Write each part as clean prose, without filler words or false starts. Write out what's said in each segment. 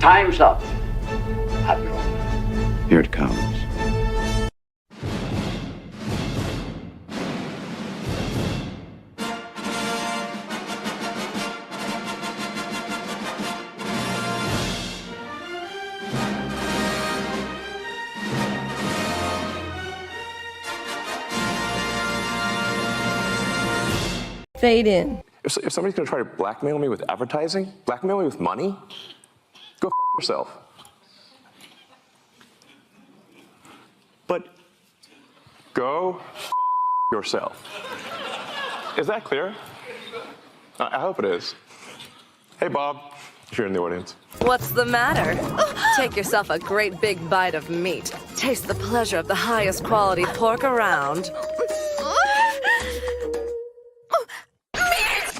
Time's up, Admiral. Here it comes. Fade in. If somebody's gonna try to blackmail me with advertising, blackmail me with money, go f yourself. But go f yourself. Is that clear? I hope it is. Hey, Bob, if you're in the audience. What's the matter? Take yourself a great big bite of meat. Taste the pleasure of the highest quality pork around.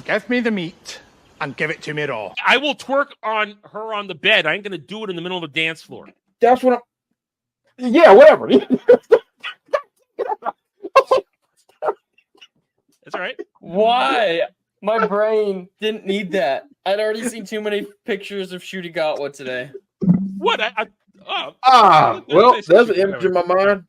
Give me the meat and give it to me raw. I will twerk on her on the bed. I ain't gonna do it in the middle of the dance floor. That's what I'm... Yeah, whatever. That's all right. Why? My brain didn't need that. I'd already seen too many pictures of Shooty Gatwa today. What? Well, there's an image in my mind.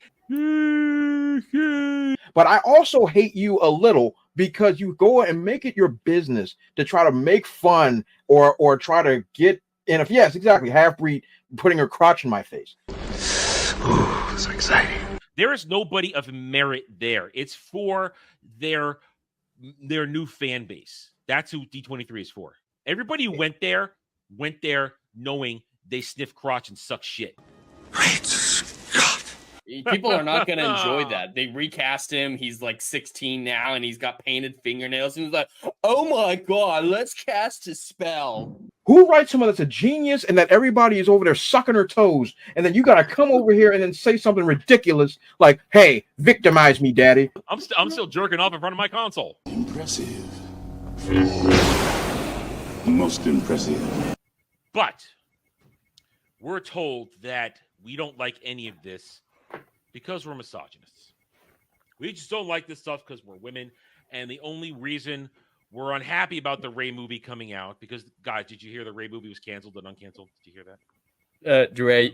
But I also hate you a little because you go and make it your business to try to make fun or try to get in. Yes, exactly. Half-breed putting her crotch in my face. Ooh, so exciting. There is nobody of merit there. It's for their new fan base. That's who D23 is for. Everybody who went there knowing they sniff crotch and suck shit. Great Scott. People are not going to enjoy that. They recast him. He's like 16 now, and he's got painted fingernails. And he's like, oh my God, let's cast a spell. Who writes someone that's a genius and that everybody is over there sucking her toes, and then you got to come over here and then say something ridiculous like, hey, victimize me, daddy. I'm still jerking off in front of my console. Impressive. Most impressive. But we're told that we don't like any of this because we're misogynists. We just don't like this stuff because we're women. And the only reason we're unhappy about the Ray movie coming out, because, guys, did you hear the Ray movie was canceled and uncanceled? Did you hear that? Dre,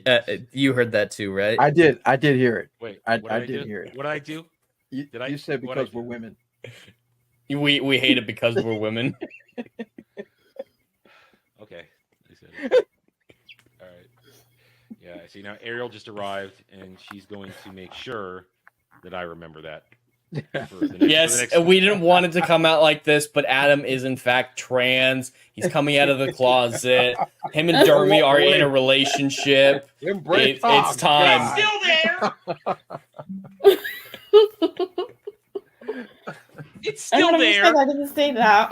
you heard that too, right? I did hear it. Wait, I did hear it. What did I do? You said because we're women. We hate it because we're women. Okay. All right. Yeah, see, now Ariel just arrived, and she's going to make sure that I remember that. Yes, we didn't want it to come out like this, but Adam is in fact trans. He's coming out of the closet. Him and Dermy are in a relationship. It's time. It's still there. I didn't say that.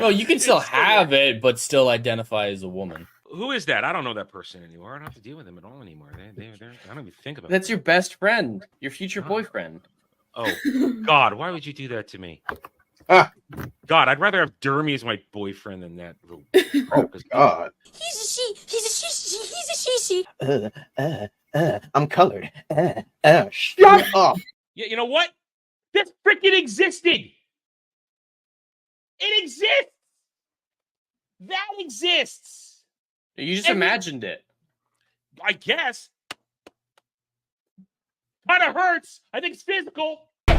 Well, you can still have it, but still identify as a woman. Who is that? I don't know that person anymore. I don't have to deal with them at all anymore. They're I don't even think about That's your best friend, your future boyfriend. Oh, God, why would you do that to me? God, I'd rather have Dermy as my boyfriend than that. Oh, God. He's a she. He's a she. I'm colored. Shut up. Yeah, you know what? This freaking existed. It exists. That exists. You just imagined it. I guess. Kind of hurts. I think it's physical. I'm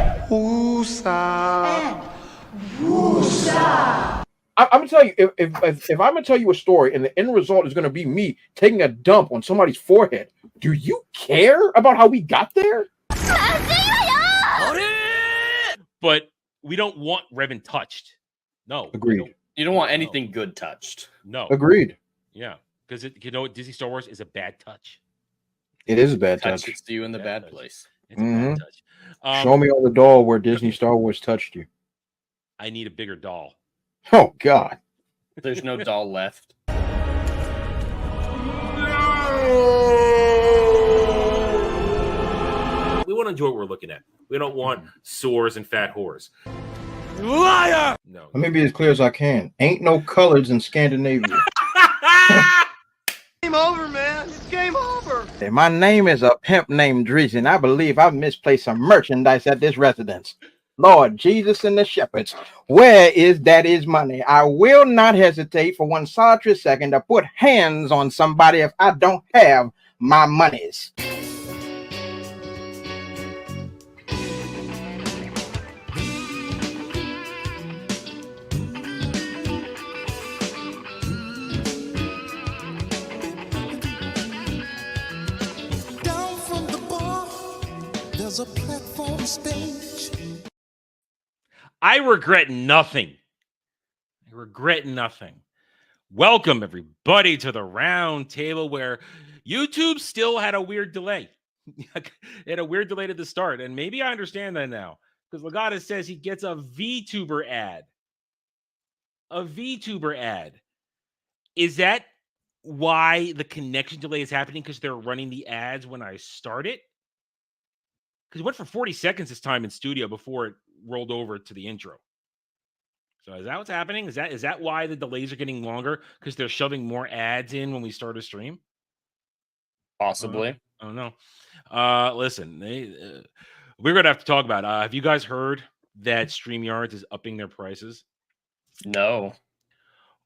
gonna tell you if I'm gonna tell you a story and the end result is gonna be me taking a dump on somebody's forehead, do you care about how we got there? But we don't want Revan touched. No. Agreed. You don't want anything good touched. No. Agreed. Yeah, because you know what, Disney Star Wars is a bad touch. It is a bad touch. Touches you in the bad place. It's a bad touch. Show me on the doll where Disney Star Wars touched you. I need a bigger doll. Oh, God. There's no doll left. We want to enjoy what we're looking at. We don't want sores and fat whores. Liar! No. Let me be as clear as I can. Ain't no colors in Scandinavia. Game over, man. It's game over. Hey, my name is a pimp named Dries, and I believe I've misplaced some merchandise at this residence. Lord Jesus and the shepherds, where is daddy's money? I will not hesitate for one solitary second to put hands on somebody if I don't have my monies. Down from the bar, there's a platform stage. I regret nothing. I regret nothing. Welcome, everybody, to the round table where YouTube still had a weird delay. It had a weird delay to the start, and maybe I understand that now because Legata says he gets a VTuber ad. A VTuber ad. Is that why the connection delay is happening? Because they're running the ads when I start it? Because it went for 40 seconds this time in studio before it rolled over to the intro. So is that what's happening? Is that why the delays are getting longer? Because they're shoving more ads in when we start a stream? Possibly. I don't know. Listen, we're going to have to talk about it. Have you guys heard that StreamYard is upping their prices? No.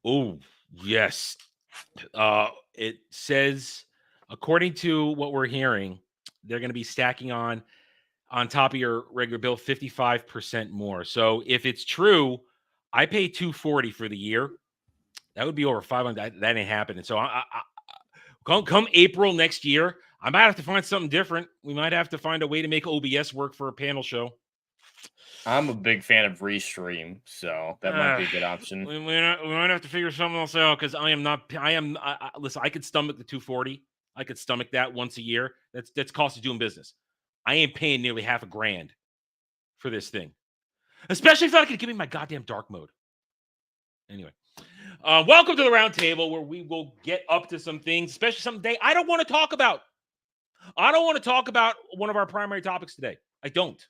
Oh, yes. It says, according to what we're hearing, they're going to be stacking on top of your regular bill 55% more. So if it's true, I pay $240 for the year. That would be over $500. That ain't happening. So come April next year, I might have to find something different. We might have to find a way to make OBS work for a panel show. I'm a big fan of Restream, so that might be a good option. We might have to figure something else out because listen, I could stomach the $240. I could stomach that once a year. That's cost of doing business. I ain't paying nearly $500 for this thing. Especially if I could give me my goddamn dark mode. Anyway, welcome to the round table where we will get up to some things, especially someday I don't want to talk about. I don't want to talk about one of our primary topics today. I don't.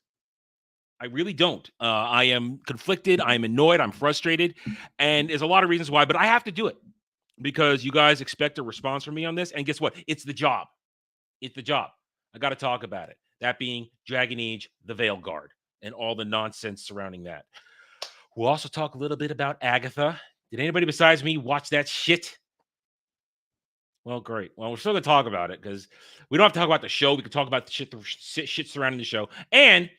I really don't. I am conflicted. I'm annoyed. I'm frustrated. And there's a lot of reasons why, but I have to do it because you guys expect a response from me on this. And guess what? It's the job. It's the job. I got to talk about it. That being Dragon Age, the Veilguard, and all the nonsense surrounding that. We'll also talk a little bit about Agatha. Did anybody besides me watch that shit? Well, great. Well, we're still going to talk about it because we don't have to talk about the show. We can talk about the shit surrounding the show. And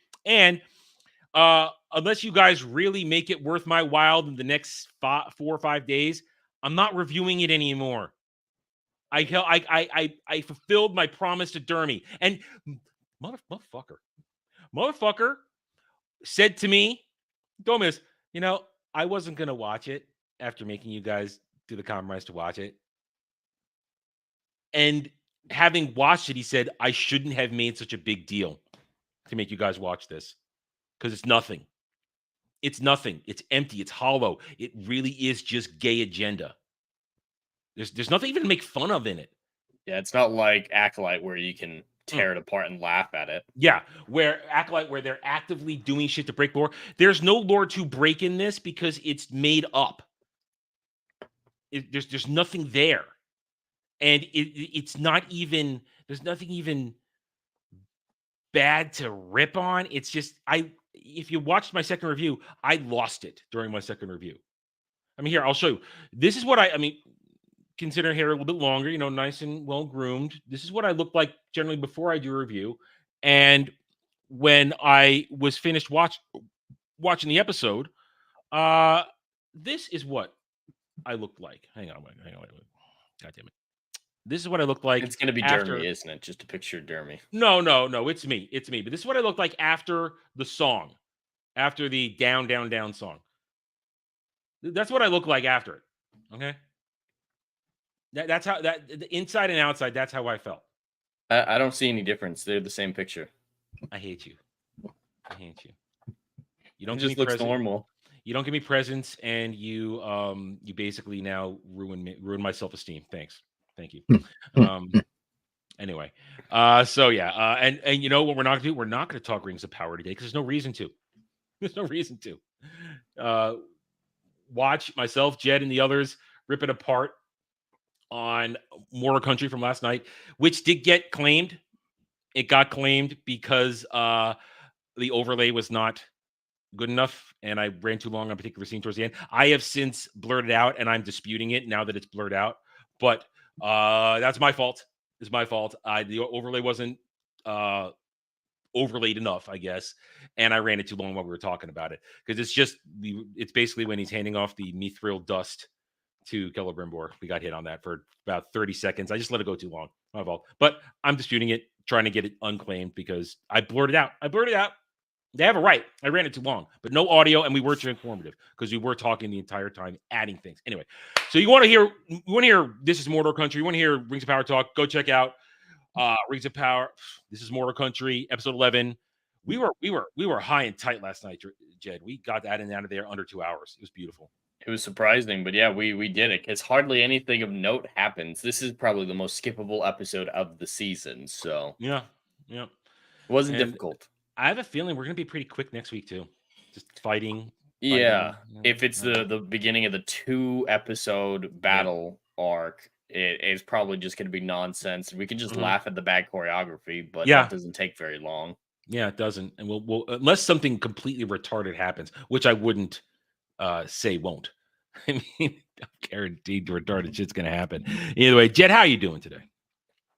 unless you guys really make it worth my while in the next 4 or 5 days, I'm not reviewing it anymore. I fulfilled my promise to Dermy. And motherfucker said to me, Gomez, I wasn't going to watch it after making you guys do the compromise to watch it. And having watched it, he said, I shouldn't have made such a big deal to make you guys watch this because it's nothing. It's nothing. It's empty. It's hollow. It really is just gay agenda. There's nothing even to make fun of in it. Yeah, it's not like Acolyte where you can tear it apart and laugh at it. Yeah, where Acolyte, where they're actively doing shit to break lore. There's no lore to break in this because it's made up. There's nothing there. And it's not even, there's nothing even bad to rip on. It's just, if you watched my second review, I lost it during my second review. I mean, here, I'll show you. This is what consider hair a little bit longer, nice and well groomed. This is what I look like generally before I do a review. And when I was finished watching the episode, this is what I looked like. Hang on. Wait. God damn it. This is what I looked like. It's going to be Dermy, isn't it? Just a picture of Dermy. No. It's me. But this is what I looked like after the song, after the down, down, down song. That's what I look like after it. Okay. That's how the inside and outside. That's how I felt. I don't see any difference. They're the same picture. I hate you. You it don't just looks normal. You don't give me presents, and you basically now ruin my self-esteem. Thanks. Thank you. Anyway, so yeah, and you know what we're not going to do? We're not going to talk Rings of Power today because there's no reason to. There's no reason to. Watch myself, Jed, and the others rip it apart on Mortal Country from last night, which did get claimed. It got claimed because the overlay was not good enough, and I ran too long on a particular scene towards the end. I have since blurted out, and I'm disputing it now that it's blurred out. But that's my fault. It's my fault. The overlay wasn't overlaid enough, I guess, and I ran it too long while we were talking about it because it's basically when he's handing off the mithril dust to Celebrimbor. We got hit on that for about 30 seconds. I just let it go too long. My fault. But I'm disputing it, trying to get it unclaimed because I blurted out. They have a right. I ran it too long, but no audio, and we were too informative because we were talking the entire time, adding things. Anyway, so you want to hear This Is Mordor Country. You want to hear Rings of Power talk? Go check out Rings of Power. This is Mordor Country, episode 11. We were high and tight last night, Jed. We got that and out of there under 2 hours. It was beautiful. It was surprising, but yeah, we did it because hardly anything of note happens. This is probably the most skippable episode of the season. So yeah, it wasn't difficult. I have a feeling we're gonna be pretty quick next week too. Just fighting. Yeah, if it's the beginning of the 2-episode battle arc, it is probably just going to be nonsense. We can just laugh at the bad choreography, but that doesn't take very long. Yeah, it doesn't, and we'll unless something completely retarded happens, which I wouldn't say won't. I mean, guaranteed retarded shit's going to happen. Either way, Jed, how are you doing today?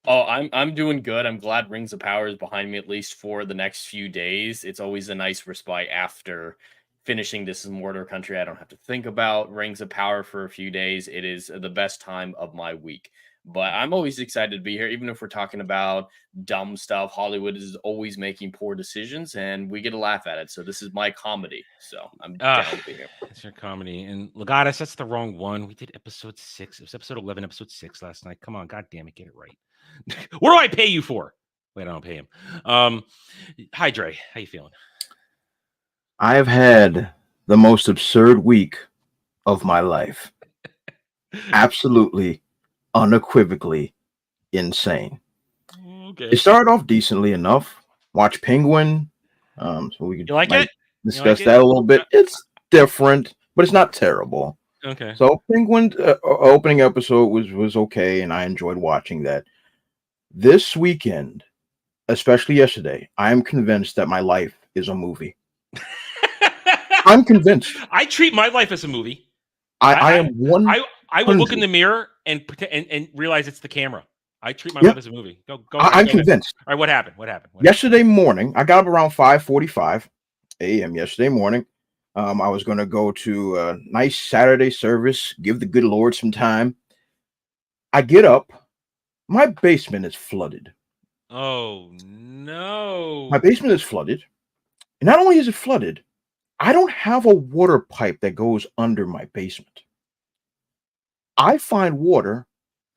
Oh, I'm doing good. I'm glad Rings of Power is behind me at least for the next few days. It's always a nice respite after finishing This Is Mordor Country. I don't have to think about Rings of Power for a few days. It is the best time of my week. But I'm always excited to be here, even if we're talking about dumb stuff. Hollywood is always making poor decisions, and we get to laugh at it. So this is my comedy. So I'm down to be here. It's your comedy. And Legatus, that's the wrong one. We did episode 6. It was episode 11, episode 6 last night. Come on, God damn it, get it right. What do I pay you for? Wait, I don't pay him. Hi, Dre. How you feeling? I've had the most absurd week of my life. Absolutely, unequivocally insane. Okay. It started off decently enough. Watch Penguin. So we could discuss that a little bit. It's different, but it's not terrible. Okay. So Penguin opening episode was okay, and I enjoyed watching that. This weekend, especially yesterday, I am convinced that my life is a movie. I'm convinced. I treat my life as a movie. I am one. I will look in the mirror and realize it's the camera. I treat my life as a movie. Go. I'm convinced. All right, what happened? Yesterday morning, I got up around 5:45 a.m. yesterday morning. I was going to go to a nice Saturday service, give the good Lord some time. I get up. My basement is flooded. Oh, no. My basement is flooded. And not only is it flooded, I don't have a water pipe that goes under my basement. I find water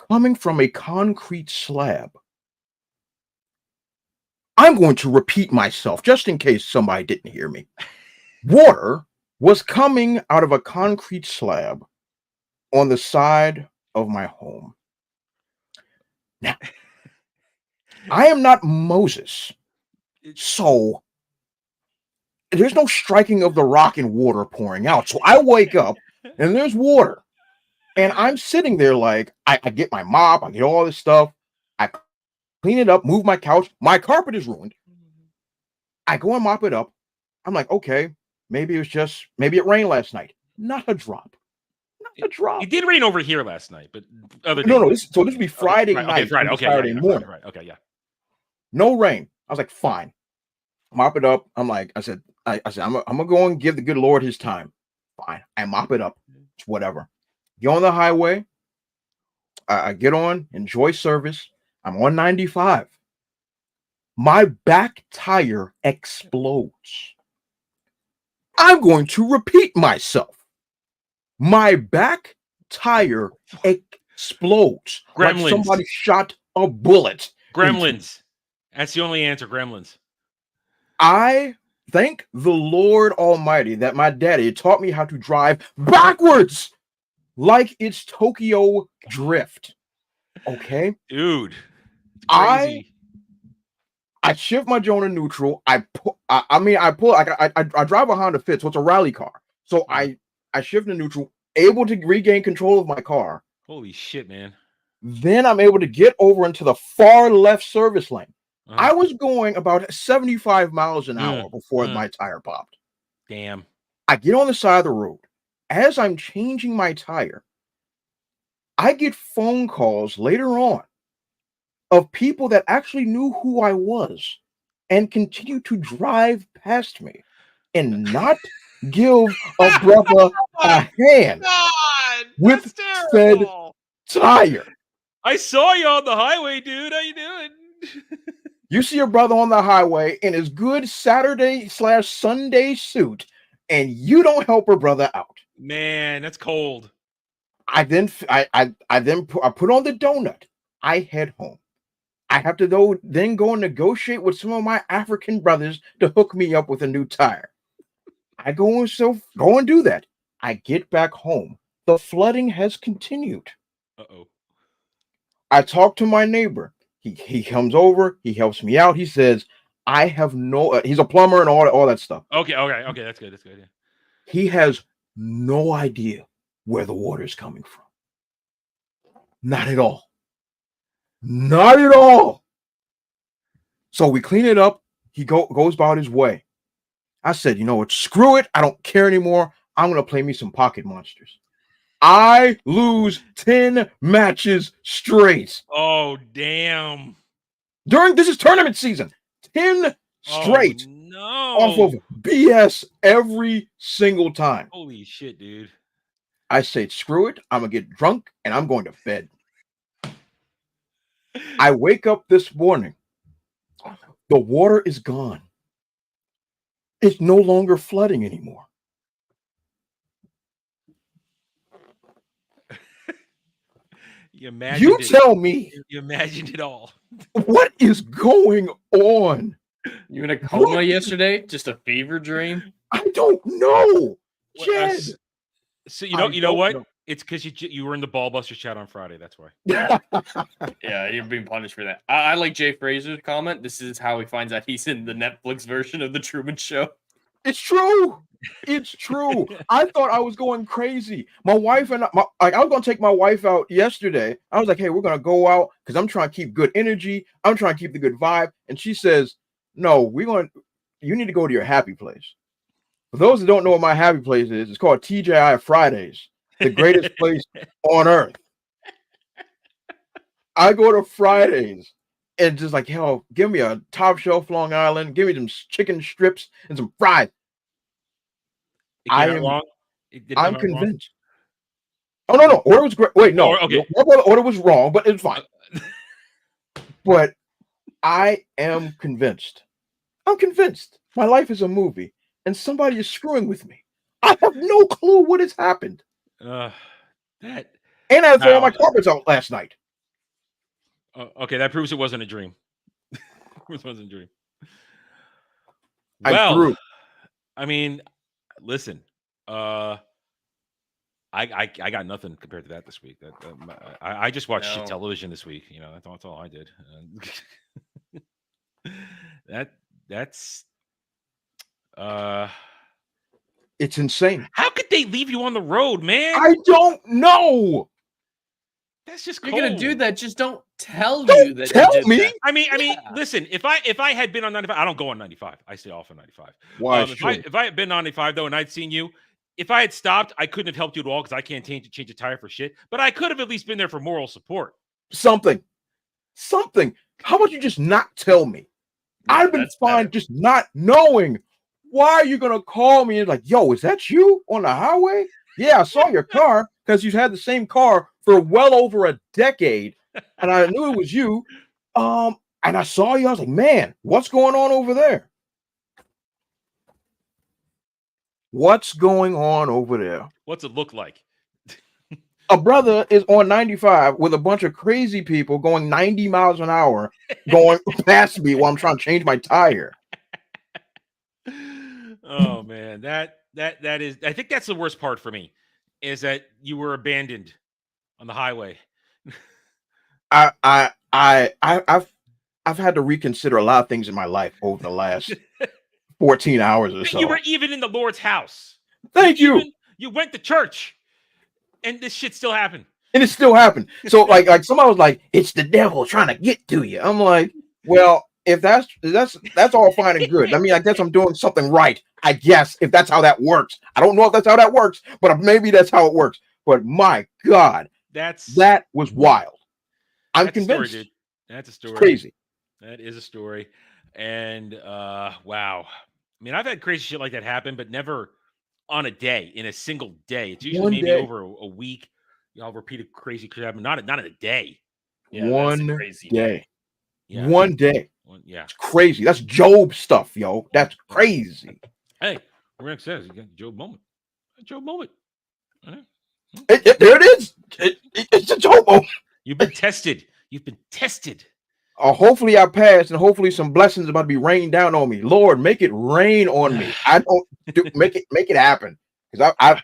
coming from a concrete slab. I'm going to repeat myself just in case somebody didn't hear me. Water was coming out of a concrete slab on the side of my home. Now, I am not Moses, so there's no striking of the rock and water pouring out. So I wake up and there's water. And I'm sitting there like, I get my mop, I get all this stuff. I clean it up, move my couch. My carpet is ruined. I go and mop it up. I'm like, okay, maybe it rained last night. Not a drop. Not a drop. It did rain over here last night, but no. This would be Friday night. Friday. Okay, Saturday morning. Right. Okay, yeah. No rain. I was like, fine. Mop it up. I'm like, I said, I'm gonna go and give the good Lord his time. Fine. I mop it up. It's whatever. Get on the highway. I get on, enjoy service. I'm on 95. My back tire explodes. I'm going to repeat myself. My back tire explodes. Gremlins. Like somebody shot a bullet. Gremlins. That's the only answer. Gremlins. I thank the Lord Almighty that my daddy taught me how to drive backwards like it's Tokyo Drift. Okay, dude. I shift my Jonah neutral. I drive a Honda Fit, so it's a rally car. So I shift in neutral, able to regain control of my car. Holy shit, man. Then I'm able to get over into the far left service lane. I was going about 75 miles an hour before my tire popped. Damn. I get on the side of the road. As I'm changing my tire, I get phone calls later on of people that actually knew who I was and continue to drive past me and not give a brother a hand God, with said tire. I saw you on the highway, dude. How you doing? You see your brother on the highway in his good Saturday/Sunday suit, and you don't help her brother out. Man, that's cold. I then put on the donut. I head home. I have to go and negotiate with some of my African brothers to hook me up with a new tire. I go and do that. I get back home. The flooding has continued. Uh-oh. I talk to my neighbor. He comes over. He helps me out. He says, I have no... he's a plumber and all that stuff. Okay. That's good. Yeah. He has no idea where the water is coming from. Not at all. Not at all. So we clean it up. He goes about his way. I said, you know what? Screw it. I don't care anymore. I'm going to play me some Pocket Monsters. I lose 10 matches straight. Oh, damn. This is tournament season. 10 straight. Oh, no. Off of BS every single time. Holy shit, dude. I said, screw it. I'm going to get drunk and I'm going to bed. I wake up this morning. The water is gone. It's no longer flooding anymore. You tell me. You imagined it all. What is going on? You in a coma yesterday? Just a fever dream? I don't know. Jed. So you know what? It's because you were in the Ballbusters chat on Friday. That's why. Yeah, you're being punished for that. I like Jay Fraser's comment. This is how he finds out he's in the Netflix version of the Truman Show. It's true. It's true. I thought I was going crazy. My wife and I was going to take my wife out yesterday. I was like, hey, we're going to go out because I'm trying to keep good energy. I'm trying to keep the good vibe. And she says, no, you need to go to your happy place. For those that don't know what my happy place is, it's called TJI Fridays, the greatest place on earth. I go to Fridays and just like, hell, give me a top shelf Long Island, give me some chicken strips and some fries. I'm convinced. Oh no, order was great. Wait, no, okay. Order was wrong, but it's fine. But I am convinced. I'm convinced. My life is a movie, and somebody is screwing with me. I have no clue what has happened. And I threw all my carpets out last night. Okay, that proves it wasn't a dream. It wasn't a dream. Well, I mean, listen, I got nothing compared to that this week. I just watched shit television this week. You know, that's all I did. That's it's insane. How could they leave you on the road, man? I don't know. That's just you're cold. gonna do that. Just don't tell you that. Tell you did me. That. I mean, listen. If I had been on 95, I don't go on 95. I stay off on 95. Why? If I had been on 95 though, and I'd seen you, if I had stopped, I couldn't have helped you at all because I can't change a tire for shit. But I could have at least been there for moral support. Something. How about you just not tell me? Yeah, I've been fine just not knowing. Why are you gonna call me and like, yo, is that you on the highway? Yeah, I saw your car because you've had the same car for well over a decade, and I knew it was you. And I saw you. I was like, man, what's going on over there? What's going on over there? What's it look like? A brother is on 95 with a bunch of crazy people going 90 miles an hour going past me while I'm trying to change my tire. Oh man, that is. I think that's the worst part for me, is that you were abandoned on the highway. I've had to reconsider a lot of things in my life over the last 14 hours or so. You were even in the Lord's house. Thank you. You went to church, and this shit still happened. And it still happened. So like somebody was like, "It's the devil trying to get to you." I'm like, well, if that's all fine and good. I mean, I guess I'm doing something right. I guess if that's how that works. I don't know if that's how that works, but maybe that's how it works. But my God, that was wild. I'm convinced. Story, dude. That's a story. It's crazy. That is a story. And wow. I mean, I've had crazy shit like that happen, but never on a day, in a single day. It's usually maybe over a week. Y'all repeated crazy crap, not in a day. Yeah, one that's a crazy day. Yeah. One day. Yeah. It's crazy. That's Job stuff, yo. That's crazy. Hey, Rick says you got Job moment. Job moment. There it is. It's a Job moment. You've been tested. You've been tested. Hopefully I pass, and hopefully some blessings about to be rained down on me. Lord, make it rain on me. I don't make it happen, because I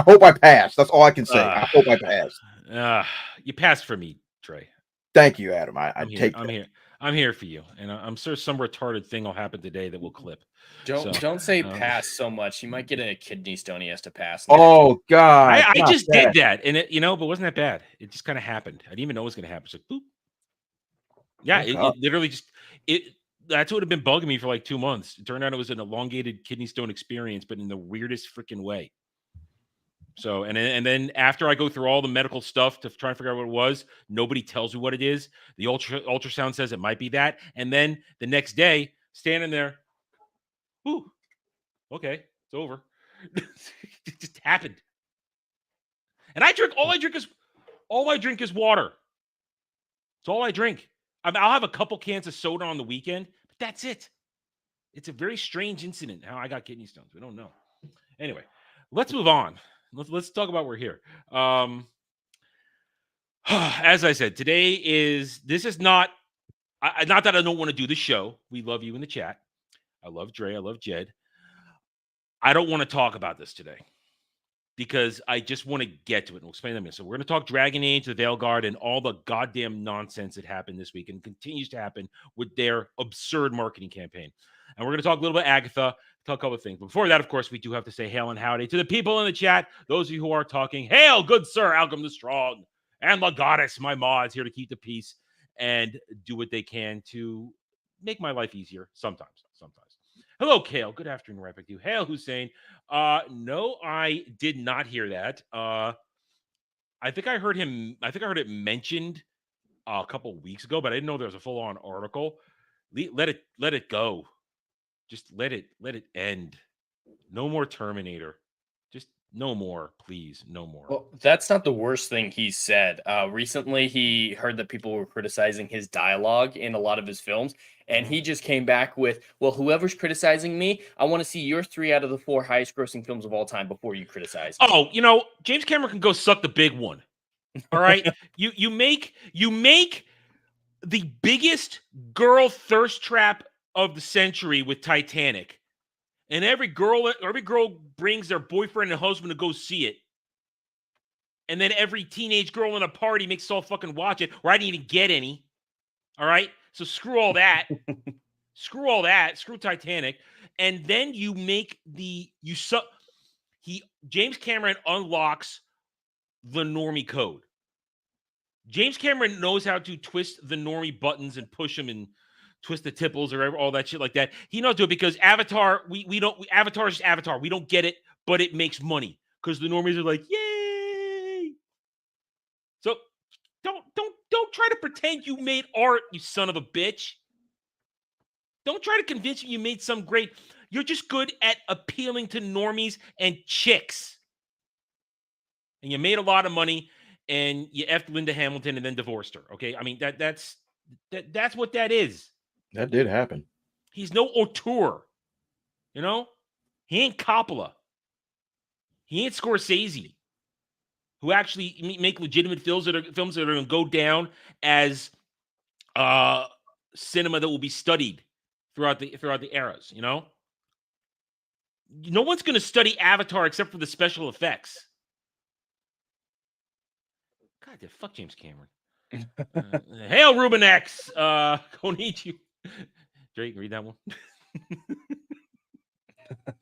hope I pass. That's all I can say. I hope I pass. You passed for me, Trey. Thank you, Adam. I'm here. I'm here for you, and I'm sure some retarded thing will happen today that will clip. Don't say pass so much. He might get a kidney stone. He has to pass. Oh God! I just did that, and it but wasn't that bad. It just kind of happened. I didn't even know it was going to happen. It's like boop. Yeah, it literally just that's what had been bugging me for like 2 months. It turned out it was an elongated kidney stone experience, but in the weirdest freaking way. So, and then after I go through all the medical stuff to try and figure out what it was, nobody tells me what it is. The ultrasound says it might be that. And then the next day, standing there, ooh, okay, it's over. It just happened. And all I drink is water. It's all I drink. I'll have a couple cans of soda on the weekend, but that's it. It's a very strange incident how I got kidney stones. We don't know. Anyway, let's move on. Let's talk about we're here. As I said, this is not that I don't want to do the show. We love you in the chat. I love Dre. I love Jed. I don't want to talk about this today because I just want to get to it. And we'll explain that in a minute. So we're going to talk Dragon Age, the Veilguard, and all the goddamn nonsense that happened this week and continues to happen with their absurd marketing campaign. And we're going to talk a little bit Agatha, talk a couple of things. But before that, of course, we do have to say hail and howdy to the people in the chat. Those of you who are talking, hail, good sir, Alchem the Strong, and La Goddess, my mods, here to keep the peace and do what they can to make my life easier sometimes. Hello, Kale. Good afternoon, right back to you. Hail, Hussein. No, I did not hear that. I think I heard it mentioned a couple weeks ago, but I didn't know there was a full-on article. Let it go. Just let it end. No more Terminator. Just no more, please. No more. Well, that's not the worst thing he said. Recently, he heard that people were criticizing his dialogue in a lot of his films, and he just came back with, well, whoever's criticizing me, I want to see your 3 out of the 4 highest grossing films of all time before you criticize me. Oh, James Cameron can go suck the big one. All right? you make the biggest girl thirst trap of the century with Titanic. And every girl brings their boyfriend and husband to go see it. And then every teenage girl in a party makes us all fucking watch it, or I didn't even get any. All right? So screw all that. Screw all that. Screw Titanic. And then you make James Cameron unlocks the normie code. James Cameron knows how to twist the normie buttons and push them and twist the tipples or all that shit like that. He knows to do it because Avatar, Avatar is just Avatar. We don't get it, but it makes money because the normies are like, yay. So don't try to pretend you made art, you son of a bitch. Don't try to convince me you made some great. You're just good at appealing to normies and chicks. And you made a lot of money and you effed Linda Hamilton and then divorced her. Okay. I mean, that's what that is. That did happen. He's no auteur. You know? He ain't Coppola. He ain't Scorsese, who actually make legitimate films that are going to go down as cinema that will be studied throughout the eras, you know? No one's going to study Avatar except for the special effects. God, fuck James Cameron. Hail, Ruben X. Konnichiwa. Drake, read that one.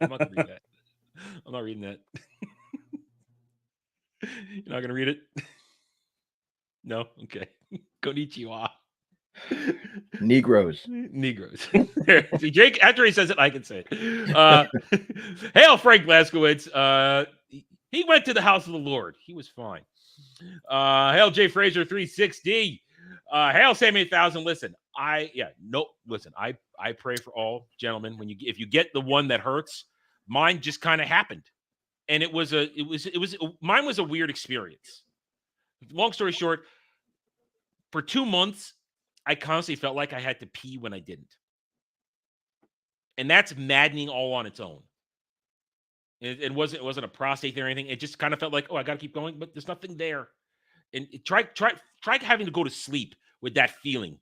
I'm not going to read that. I'm not reading that. You're not going to read it? No? Okay. Konnichiwa. Negroes. Negroes. Jake, after he says it, I can say it. Hail Frank Blaskowitz. He went to the house of the Lord. He was fine. Hail Jay Fraser 360. Hail Sam 8000. Listen, I pray for all gentlemen. If you get the one that hurts, mine just kind of happened. And mine was a weird experience. Long story short, for 2 months, I constantly felt like I had to pee when I didn't. And that's maddening all on its own. It wasn't a prostate thing or anything. It just kind of felt like, oh, I got to keep going, but there's nothing there. And try having to go to sleep with that feeling.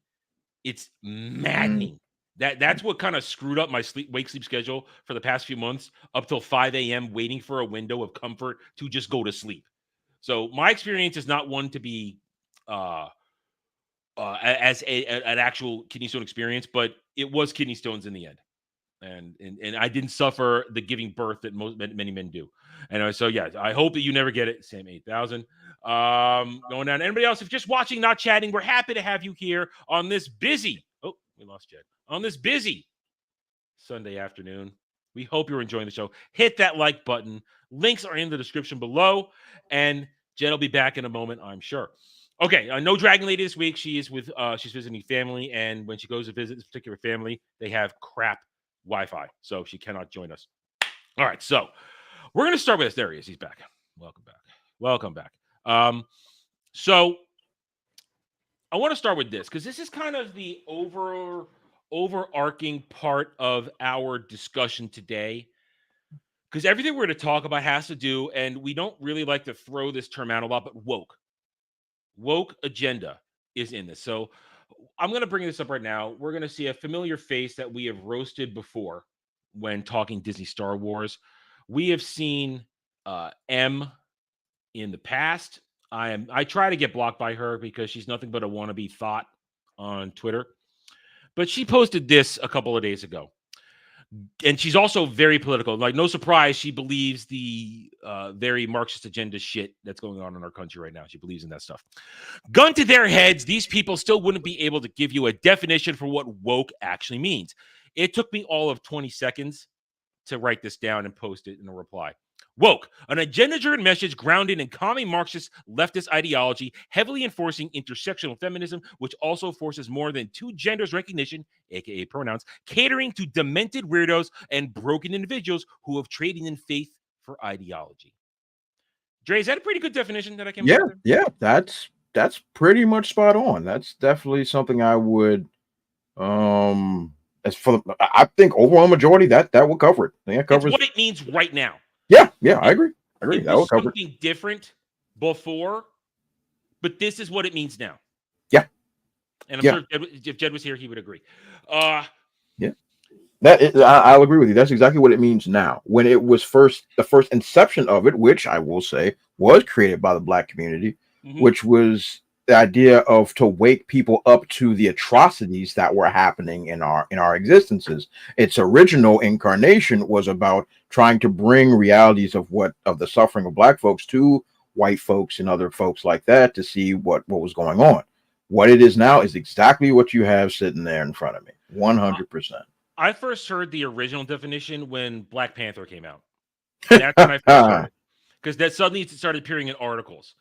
It's maddening. That's what kind of screwed up my wake sleep schedule for the past few months, up till 5 a.m. waiting for a window of comfort to just go to sleep. So my experience is not one to be as an actual kidney stone experience, but it was kidney stones in the end. And I didn't suffer the giving birth that many men do. And so, yeah, I hope that you never get it. Sam 8000. Going down. Anybody else, if just watching, not chatting, we're happy to have you here on this busy. Oh, we lost Jed. On this busy Sunday afternoon. We hope you're enjoying the show. Hit that like button. Links are in the description below. And Jed will be back in a moment, I'm sure. Okay, no Dragon Lady this week. She is with she's visiting family, and when she goes to visit this particular family, they have crap Wi-Fi, so she cannot join us. All right, so we're going to start with this. There he is. He's back. Welcome back. So I want to start with this because this is kind of the overarching part of our discussion today. Because everything we're going to talk about has to do, and we don't really like to throw this term out a lot, but woke agenda is in this. So I'm going to bring this up right now. We're going to see a familiar face that we have roasted before when talking Disney Star Wars. We have seen M in the past. I try to get blocked by her because she's nothing but a wannabe thought on Twitter. But she posted this a couple of days ago. And she's also very political. Like, no surprise, she believes the very Marxist agenda shit that's going on in our country right now. She believes in that stuff. Gun to their heads, these people still wouldn't be able to give you a definition for what woke actually means. It took me all of 20 seconds to write this down and post it in a reply. Woke, an agenda-driven message grounded in common Marxist leftist ideology, heavily enforcing intersectional feminism, which also forces more than two genders recognition, aka pronouns, catering to demented weirdos and broken individuals who have traded in faith for ideology. Dre, is that a pretty good definition that I came up with? Yeah, that's pretty much spot on. That's definitely something I would as for I think overall majority that will cover it. Yeah, covers it's what it means right now. Yeah, I agree. It was something different before, but this is what it means now. Yeah. And I'm sure if Jed was here, he would agree. I'll agree with you. That's exactly what it means now. When it was the first inception of it, which I will say was created by the Black community, which was the idea of to wake people up to the atrocities that were happening in our existences. Its original incarnation was about trying to bring realities of the suffering of Black folks to white folks and other folks like that to see what was going on. What it is now is exactly what you have sitting there in front of me. 100%. I first heard the original definition when Black Panther came out. That's when I first heard it. Because that suddenly it started appearing in articles.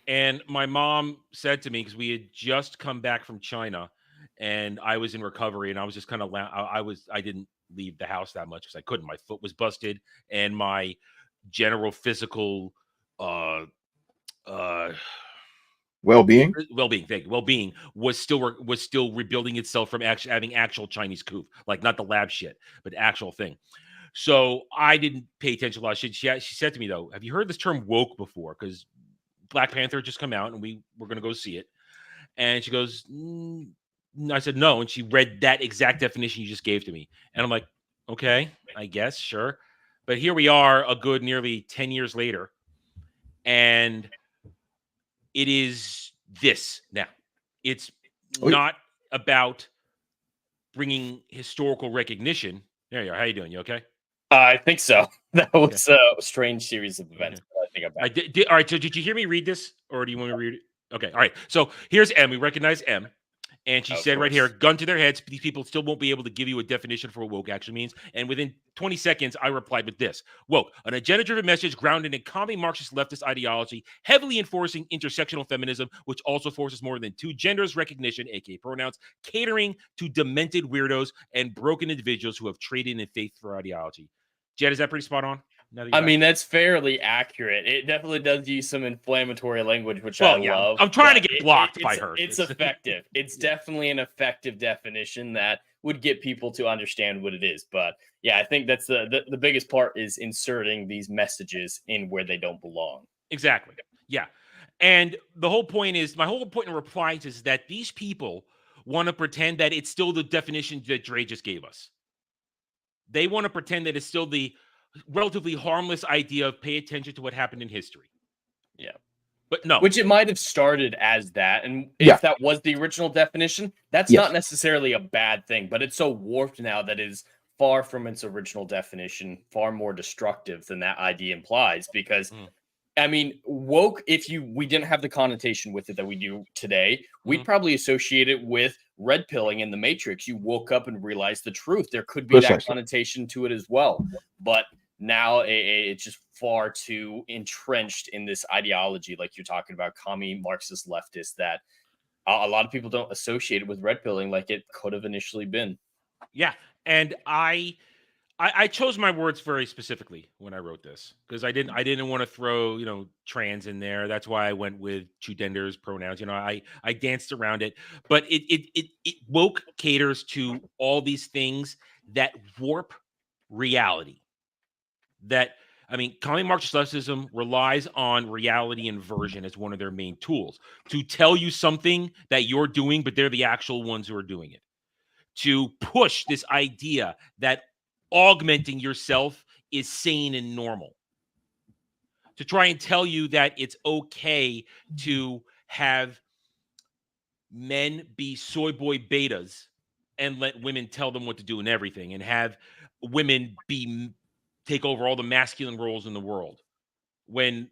And my mom said to me, because we had just come back from China and I was in recovery and I was just kind of, I didn't leave the house that much because I couldn't. My foot was busted and my general physical well-being was still rebuilding itself from actually having actual Chinese coup, like not the lab shit, but actual thing. So I didn't pay attention to a lot of shit. She said to me, though, have you heard this term woke before? Because Black Panther just come out and we were going to go see it. And she goes, I said, no. And she read that exact definition you just gave to me. And I'm like, okay, I guess, sure. But here we are a good nearly 10 years later. And it is this now. It's not about bringing historical recognition. There you are. How you doing? You okay? I think so. That was a strange series of events. I did. All right. So did you hear me read this or do you want me to read it? Okay. All right. So here's M. We recognize M. And she said right here, gun to their heads, these people still won't be able to give you a definition for what woke actually means. And within 20 seconds, I replied with this. Woke, an agenda-driven message grounded in common Marxist leftist ideology, heavily enforcing intersectional feminism, which also forces more than 2 genders recognition, aka pronouns, catering to demented weirdos and broken individuals who have traded in faith for ideology. Jed, is that pretty spot on? I mean, that's fairly accurate. It definitely does use some inflammatory language, which I love. I'm trying to get blocked by her. It's effective. It's definitely an effective definition that would get people to understand what it is. But yeah, I think that's the biggest part is inserting these messages in where they don't belong. Exactly. Yeah. And the whole point is, my whole point in replies is that these people want to pretend that it's still the definition that Dre just gave us. They want to pretend that it's still the relatively harmless idea of pay attention to what happened in history. Yeah. But no. Which it might have started as that. And if that was the original definition, that's not necessarily a bad thing. But it's so warped now that it is far from its original definition, far more destructive than that idea implies. Because, I mean, woke, if we didn't have the connotation with it that we do today, we'd probably associate it with red pilling in the Matrix. You woke up and realized the truth. There could be that connotation to it as well. But now it's just far too entrenched in this ideology, like you're talking about, commie Marxist leftist, that a lot of people don't associate it with red pilling like it could have initially been. Yeah. And I chose my words very specifically when I wrote this, because I didn't want to throw, trans in there. That's why I went with two genders, pronouns. I danced around it, but it woke caters to all these things that warp reality. Commie Marxist leftism relies on reality inversion as one of their main tools to tell you something that you're doing, but they're the actual ones who are doing it. To push this idea that augmenting yourself is sane and normal. To try and tell you that it's okay to have men be soy boy betas and let women tell them what to do and everything, and have women take over all the masculine roles in the world, when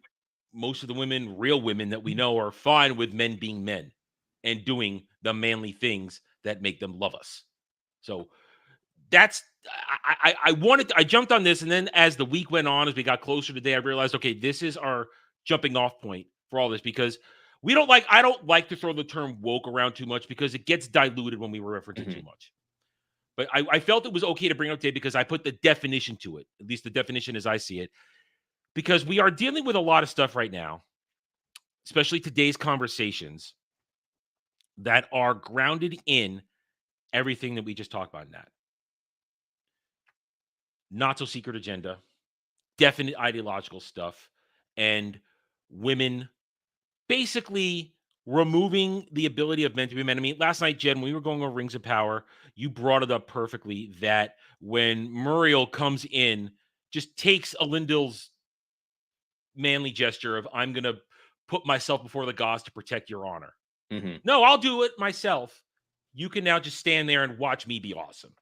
most of the women, real women that we know, are fine with men being men and doing the manly things that make them love us. So that's, I jumped on this, and then as the week went on, as we got closer to the day, I realized, okay, this is our jumping off point for all this, because I don't like to throw the term woke around too much, because it gets diluted when we reference it too much. But I felt it was okay to bring it up today, because I put the definition to it, at least the definition as I see it, because we are dealing with a lot of stuff right now, especially today's conversations, that are grounded in everything that we just talked about in that. Not so secret agenda, definite ideological stuff, and women basically removing the ability of men to be men. I mean, last night, Jen, when we were going over Rings of Power, you brought it up perfectly that when Muriel comes in, just takes Elendil's manly gesture of, I'm going to put myself before the gods to protect your honor. No, I'll do it myself. You can now just stand there and watch me be awesome.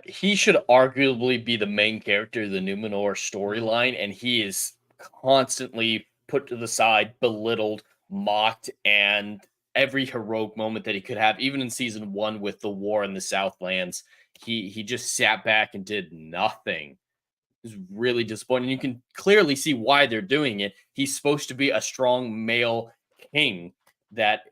He should arguably be the main character of the Numenor storyline, and he is constantly put to the side, belittled, mocked, and every heroic moment that he could have, even in season 1 with the war in the Southlands, he just sat back and did nothing. It was really disappointing. You can clearly see why they're doing it. He's supposed to be a strong male king that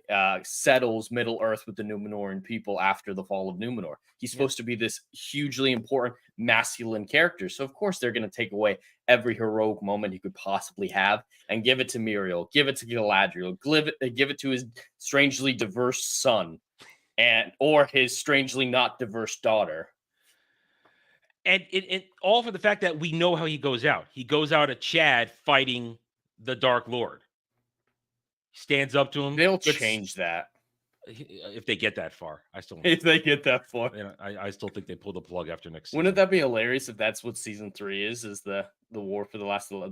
settles Middle-earth with the Numenorean people after the fall of Numenor. He's supposed to be this hugely important masculine character. So, of course, they're going to take away every heroic moment he could possibly have and give it to Muriel, give it to Galadriel, give it to his strangely diverse son, or his strangely not diverse daughter. And it all for the fact that we know how he goes out. He goes out at Chad fighting the Dark Lord. Stands up to him. They'll change that if they get that far. I still I still think they pull the plug after next season. Wouldn't that be hilarious if that's what season 3 is the war for the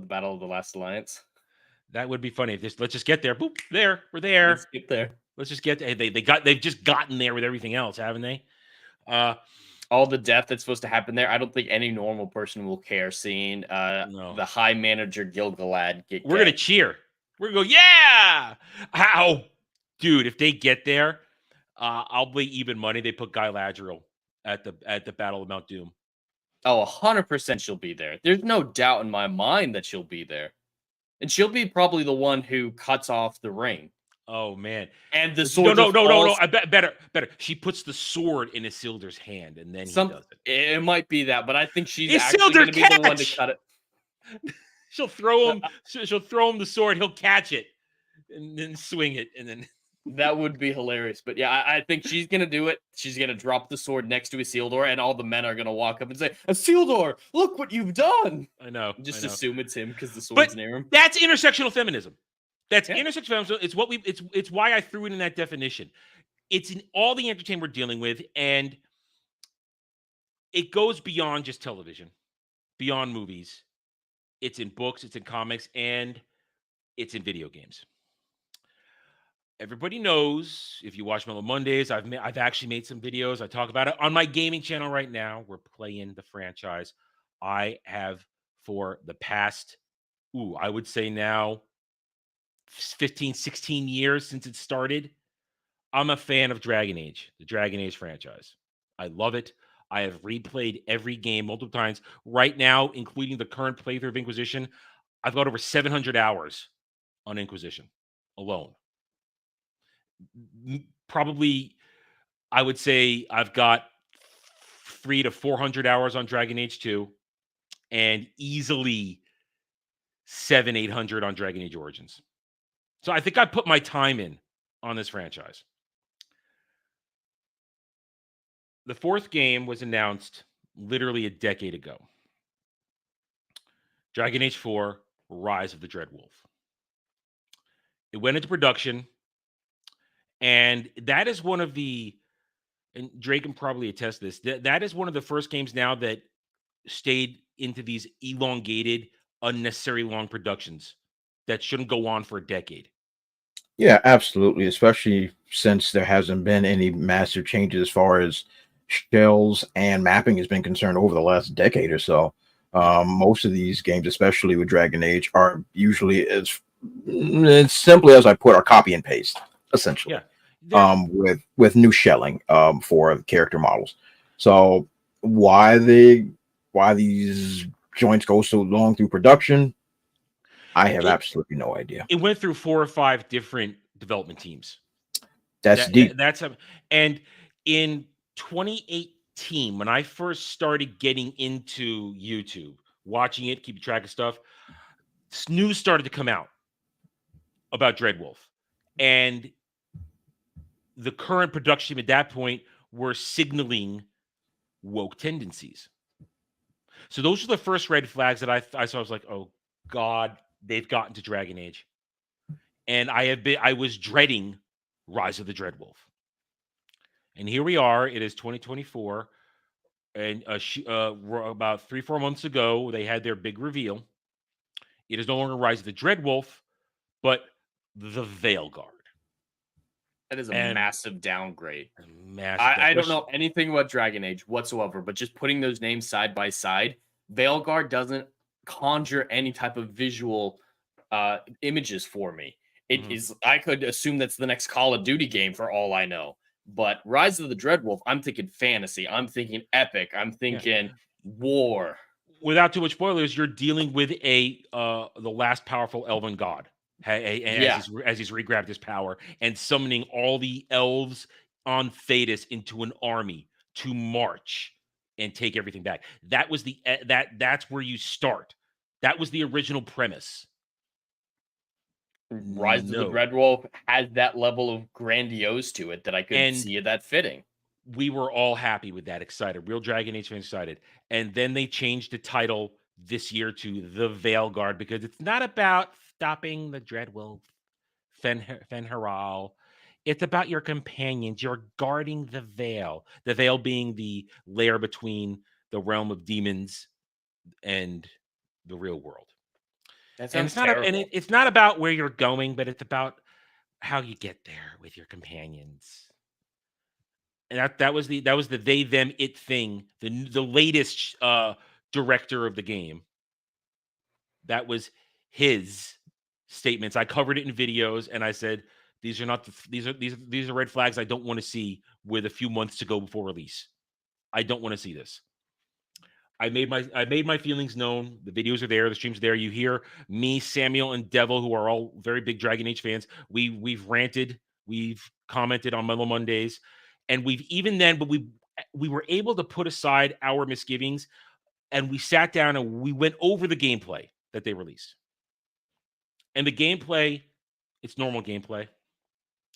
battle of the last alliance? That would be funny. Let's just get there. Boop, there. We're there. Let's get there. Let's just get there. They've just gotten there with everything else, haven't they? All the death that's supposed to happen there. I don't think any normal person will care seeing the High Manager Gil-galad get. We're gonna cheer. We're going to go, yeah! How? Dude, if they get there, I'll play even money. They put Guy Ladriel at the Battle of Mount Doom. Oh, 100% she'll be there. There's no doubt in my mind that she'll be there. And she'll be probably the one who cuts off the ring. Oh man! And the sword. No. I better. She puts the sword in Isildur's hand, and then he does it. It might be that, but I think she's actually going to be the one to cut it. She'll throw him. She'll throw him the sword. He'll catch it, and then swing it, and then. That would be hilarious. But yeah, I think she's going to do it. She's going to drop the sword next to Isildur, and all the men are going to walk up and say, Isildur, look what you've done. I know. Just assume it's him because the sword's near him. That's intersectional feminism. Intersectional feminism. It's why I threw it in that definition. It's in all the entertainment we're dealing with, and it goes beyond just television, beyond movies. It's in books, it's in comics, and it's in video games. Everybody knows, if you watch Mellow Mondays, I've actually made some videos. I talk about it on my gaming channel right now. We're playing the franchise. I have for the past, I would say now 15, 16 years since it started. I'm a fan of Dragon Age, the Dragon Age franchise. I love it. I have replayed every game multiple times. Right now, including the current playthrough of Inquisition, I've got over 700 hours on Inquisition alone. Probably, I would say I've got 300 to 400 hours on Dragon Age 2, and easily 700-800 on Dragon Age Origins. So I think I put my time in on this franchise. The fourth game was announced literally a decade ago. Dragon Age 4, Rise of the Dreadwolf. It went into production. And that is one of the, and Drake can probably attest to this, that is one of the first games now that stayed into these elongated, unnecessary long productions that shouldn't go on for a decade. Yeah, absolutely. Especially since there hasn't been any massive changes as far as shells and mapping has been concerned over the last decade or so. Most of these games, especially with Dragon Age, are usually as simply as I put are copy and paste. Essentially, with new shelling for the character models. So why these joints go so long through production, I have absolutely no idea. It went through 4 or 5 different development teams. That's deep. And in 2018, when I first started getting into YouTube, watching it, keeping track of stuff, news started to come out about Dreadwolf, and the current production team at that point were signaling woke tendencies. So those were the first red flags that I saw. I was like, oh God, they've gotten to Dragon Age. And I was dreading Rise of the Dreadwolf. And here we are. It is 2024. And about 3-4 months ago, they had their big reveal. It is no longer Rise of the Dreadwolf, but the Veilguard. That is a massive downgrade. I don't know anything about Dragon Age whatsoever, but just putting those names side by side, Veilguard doesn't conjure any type of visual images for me. It is. I could assume that's the next Call of Duty game for all I know. But Rise of the Dreadwolf, I'm thinking fantasy. I'm thinking epic. I'm thinking war. Without too much spoilers, you're dealing with the last powerful elven god. As he's regrabbed his power and summoning all the elves on Thedas into an army to march and take everything back. That was that's where you start. That was the original premise. Rise of the Dreadwolf has that level of grandiose to it that I could see that fitting. We were all happy with that, excited. Real Dragon Age fans excited. And then they changed the title this year to The Veilguard because it's not about stopping the Dreadwolf, Fen'Haral. It's about your companions. You're guarding the Veil. The Veil being the layer between the realm of demons and the real world. That sounds terrible. It's not about where you're going, but it's about how you get there with your companions. And that was the they, them, it thing. The latest director of the game. That was his statements. I covered it in videos, and I said These are not these are red flags I don't want to see with a few months to go before release. I don't want to see this. I made my feelings known. The videos are there, the streams are there. You hear me, Samuel, and Devil, who are all very big Dragon Age fans. We've ranted, we've commented on Mellow Mondays, and we've even then, but we were able to put aside our misgivings, and we sat down and we went over the gameplay that they released. And the gameplay, it's normal gameplay.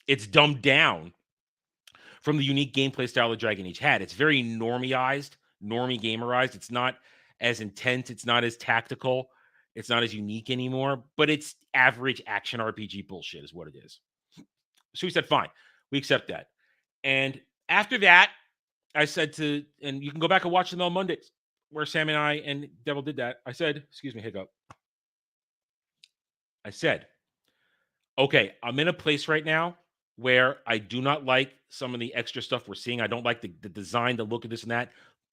It's dumbed down from the unique gameplay style that Dragon Age had. It's very normie gamerized. It's not as intense. It's not as tactical. It's not as unique anymore, but it's average action RPG bullshit is what it is. So we said, fine, we accept that. And after that, I said and you can go back and watch them on Mondays where Sam and I and Devil did that. I said, excuse me, hiccup. I said, okay, I'm in a place right now where I do not like some of the extra stuff we're seeing. I don't like the design, the look of this and that,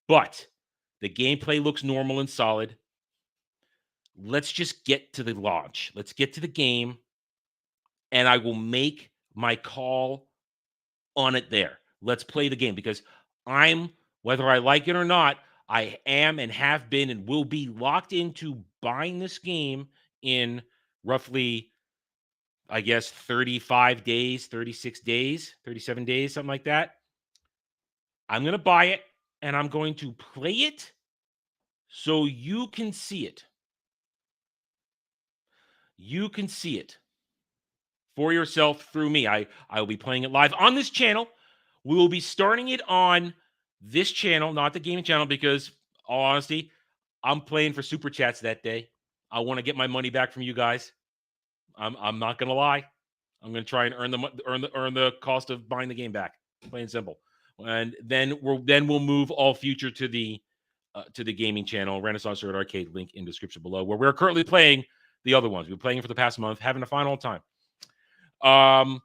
but the gameplay looks normal and solid. Let's just get to the launch. Let's get to the game, and I will make my call on it there. Let's play the game, because whether I like it or not, I am and have been and will be locked into buying this game in roughly, I guess, 35 days, 36 days, 37 days, something like that. I'm going to buy it, and I'm going to play it so you can see it. You can see it for yourself through me. I will be playing it live on this channel. We will be starting it on this channel, not the gaming channel, because, all honesty, I'm playing for super chats that day. I want to get my money back from you guys. I'm not gonna lie. I'm gonna try and earn the cost of buying the game back. Plain and simple. And then we'll move all future to the gaming channel, Renaissance Third Arcade, link in description below, where we're currently playing the other ones. We've been playing for the past month, having a fine old time. I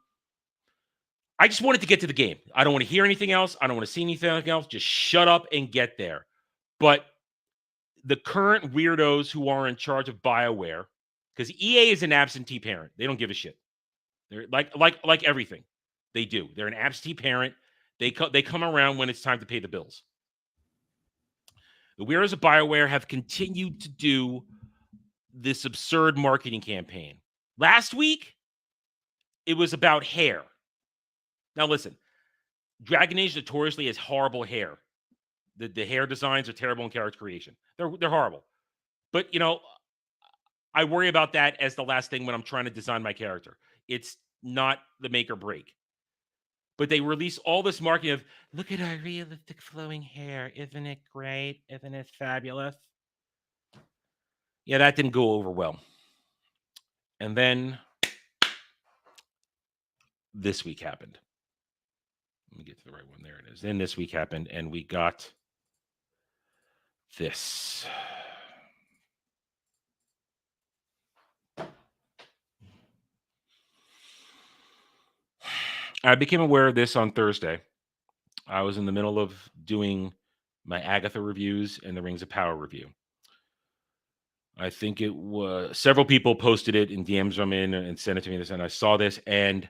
just wanted to get to the game. I don't want to hear anything else. I don't want to see anything else. Just shut up and get there. But the current weirdos who are in charge of BioWare, because EA is an absentee parent. They don't give a shit. They're like everything. They do. They're an absentee parent. They come around when it's time to pay the bills. The weirdos of BioWare have continued to do this absurd marketing campaign. Last week, it was about hair. Now listen, Dragon Age notoriously has horrible hair. The hair designs are terrible in character creation. They're horrible. But, you know, I worry about that as the last thing when I'm trying to design my character. It's not the make or break. But they release all this marketing of, look at our realistic flowing hair. Isn't it great? Isn't it fabulous? Yeah, that didn't go over well. And then this week happened. Let me get to the right one. There it is. Then this week happened, and we got this. I became aware of this on Thursday. I was in the middle of doing my Agatha reviews and the Rings of Power review. I think it was several people posted it in DMs from in and sent it to me. And I saw this, and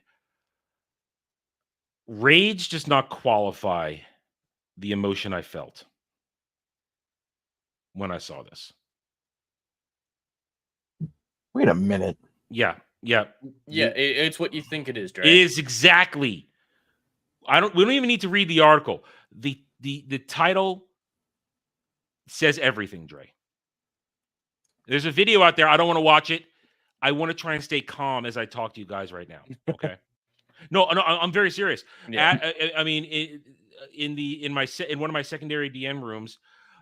rage does not qualify the emotion I felt when I saw this. Wait a minute. Yeah. It's what you think it is, Dre. It is exactly. We don't even need to read the article. The title says everything, Dre. There's a video out there. I don't want to watch it. I want to try and stay calm as I talk to you guys right now. Okay. No, I'm very serious. Yeah. I mean, in one of my secondary DM rooms,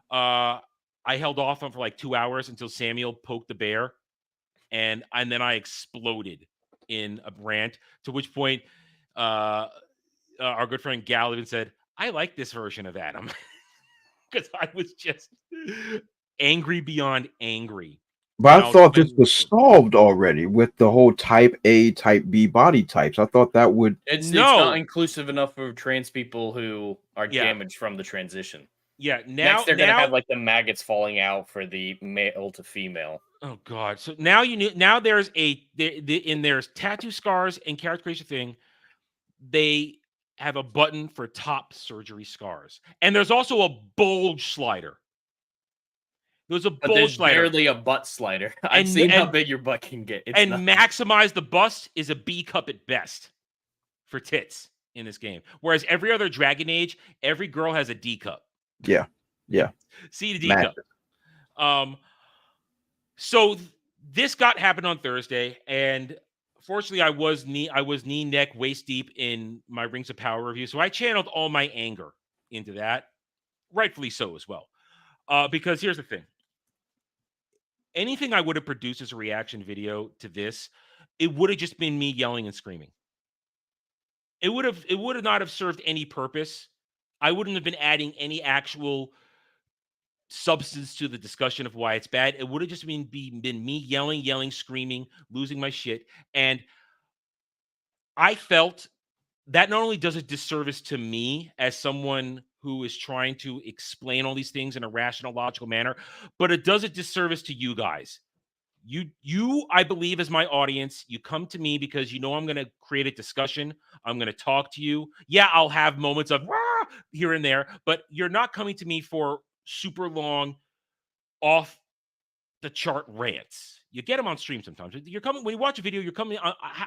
I held off on for like 2 hours until Samuel poked the bear, and then I exploded in a rant. To which point, our good friend Gal even said, "I like this version of Adam," because I was just angry beyond angry. But I thought this was solved already with the whole type A, type B body types. I thought that would... It's not inclusive enough for trans people who are damaged from the transition. Yeah, Next they're gonna have like the maggots falling out for the male to female. Oh God! So now now there's in there's tattoo scars and character creation thing. They have a button for top surgery scars, and there's also a bulge slider. There's a bulge slider. Barely a butt slider. I've seen how big your butt can get. It's maximize the bust is a B cup at best for tits in this game. Whereas every other Dragon Age, every girl has a D cup. Yeah. C to D cup. So this happened on Thursday, and fortunately, I was knee, neck, waist deep in my Rings of Power review, so I channeled all my anger into that, rightfully so as well. Because here's the thing: anything I would have produced as a reaction video to this, it would have just been me yelling and screaming. It would have not have served any purpose. I wouldn't have been adding any actual substance to the discussion of why it's bad. It would have just been me yelling, screaming, losing my shit. And I felt that not only does it disservice to me as someone who is trying to explain all these things in a rational, logical manner, but it does a disservice to you guys. You, I believe, as my audience, you come to me because you know I'm going to create a discussion. I'm going to talk to you. Yeah, I'll have moments of here and there, but you're not coming to me for super long, off the chart rants. You get them on stream sometimes. You're coming when you watch a video. You're coming.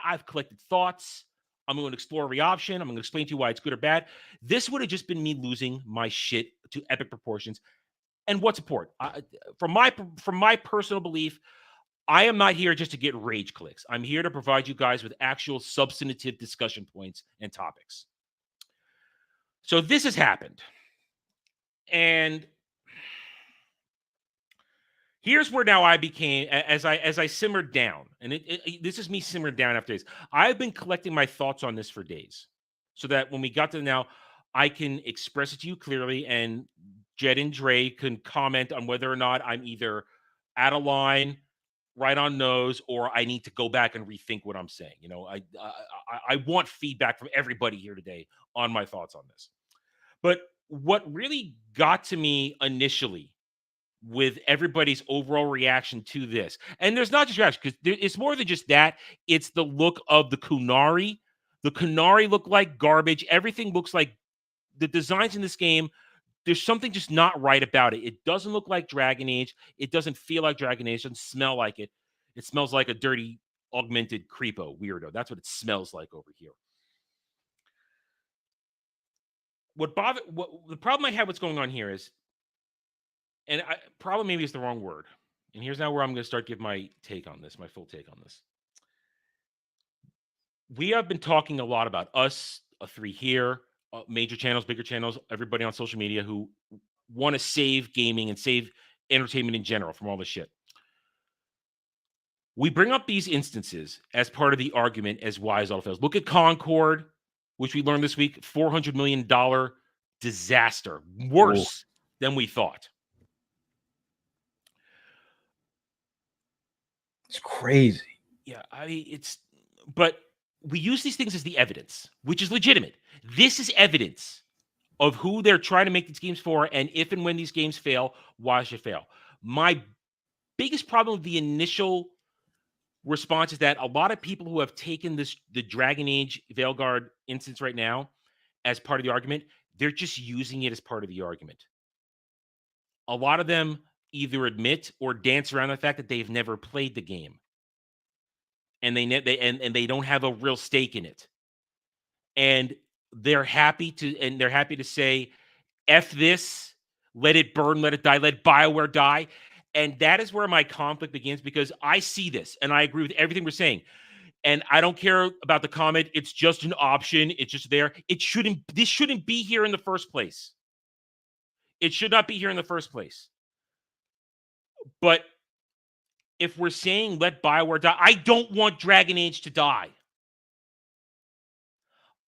I've collected thoughts. I'm going to explore every option. I'm going to explain to you why it's good or bad. This would have just been me losing my shit to epic proportions. And what support? From my personal belief, I am not here just to get rage clicks. I'm here to provide you guys with actual substantive discussion points and topics. So this has happened, and here's where now I became, as I simmered down, and this is me simmered down after days. I've been collecting my thoughts on this for days, so that when we got to now, I can express it to you clearly, and Jed and Dre can comment on whether or not I'm either out of line, right on nose, or I need to go back and rethink what I'm saying. You know, I want feedback from everybody here today on my thoughts on this. But what really got to me initially with everybody's overall reaction to this, and there's not just reaction, because it's more than just that. It's the look of the Kunari. The Kunari look like garbage. Everything looks like the designs in this game. There's something just not right about it. It doesn't look like Dragon Age. It doesn't feel like Dragon Age. It doesn't smell like it. It smells like a dirty, augmented creepo weirdo. That's what it smells like over here. What the problem I have what's going on here is, and problem maybe is the wrong word. And here's now where I'm going to start give my take on this, my full take on this. We have been talking a lot about us, three here, major channels, bigger channels, everybody on social media who want to save gaming and save entertainment in general from all this shit. We bring up these instances as part of the argument as why is all fails. Look at Concord, which we learned this week, $400 million disaster, worse than we thought. It's crazy. Yeah, I mean, but we use these things as the evidence, which is legitimate. This is evidence of who they're trying to make these games for, and if and when these games fail, why should fail. My biggest problem with the initial response is that a lot of people who have taken the Dragon Age Veilguard instance right now as part of the argument, they're just using it as part of the argument. A lot of them either admit or dance around the fact that they've never played the game, and they don't have a real stake in it, and they're happy to say, "F this, let it burn, let it die, let BioWare die." And that is where my conflict begins, because I see this and I agree with everything we're saying. And I don't care about the comment. It's just an option. It's just there. This shouldn't be here in the first place. It should not be here in the first place. But if we're saying let BioWare die, I don't want Dragon Age to die.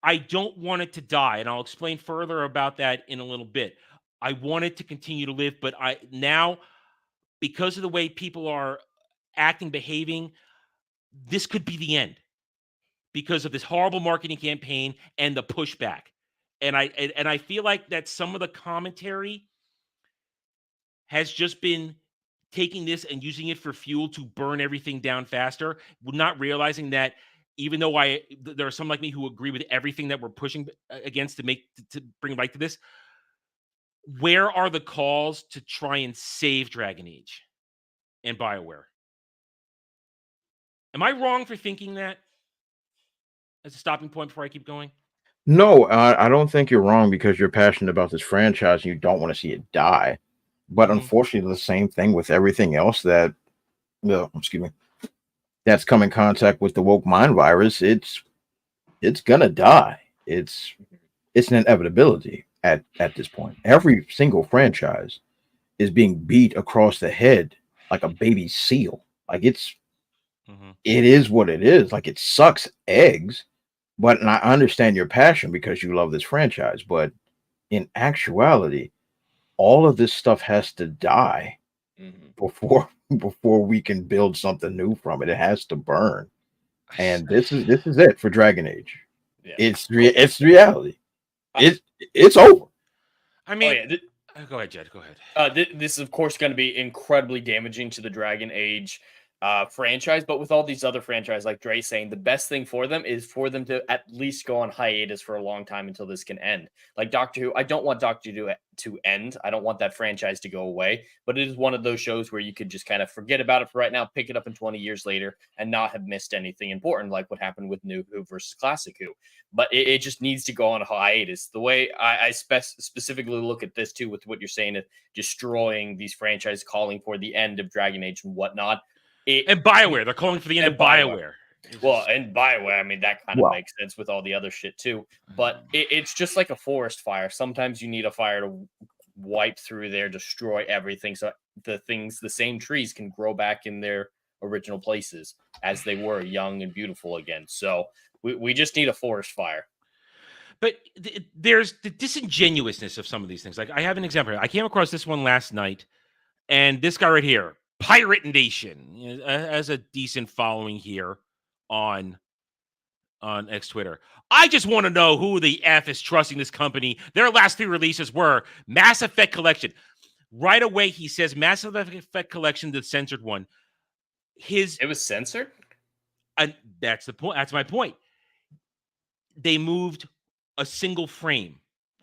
I don't want it to die. And I'll explain further about that in a little bit. I want it to continue to live, but now, because of the way people are acting, behaving, this could be the end because of this horrible marketing campaign and the pushback. And I feel like that some of the commentary has just been taking this and using it for fuel to burn everything down faster, not realizing that even though there are some like me who agree with everything that we're pushing against to bring light to this, where are the calls to try and save Dragon Age and BioWare? Am I wrong for thinking that as a stopping point before I keep going? No, I don't think you're wrong because you're passionate about this franchise and you don't want to see it die. But unfortunately, the same thing with everything else that's come in contact with the woke mind virus. It's gonna die. It's an inevitability at this point. Every single franchise is being beat across the head like a baby seal. Like it is what it is. Like it sucks eggs, and I understand your passion because you love this franchise. But in actuality, all of this stuff has to die before we can build something new from it. It has to burn, and this is it for Dragon Age. Yeah. It's reality. It's over. I mean, go ahead, Jed. Go ahead. This is of course going to be incredibly damaging to the Dragon Age franchise, but with all these other franchises, like Dre saying, the best thing for them is for them to at least go on hiatus for a long time until this can end. Like Doctor Who, I don't want Doctor Who to end. I don't want that franchise to go away, but it is one of those shows where you could just kind of forget about it for right now, pick it up in 20 years later, and not have missed anything important, like what happened with New Who versus Classic Who. But it just needs to go on hiatus. The way I specifically look at this too, with what you're saying, of destroying these franchises, calling for the end of Dragon Age and whatnot. And BioWare, they're calling for the end of BioWare. Well, and BioWare, I mean, that kind of makes sense with all the other shit too. But it's just like a forest fire. Sometimes you need a fire to wipe through there, destroy everything, so the same trees can grow back in their original places as they were, young and beautiful again. So we just need a forest fire. But there's the disingenuousness of some of these things. Like I have an example here. I came across this one last night, and this guy right here, Pirate Nation, has a decent following here on X Twitter. I just want to know who the F is trusting this company. Their last 3 releases were Mass Effect Collection. Right away, he says Mass Effect Collection, the censored one. It was censored? And that's the point. That's my point. They moved a single frame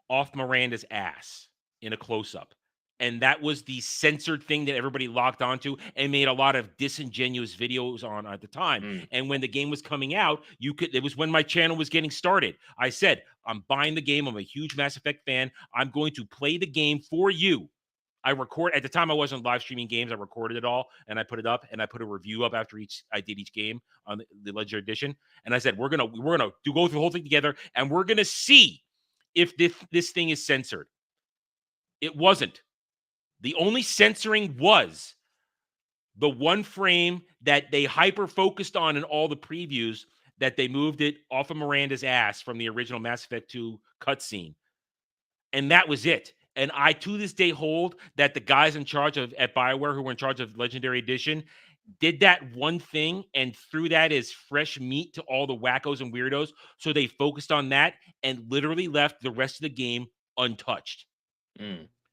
off Miranda's ass in a close-up. And that was the censored thing that everybody locked onto and made a lot of disingenuous videos on at the time. And when the game was coming out, it was when my channel was getting started. I said, I'm buying the game. I'm a huge Mass Effect fan. I'm going to play the game for you. At the time I wasn't live streaming games. I recorded it all and I put it up and I put a review up after I did each game on the Legendary Edition. And I said, we're gonna go through the whole thing together and we're gonna see if this thing is censored. It wasn't. The only censoring was the one frame that they hyper-focused on in all the previews, that they moved it off of Miranda's ass from the original Mass Effect 2 cutscene. And that was it. And I, to this day, hold that the guys at BioWare who were in charge of Legendary Edition did that one thing and threw that as fresh meat to all the wackos and weirdos. So they focused on that and literally left the rest of the game untouched.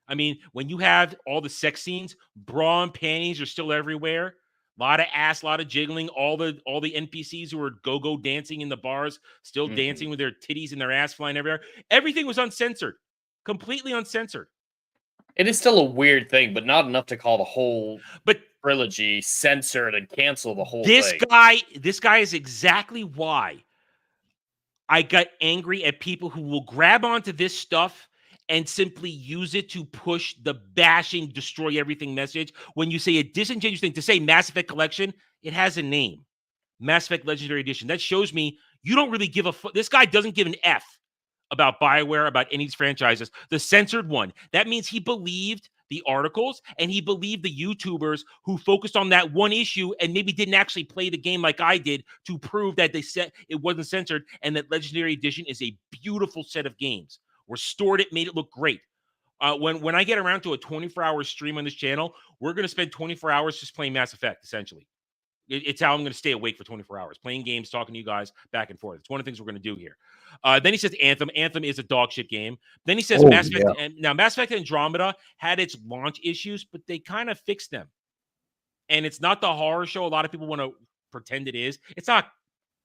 I mean, when you have all the sex scenes, bra and panties are still everywhere. A lot of ass, a lot of jiggling. All the NPCs who were go-go dancing in the bars, still dancing with their titties and their ass flying everywhere. Everything was uncensored, completely uncensored. It is still a weird thing, but not enough to call the whole trilogy censored and cancel the whole thing. This guy is exactly why I got angry at people who will grab onto this stuff and simply use it to push the bashing, destroy everything message. When you say a disingenuous thing, to say Mass Effect Collection, it has a name. Mass Effect Legendary Edition. That shows me you don't really give a fuck. This guy doesn't give an F about BioWare, about any of these franchises. The censored one. That means he believed the articles and he believed the YouTubers who focused on that one issue and maybe didn't actually play the game like I did to prove that they said it wasn't censored and that Legendary Edition is a beautiful set of games. Restored it, made it look great. When I get around to a 24-hour stream on this channel, we're going to spend 24 hours just playing Mass Effect, essentially. It's how I'm going to stay awake for 24 hours, playing games, talking to you guys back and forth. It's one of the things we're going to do here. Then he says Anthem. Anthem is a dog shit game. Then he says Mass Effect. And now Mass Effect Andromeda had its launch issues, but they kind of fixed them. And it's not the horror show a lot of people want to pretend it is. It's not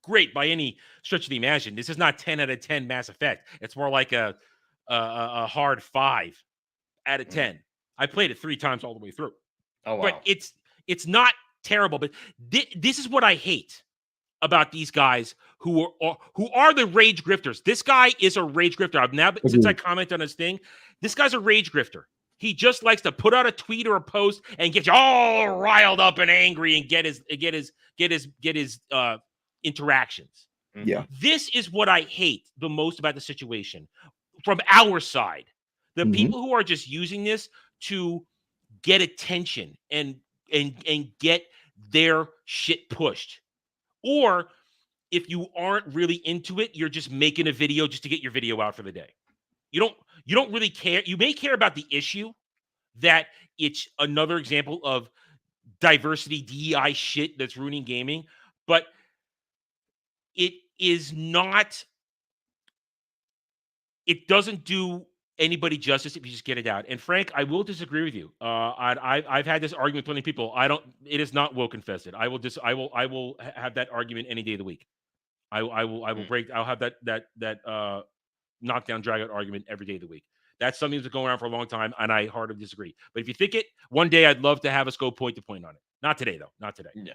great by any stretch of the imagination. This is not 10 out of 10 Mass Effect. It's more like a hard 5 out of 10. I played it 3 times all the way through. Oh, wow. But it's not terrible. But this is what I hate about these guys who are the rage grifters. This guy is a rage grifter. I've now since I commented on his thing, this guy's a rage grifter. He just likes to put out a tweet or a post and get you all riled up and angry and get his interactions. Yeah. This is what I hate the most about the situation from our side. The people who are just using this to get attention and get their shit pushed. Or if you aren't really into it, you're just making a video just to get your video out for the day. You don't really care. You may care about the issue, that it's another example of diversity DEI shit that's ruining gaming, but it doesn't do anybody justice if you just get it out. And Frank, I will disagree with you. I've had this argument with plenty of people. It is not woke infested. I will have that argument any day of the week. I'll have that knockdown drag out argument every day of the week. That's something that's been going around for a long time, and I hardly disagree. But if you think it, one day I'd love to have us go point to point on it. Not today, though. Not today. Yeah.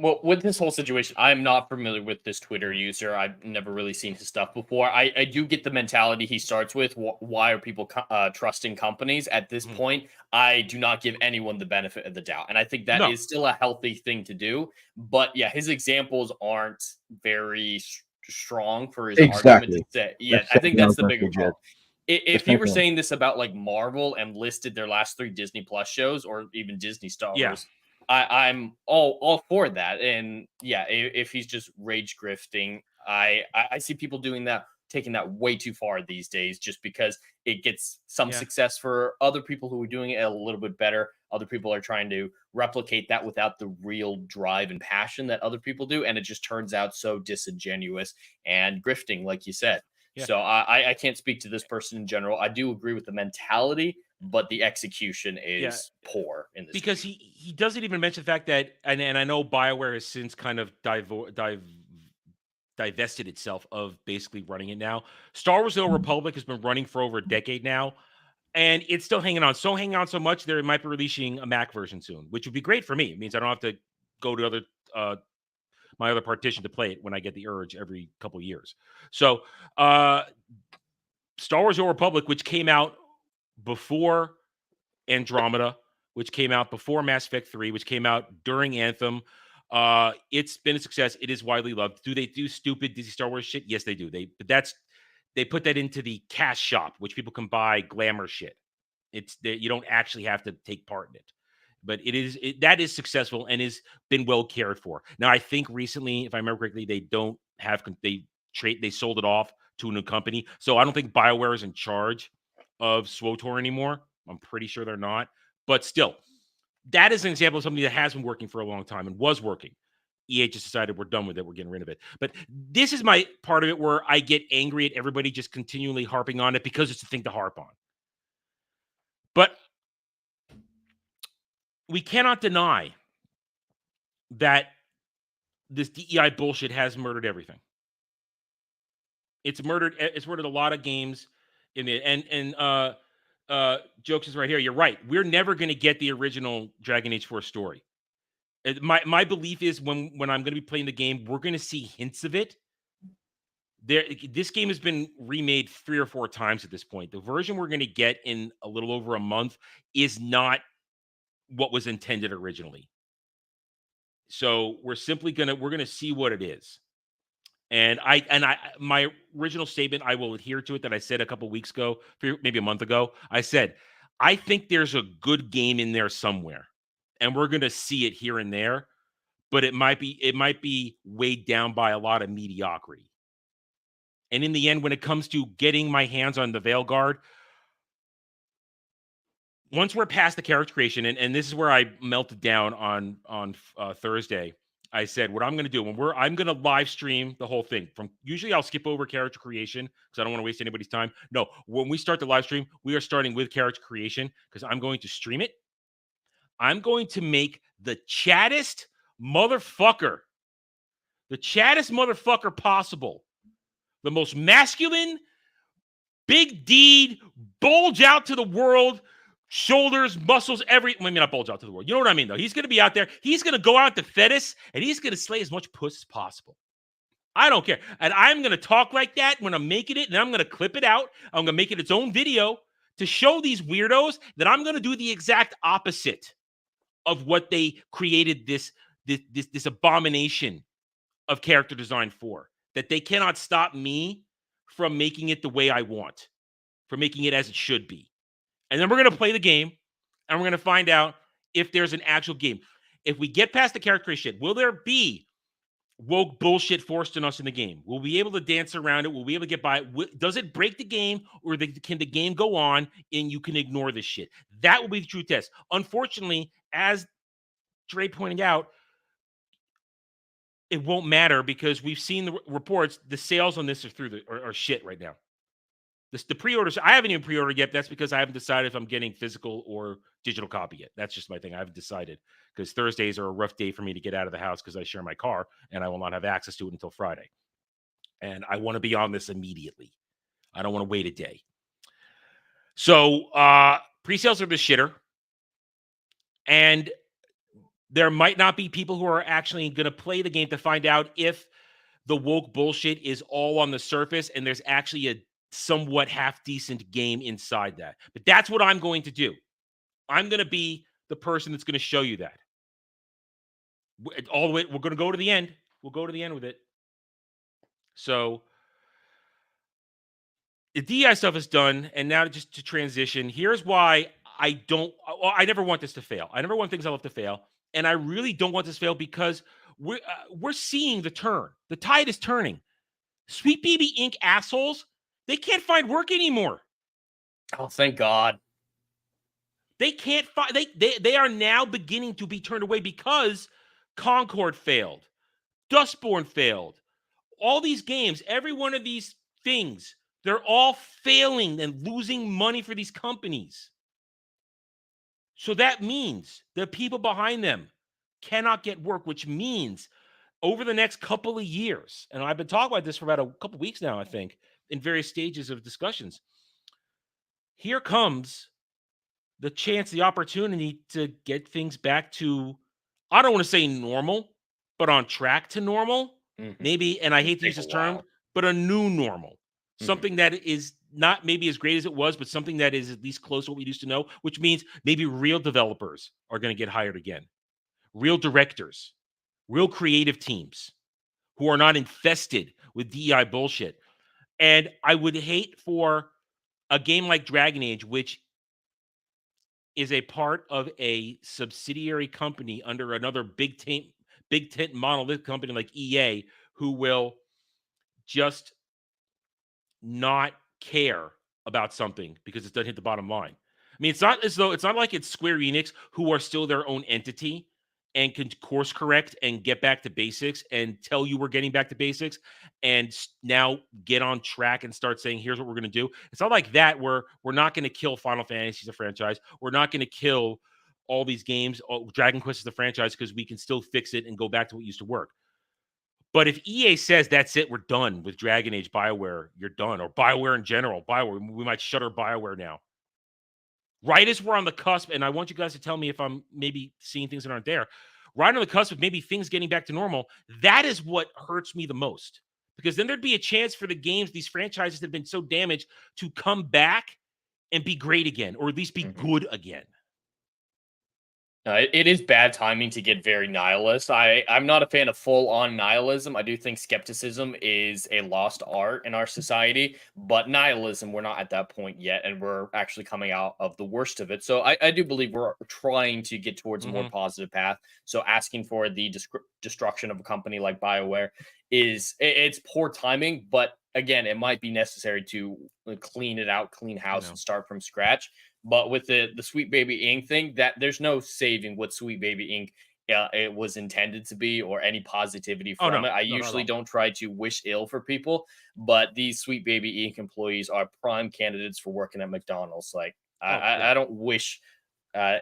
Well, with this whole situation, I'm not familiar with this Twitter user. I've never really seen his stuff before. I do get the mentality he starts with. Why are people trusting companies? At this point, I do not give anyone the benefit of the doubt. And I think that is still a healthy thing to do. But yeah, his examples aren't very strong for his argument to say. Yeah, I think that's the bigger problem. If you were saying this about like Marvel and listed their last 3 Disney Plus shows or even Disney Star Wars, I'm all for that. And yeah, if he's just rage grifting, I see people doing that, taking that way too far these days, just because it gets some success for other people who are doing it a little bit better. Other people are trying to replicate that without the real drive and passion that other people do. And it just turns out so disingenuous and grifting, like you said. Yeah. So I can't speak to this person in general. I do agree with the mentality, but the execution is poor in this. Because he doesn't even mention the fact that, and I know BioWare has since kind of divested itself of basically running it now. Star Wars: The Old Republic has been running for over a decade now, and it's still hanging on. So hanging on so much, they might be releasing a Mac version soon, which would be great for me. It means I don't have to go to my other partition to play it when I get the urge every couple of years. So Star Wars: The Old Republic, which came out before Andromeda, which came out before Mass Effect 3, which came out during Anthem. It's been a success. It is widely loved. Do they do stupid Disney Star Wars shit? Yes, they do. They put that into the cash shop, which people can buy glamour shit. You don't actually have to take part in it. But that is successful and has been well cared for. Now, I think recently, if I remember correctly, they sold it off to a new company. So I don't think BioWare is in charge of SWTOR anymore. I'm pretty sure they're not. But still, that is an example of something that has been working for a long time and was working. EA just decided we're done with it. We're getting rid of it. But this is my part of it where I get angry at everybody just continually harping on it because it's a thing to harp on. But we cannot deny that this DEI bullshit has murdered everything. It's murdered a lot of games in it. And Jokes is right here. You're right. We're never going to get the original Dragon Age 4 story. My belief is when I'm going to be playing the game, we're going to see hints of it. This game has been remade 3 or 4 times at this point. The version we're going to get in a little over a month is not what was intended originally. So we're going to see what it is. And my original statement, I will adhere to it, that I said a couple weeks ago, maybe a month ago. I said, I think there's a good game in there somewhere, and we're going to see it here and there, but it might be weighed down by a lot of mediocrity. And in the end, when it comes to getting my hands on the Veilguard, once we're past the character creation, and this is where I melted down on Thursday. I said what I'm going to do I'm going to live stream the whole thing. From usually I'll skip over character creation because I don't want to waste anybody's time. No, when we start the live stream, we are starting with character creation because I'm going to stream it. I'm going to make the chattest motherfucker possible, the most masculine, big deed, bulge out to the world. Shoulders, muscles, maybe not bulge out to the world. You know what I mean, though? He's going to be out there. He's going to go out to Fetish, and he's going to slay as much puss as possible. I don't care. And I'm going to talk like that when I'm making it, and I'm going to clip it out. I'm going to make it its own video to show these weirdos that I'm going to do the exact opposite of what they created this abomination of character design for. That they cannot stop me from making it the way I want, from making it as it should be. And then we're going to play the game, and we're going to find out if there's an actual game. If we get past the character creation, will there be woke bullshit forced on us in the game? Will we be able to dance around it? Will we be able to get by it? Does it break the game, or can the game go on and you can ignore this shit? That will be the true test. Unfortunately, as Dre pointed out, it won't matter because we've seen the reports. The sales on this are shit right now. The pre-orders, I haven't even pre-ordered yet. That's because I haven't decided if I'm getting physical or digital copy yet. That's just my thing. I haven't decided because Thursdays are a rough day for me to get out of the house because I share my car and I will not have access to it until Friday. And I want to be on this immediately. I don't want to wait a day. So pre-sales are the shitter. And there might not be people who are actually going to play the game to find out if the woke bullshit is all on the surface and there's actually a somewhat half-decent game inside that. But that's what I'm going to do. I'm going to be the person that's going to show you that. All the way, we're going to go to the end. We'll go to the end with it. So the DI stuff is done, and now just to transition, here's why I never want this to fail. I never want things I love to fail, and I really don't want this to fail because we're seeing the turn. The tide is turning. Sweet Baby Inc. assholes, they can't find work anymore. Oh, thank God. They can't find. They are now beginning to be turned away because Concord failed, Dustborn failed. All these games, every one of these things, they're all failing and losing money for these companies. So that means the people behind them cannot get work, which means over the next couple of years, and I've been talking about this for about a couple of weeks now, I think, in various stages of discussions. Here comes the chance, the opportunity to get things back to, I don't want to say normal, but on track to normal. Mm-hmm. Maybe, and I hate to use this term, but a new normal. Mm-hmm. Something that is not maybe as great as it was, but something that is at least close to what we used to know, which means maybe real developers are going to get hired again. Real directors, real creative teams who are not infested with DEI bullshit. And I would hate for a game like Dragon Age, which is a part of a subsidiary company under another big tent monolith company like EA, who will just not care about something because it doesn't hit the bottom line. I mean, it's not like it's Square Enix, who are still their own entity and can course correct and get back to basics and tell you we're getting back to basics and now get on track and start saying, here's what we're going to do. It's not like that where we're not going to kill Final Fantasy as a franchise. We're not going to kill all these games, Dragon Quest as a franchise, because we can still fix it and go back to what used to work. But if EA says, that's it, we're done with Dragon Age, BioWare, you're done. Or BioWare in general, we might shutter BioWare now. Right as we're on the cusp, and I want you guys to tell me if I'm maybe seeing things that aren't there, right on the cusp of maybe things getting back to normal, that is what hurts me the most. Because then there'd be a chance for the games, these franchises that have been so damaged, to come back and be great again, or at least be good again. It is bad timing to get very nihilist. I'm not a fan of full-on nihilism. I do think skepticism is a lost art in our society, but nihilism, we're not at that point yet, and we're actually coming out of the worst of it. So I do believe we're trying to get towards a more positive path. So asking for the destruction of a company like BioWare it's poor timing, but again, it might be necessary to clean it out, clean house, and start from scratch. But with the Sweet Baby Inc. thing, that there's no saving what Sweet Baby Inc. It was intended to be, or any positivity from it. I usually don't try to wish ill for people, but these Sweet Baby Inc. employees are prime candidates for working at McDonald's. Like, I don't wish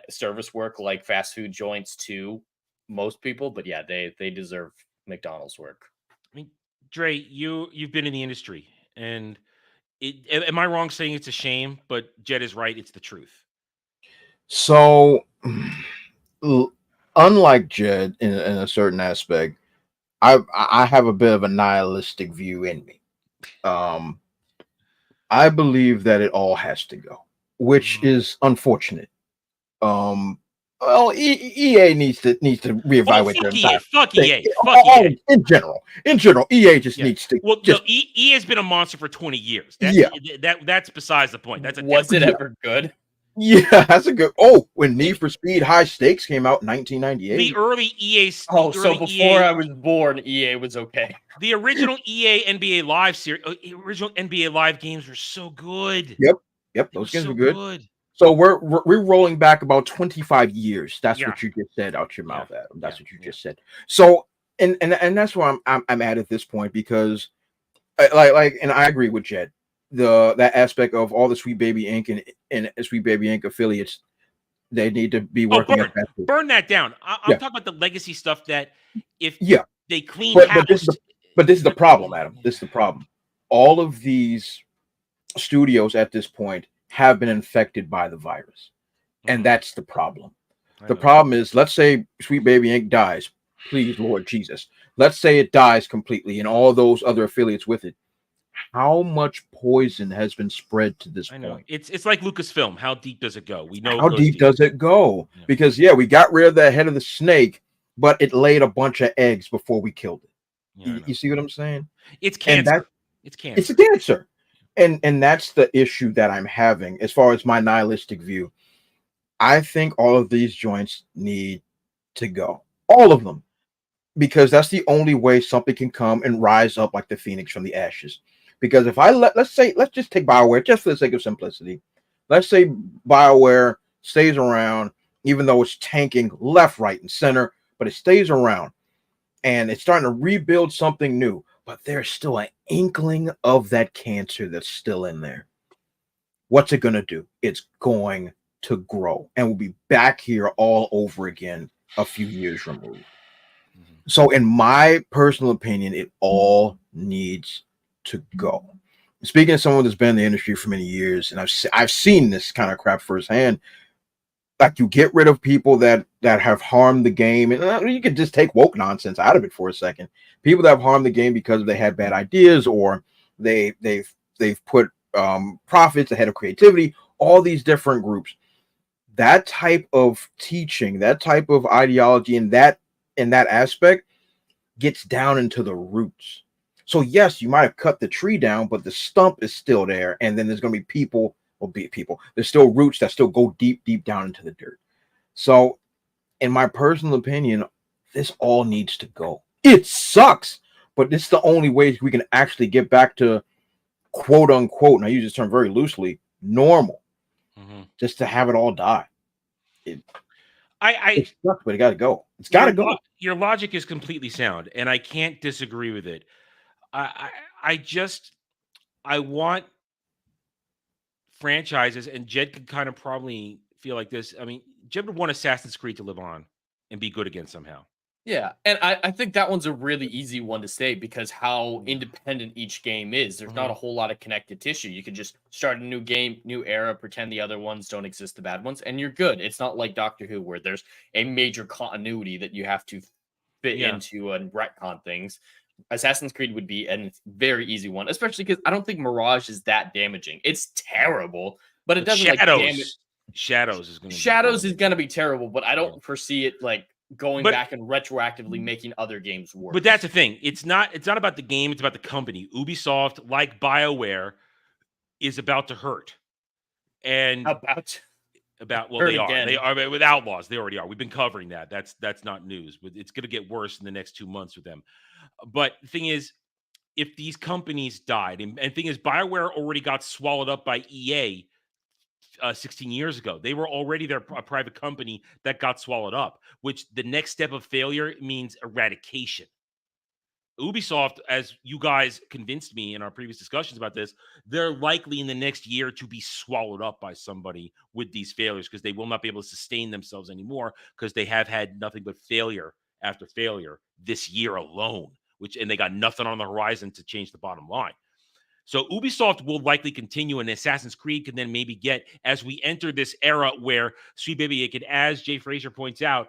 service work like fast food joints to most people, but yeah, they deserve McDonald's work. I mean, Dre, you've been in the industry, and am I wrong saying it's a shame? But Jed is right; it's the truth. So, unlike Jed in a certain aspect, I have a bit of a nihilistic view in me. I believe that it all has to go, which is unfortunate. Well, EA needs to reevaluate their entire fuck thing. EA. Fuck EA. In general, EA just needs to. Well, no, EA has been a monster for 20 years. That's besides the point. Was it ever good? Yeah, that's a good. Oh, when Need for Speed High Stakes came out in 1998. The early EA. So before I was born, EA was okay. The original EA NBA Live series, original NBA Live games were so good. Yep, those games were good. So we're rolling back about 25 years. That's what you just said out your mouth, Adam. That's what you just said. So and that's why I'm at this point, because like and I agree with Jed. That aspect of all the Sweet Baby Inc. and Sweet Baby Inc. affiliates, they need to be working. Burn that down. I'm talking about the legacy stuff that if they clean but this is the problem, Adam. This is the problem. All of these studios at this point have been infected by the virus, and that's the problem. The problem is, let's say Sweet Baby Inc. dies. Please, Lord Jesus. Let's say it dies completely, and all those other affiliates with it. How much poison has been spread to this point? It's like Lucasfilm. How deep does it go? We know how deep does it go? Yeah. Because we got rid of the head of the snake, but it laid a bunch of eggs before we killed it. Yeah, you see what I'm saying? It's cancer. It's cancer. It's a cancer. And that's the issue that I'm having as far as my nihilistic view. I think all of these joints need to go. All of them. Because that's the only way something can come and rise up like the phoenix from the ashes. Because if let's just take BioWare just for the sake of simplicity. Let's say BioWare stays around, even though it's tanking left, right, and center, but it stays around and it's starting to rebuild something new. But there's still an inkling of that cancer that's still in there. What's it going to do? It's going to grow, and we'll be back here all over again a few years removed. So in my personal opinion, it all needs to go. Speaking of someone that's been in the industry for many years, and I've seen this kind of crap firsthand. Like, you get rid of people that have harmed the game, and you could just take woke nonsense out of it for a second. People that have harmed the game because they had bad ideas, or they've put profits ahead of creativity. All these different groups. That type of teaching, that type of ideology, and that aspect gets down into the roots. So yes, you might have cut the tree down, but the stump is still there, and then there's going to be people. There's still roots that still go deep down into the dirt. So, in my personal opinion, this all needs to go. It sucks, but it's the only way we can actually get back to, quote unquote, and I use this term very loosely, normal. Just to have it all die. It sucks, but it got to go. It's got to go. Your logic is completely sound, and I can't disagree with it. I want franchises, and Jed could kind of probably feel like this. I mean, Jed would want Assassin's Creed to live on and be good again somehow. Yeah, and I think that one's a really easy one to say because how independent each game is. There's not a whole lot of connected tissue. You could just start a new game, new era, pretend the other ones don't exist, the bad ones, and you're good. It's not like Doctor Who where there's a major continuity that you have to fit into and retcon things. Assassin's Creed would be a very easy one, especially because I don't think Mirage is that damaging. It's terrible, but it doesn't Shadows is going to be terrible, but I don't foresee it like going back and retroactively making other games worse. But that's the thing. It's not about the game, it's about the company. Ubisoft, like BioWare, is about to hurt. And they are with Outlaws. They already are. We've been covering that. That's not news. But it's going to get worse in the next 2 months with them. But the thing is, if these companies died, and the thing is, BioWare already got swallowed up by EA 16 years ago. They were already a private company that got swallowed up, which the next step of failure means eradication. Ubisoft, as you guys convinced me in our previous discussions about this, they're likely in the next year to be swallowed up by somebody with these failures because they will not be able to sustain themselves anymore because they have had nothing but failure after failure this year alone, and they got nothing on the horizon to change the bottom line. So Ubisoft will likely continue, and Assassin's Creed can then maybe get, as we enter this era where Sweet Baby Inc., as Jay Frazier points out,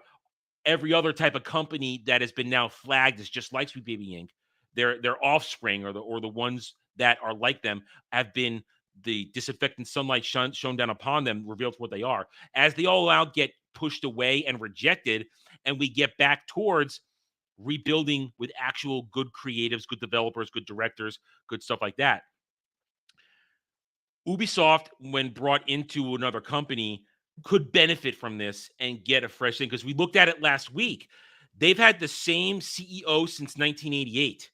every other type of company that has been now flagged as just like Sweet Baby Inc., their offspring or the ones that are like them have been the disinfectant sunlight shown down upon them, revealed what they are. As they all out get pushed away and rejected, and we get back towards rebuilding with actual good creatives, good developers, good directors, good stuff like that. Ubisoft, when brought into another company, could benefit from this and get a fresh thing, because we looked at it last week. They've had the same CEO since 1988.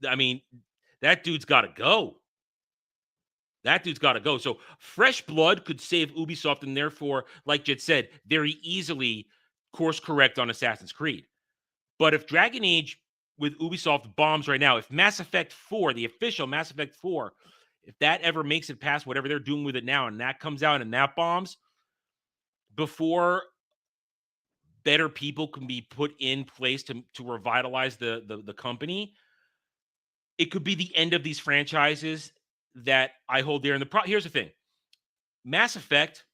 I mean, that dude's got to go. That dude's got to go. So fresh blood could save Ubisoft, and therefore, like Jet said, very easily course correct on Assassin's Creed. But if Dragon Age with Ubisoft bombs right now, if Mass Effect 4, the official Mass Effect 4, if that ever makes it past whatever they're doing with it now, and that comes out and that bombs, before better people can be put in place to revitalize the company, it could be the end of these franchises that I hold dear. And here's the thing. Mass Effect,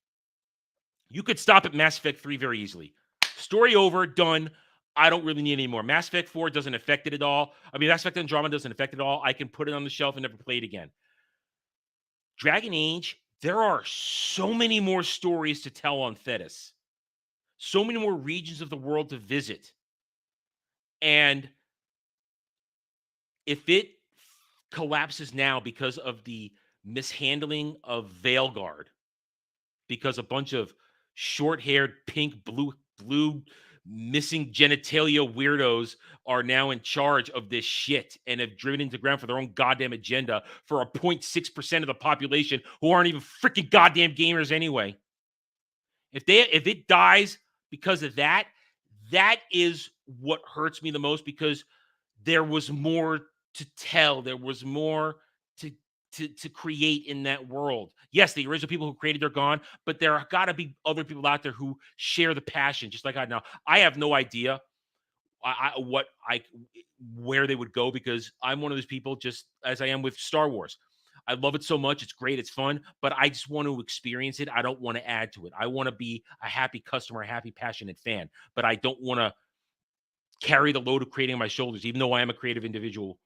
you could stop at Mass Effect 3 very easily. Story over, done. I don't really need any more. Mass Effect 4 doesn't affect it at all. I mean, Mass Effect Andromeda doesn't affect it at all. I can put it on the shelf and never play it again. Dragon Age, there are so many more stories to tell on Thetis. So many more regions of the world to visit. And if it collapses now because of the mishandling of Veilguard, because a bunch of short-haired, pink, blue missing genitalia weirdos are now in charge of this shit and have driven into the ground for their own goddamn agenda for a 0.6% of the population who aren't even freaking goddamn gamers anyway. If it dies because of that, that is what hurts me the most, because there was more to tell. There was more to create in that world. Yes, the original people who created, they're gone, but there got to be other people out there who share the passion, just like I know. I have no idea where they would go, because I'm one of those people, just as I am with Star Wars. I love it so much. It's great. It's fun, but I just want to experience it. I don't want to add to it. I want to be a happy customer, a happy, passionate fan, but I don't want to carry the load of creating on my shoulders, even though I am a creative individual.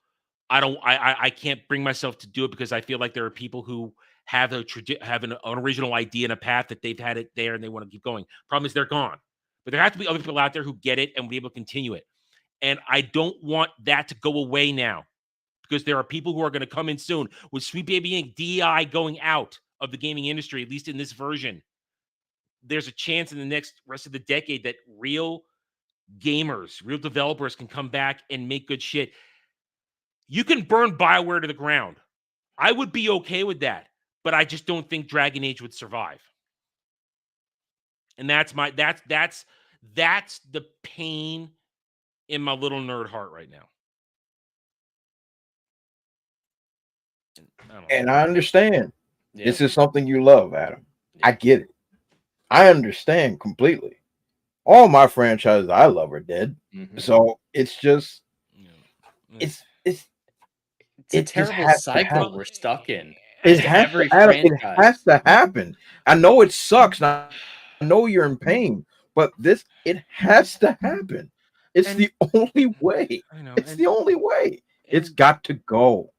I can't bring myself to do it, because I feel like there are people who have an original idea and a path that they've had it there and they want to keep going. Problem is they're gone. But there have to be other people out there who get it and will be able to continue it. And I don't want that to go away now, because there are people who are going to come in soon with Sweet Baby Inc. DEI going out of the gaming industry, at least in this version. There's a chance in the next rest of the decade that real gamers, real developers can come back and make good shit. You can burn BioWare to the ground. I would be okay with that, but I just don't think Dragon Age would survive. And that's the pain in my little nerd heart right now. And I understand. Yeah. This is something you love, Adam. Yeah. I get it. I understand completely. All my franchises I love are dead. Mm-hmm. So it's just, it's a terrible cycle we're stuck in. It has to happen. I know it sucks. I know you're in pain, but it has to happen. It's the only way. I know. It's the only way. It's got to go.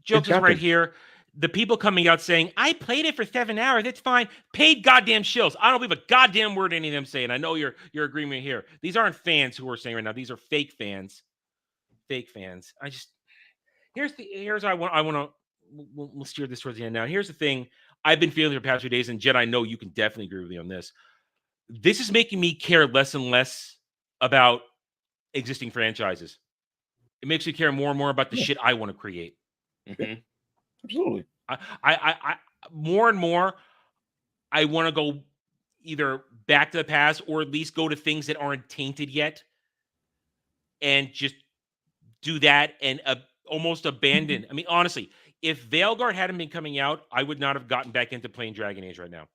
Jokes is right here. The people coming out saying, I played it for 7 hours. It's fine. Paid goddamn shills. I don't believe a goddamn word any of them say. And I know you're agreeing with me here. These aren't fans who are saying right now. These are fake fans. Fake fans. We'll steer this towards the end now. Here's the thing I've been feeling for the past few days, and Jed, I know you can definitely agree with me on this. This is making me care less and less about existing franchises. It makes me care more and more about the shit I want to create. Mm-hmm. Absolutely. more and more, I want to go either back to the past or at least go to things that aren't tainted yet and just do that and almost abandon. I mean, honestly, if Veilguard hadn't been coming out, I would not have gotten back into playing Dragon Age right now.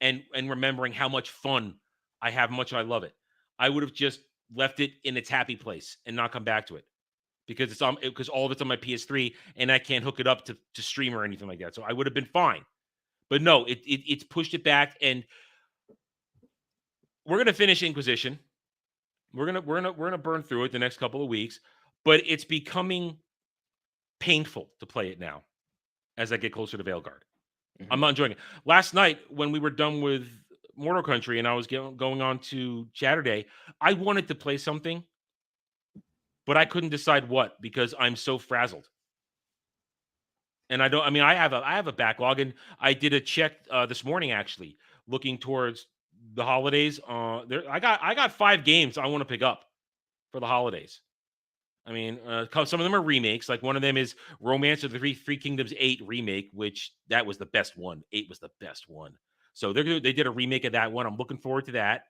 And remembering how much fun I have, much I love it. I would have just left it in its happy place and not come back to it because because all of it's on my PS3 and I can't hook it up to stream or anything like that. So I would have been fine. But no, it's pushed it back, and we're gonna finish Inquisition. We're gonna burn through it the next couple of weeks, but it's becoming painful to play it now as I get closer to Veilguard. I'm not enjoying it. Last night when we were done with Mortal Country and I was going on to Saturday, I wanted to play something, but I couldn't decide what because I'm so frazzled. And I have a backlog, and I did a check this morning actually, looking towards the holidays. I got 5 games I want to pick up for the holidays. I mean, some of them are remakes. Like one of them is Romance of the Three Kingdoms 8 remake, which that was the best one. 8 was the best one. So they did a remake of that one. I'm looking forward to that.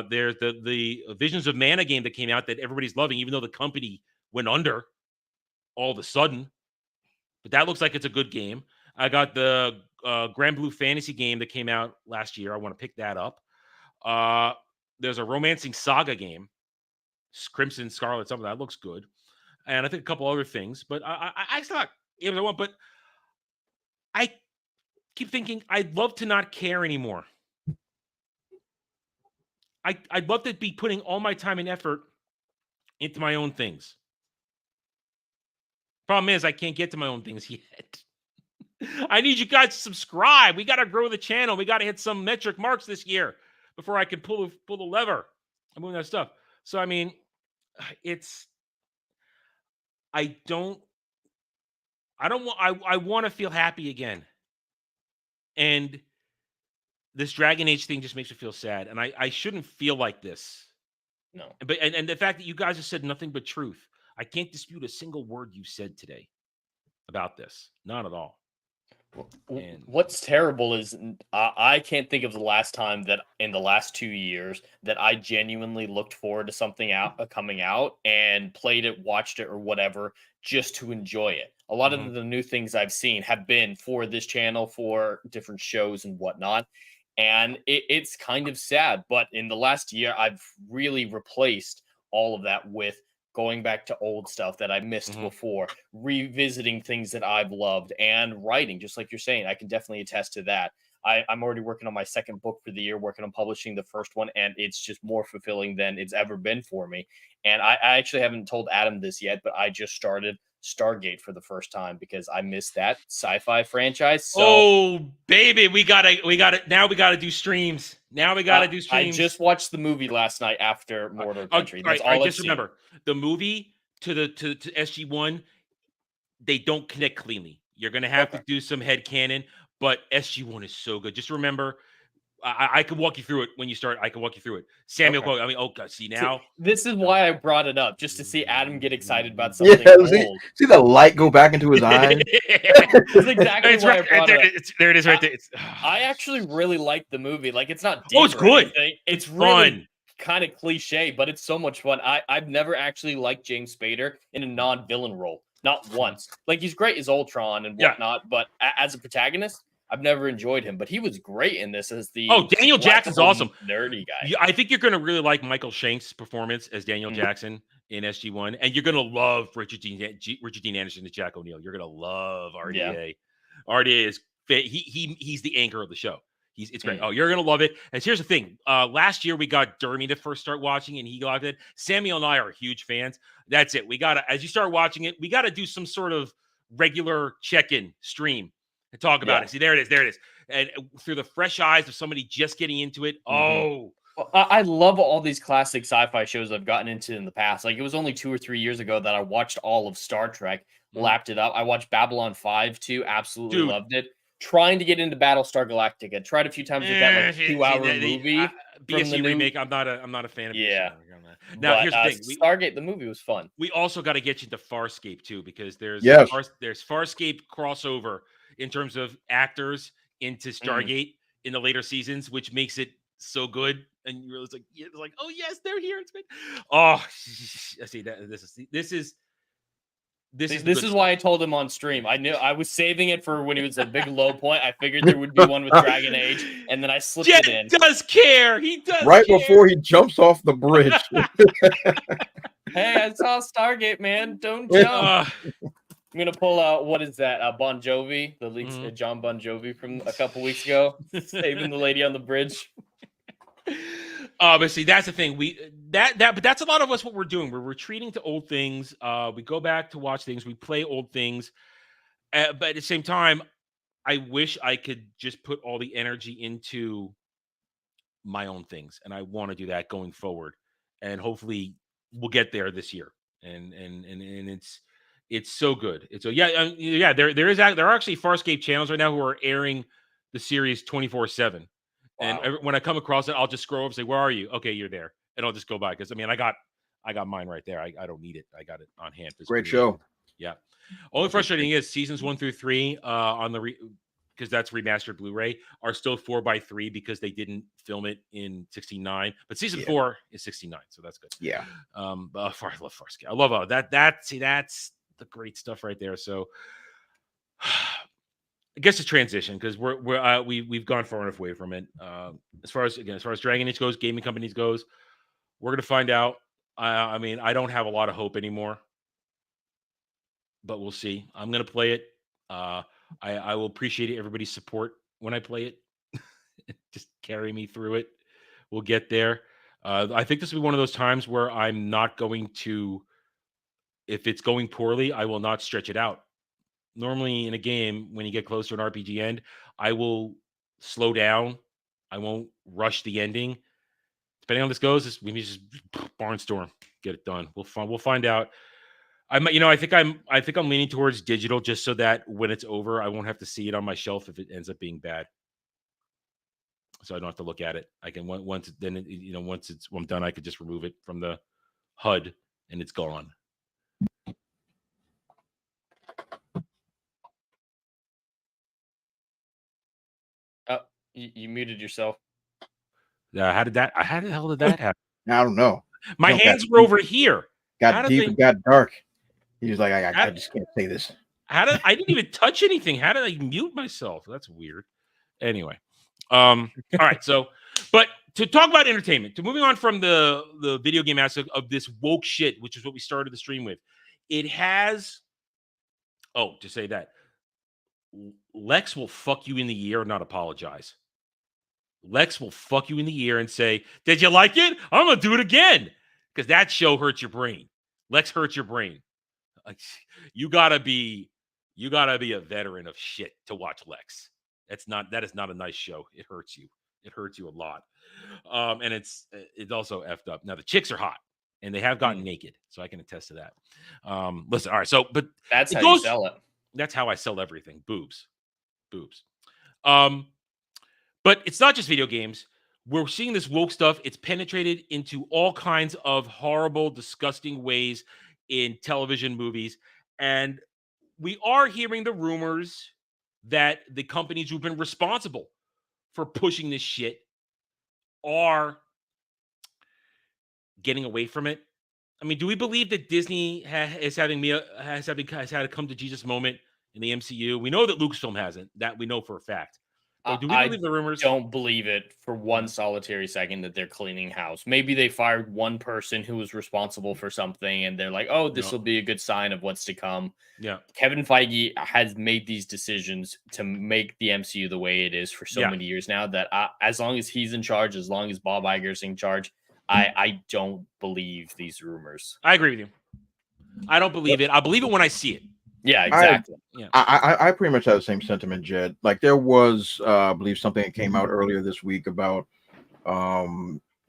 There's the Visions of Mana game that came out that everybody's loving, even though the company went under all of a sudden. But that looks like it's a good game. I got the Grand Blue Fantasy game that came out last year. I want to pick that up. There's a Romancing Saga game, Crimson Scarlet, something that looks good. And I think a couple other things. But I still not able to want. But I keep thinking I'd love to not care anymore. I'd love to be putting all my time and effort into my own things. Problem is, I can't get to my own things yet. I need you guys to subscribe. We got to grow the channel. We got to hit some metric marks this year before I can pull the lever. I'm doing that stuff. So, I mean, I want to feel happy again. And this Dragon Age thing just makes me feel sad. And I shouldn't feel like this. No. But and the fact that you guys have said nothing but truth. I can't dispute a single word you said today about this. Not at all. And what's terrible is I can't think of the last time that in the last 2 years that I genuinely looked forward to something coming out and played it, watched it, or whatever just to enjoy it. A lot of the new things I've seen have been for this channel, for different shows and whatnot. And it's kind of sad. But in the last year, I've really replaced all of that with going back to old stuff that I missed before, revisiting things that I've loved, and writing, just like you're saying. I can definitely attest to that. I'm already working on my second book for the year, working on publishing the first one, and it's just more fulfilling than it's ever been for me. And I actually haven't told Adam this yet, but I just started Stargate for the first time because I missed that sci-fi franchise. So, oh baby, we gotta now we gotta do streams. Now we gotta do streams. I just watched the movie last night after Mortal Country. That's all I just remember the movie to SG1. They don't connect cleanly. You're gonna have to do some headcanon, but SG1 is so good. Just remember, I could walk you through it when you start. I can walk you through it. Samuel, I mean, oh God, see now. This is why I brought it up, just to see Adam get excited about something. Yeah, see the light go back into his eyes. That's exactly why I brought it up. There it is, right there. I actually really like the movie. Like, it's not. It's good. It's really kind of cliche, but it's so much fun. I've never actually liked James Spader in a non-villain role, not once. Like, he's great as Ultron and whatnot, but as a protagonist, I've never enjoyed him, but he was great in this as the Daniel Jackson's awesome, nerdy guy. I think you're gonna really like Michael Shank's performance as Daniel Jackson in SG1, and you're gonna love Richard Dean Anderson and Jack O'Neill. You're gonna love RDA. Yeah. RDA is he's the anchor of the show. It's great. Oh, you're gonna love it. And here's the thing: last year we got Dermy to first start watching, and he loved it. Samuel and I are huge fans. That's it. We gotta, as you start watching it, we gotta do some sort of regular check-in stream and talk about it. See, there it is. And through the fresh eyes of somebody just getting into it. Oh, well, I love all these classic sci-fi shows I've gotten into in the past. Like, it was only 2 or 3 years ago that I watched all of Star Trek, lapped it up. I watched Babylon 5 too. Absolutely loved it. Trying to get into Battlestar Galactica. Tried a few times with that like 2-hour movie. BSC remake. I'm not a fan of. Yeah. Now here's the thing. Stargate, the movie was fun. We also got to get you into Farscape too, because there's Farscape crossover in terms of actors into Stargate in the later seasons, which makes it so good. And you're like, oh yes, they're here. It's been, oh, I see that. This is why I told him on stream. I knew I was saving it for when he was a big low point. I figured there would be one with Dragon Age, and then I slipped it in. Does care. He does right care. before he jumps off the bridge. Hey, I saw Stargate, man. Don't jump. I'm gonna pull out, what is that? Bon Jovi, the lead, John Bon Jovi from a couple weeks ago, saving the lady on the bridge. But see, that's the thing. But that's a lot of us. What we're doing, we're retreating to old things. We go back to watch things. We play old things. But at the same time, I wish I could just put all the energy into my own things, and I want to do that going forward. And hopefully, we'll get there this year. And it's so good. It's so yeah. There are actually Farscape channels right now who are airing the series 24/7. Wow. And when I come across it, I'll just scroll up and say, "Where are you?" Okay, you're there, and I'll just go by because I got mine right there. I don't need it. I got it on hand. Great show. Yeah. Only frustrating is seasons 1 through 3 on the because that's remastered Blu-ray are still 4:3 because they didn't film it in 16:9. But season 4 is 16:9, so that's good. Yeah. I love Farscape. I love that. See, that's the great stuff right there. So. I guess it's transition because we've gone far enough away from it. As far as Dragon Age goes, gaming companies goes, we're gonna find out. I mean, I don't have a lot of hope anymore, but we'll see. I'm gonna play it. I will appreciate everybody's support when I play it. Just carry me through it. We'll get there. I think this will be one of those times where I'm not going to. If it's going poorly, I will not stretch it out. Normally in a game, when you get close to an RPG end, I will slow down. I won't rush the ending. Depending on how this goes, we just barnstorm, get it done. We'll find out. I think I'm leaning towards digital just so that when it's over, I won't have to see it on my shelf if it ends up being bad. So I don't have to look at it. I can once I'm done, I could just remove it from the HUD and it's gone. You muted yourself. How the hell did that happen? I don't know. My hands were over here. Got deep and got dark. He was like, I just can't say this. I didn't even touch anything. How did I mute myself? That's weird. Anyway. All right. So, but to talk about entertainment, to moving on from the video game aspect of this woke shit, which is what we started the stream with, it has. Oh, to say that Lex will fuck you in the ear and not apologize. Lex will fuck you in the ear and say, "Did you like it? I'm gonna do it again," because that show hurts your brain. Lex hurts your brain. Like, you gotta be a veteran of shit to watch Lex. That is not a nice show. It hurts you. It hurts you a lot. And it's also effed up. Now the chicks are hot and they have gotten naked, so I can attest to that. Listen, all right. So, but that's how you sell it. That's how I sell everything. Boobs. But it's not just video games. We're seeing this woke stuff. It's penetrated into all kinds of horrible, disgusting ways in television, movies. And we are hearing the rumors that the companies who've been responsible for pushing this shit are getting away from it. I mean, do we believe that Disney has had a come to Jesus moment in the MCU? We know that Lucasfilm hasn't. That we know for a fact. But do we believe the rumors? I don't believe it for one solitary second that they're cleaning house. Maybe they fired one person who was responsible for something, and they're like, "Oh, this will be a good sign of what's to come." Yeah, Kevin Feige has made these decisions to make the MCU the way it is for so many years now. That as long as he's in charge, as long as Bob Iger's in charge, I don't believe these rumors. I agree with you. I don't believe it. I believe it when I see it. Yeah, exactly. I pretty much have the same sentiment, Jed. Like there was, I believe something that came out earlier this week about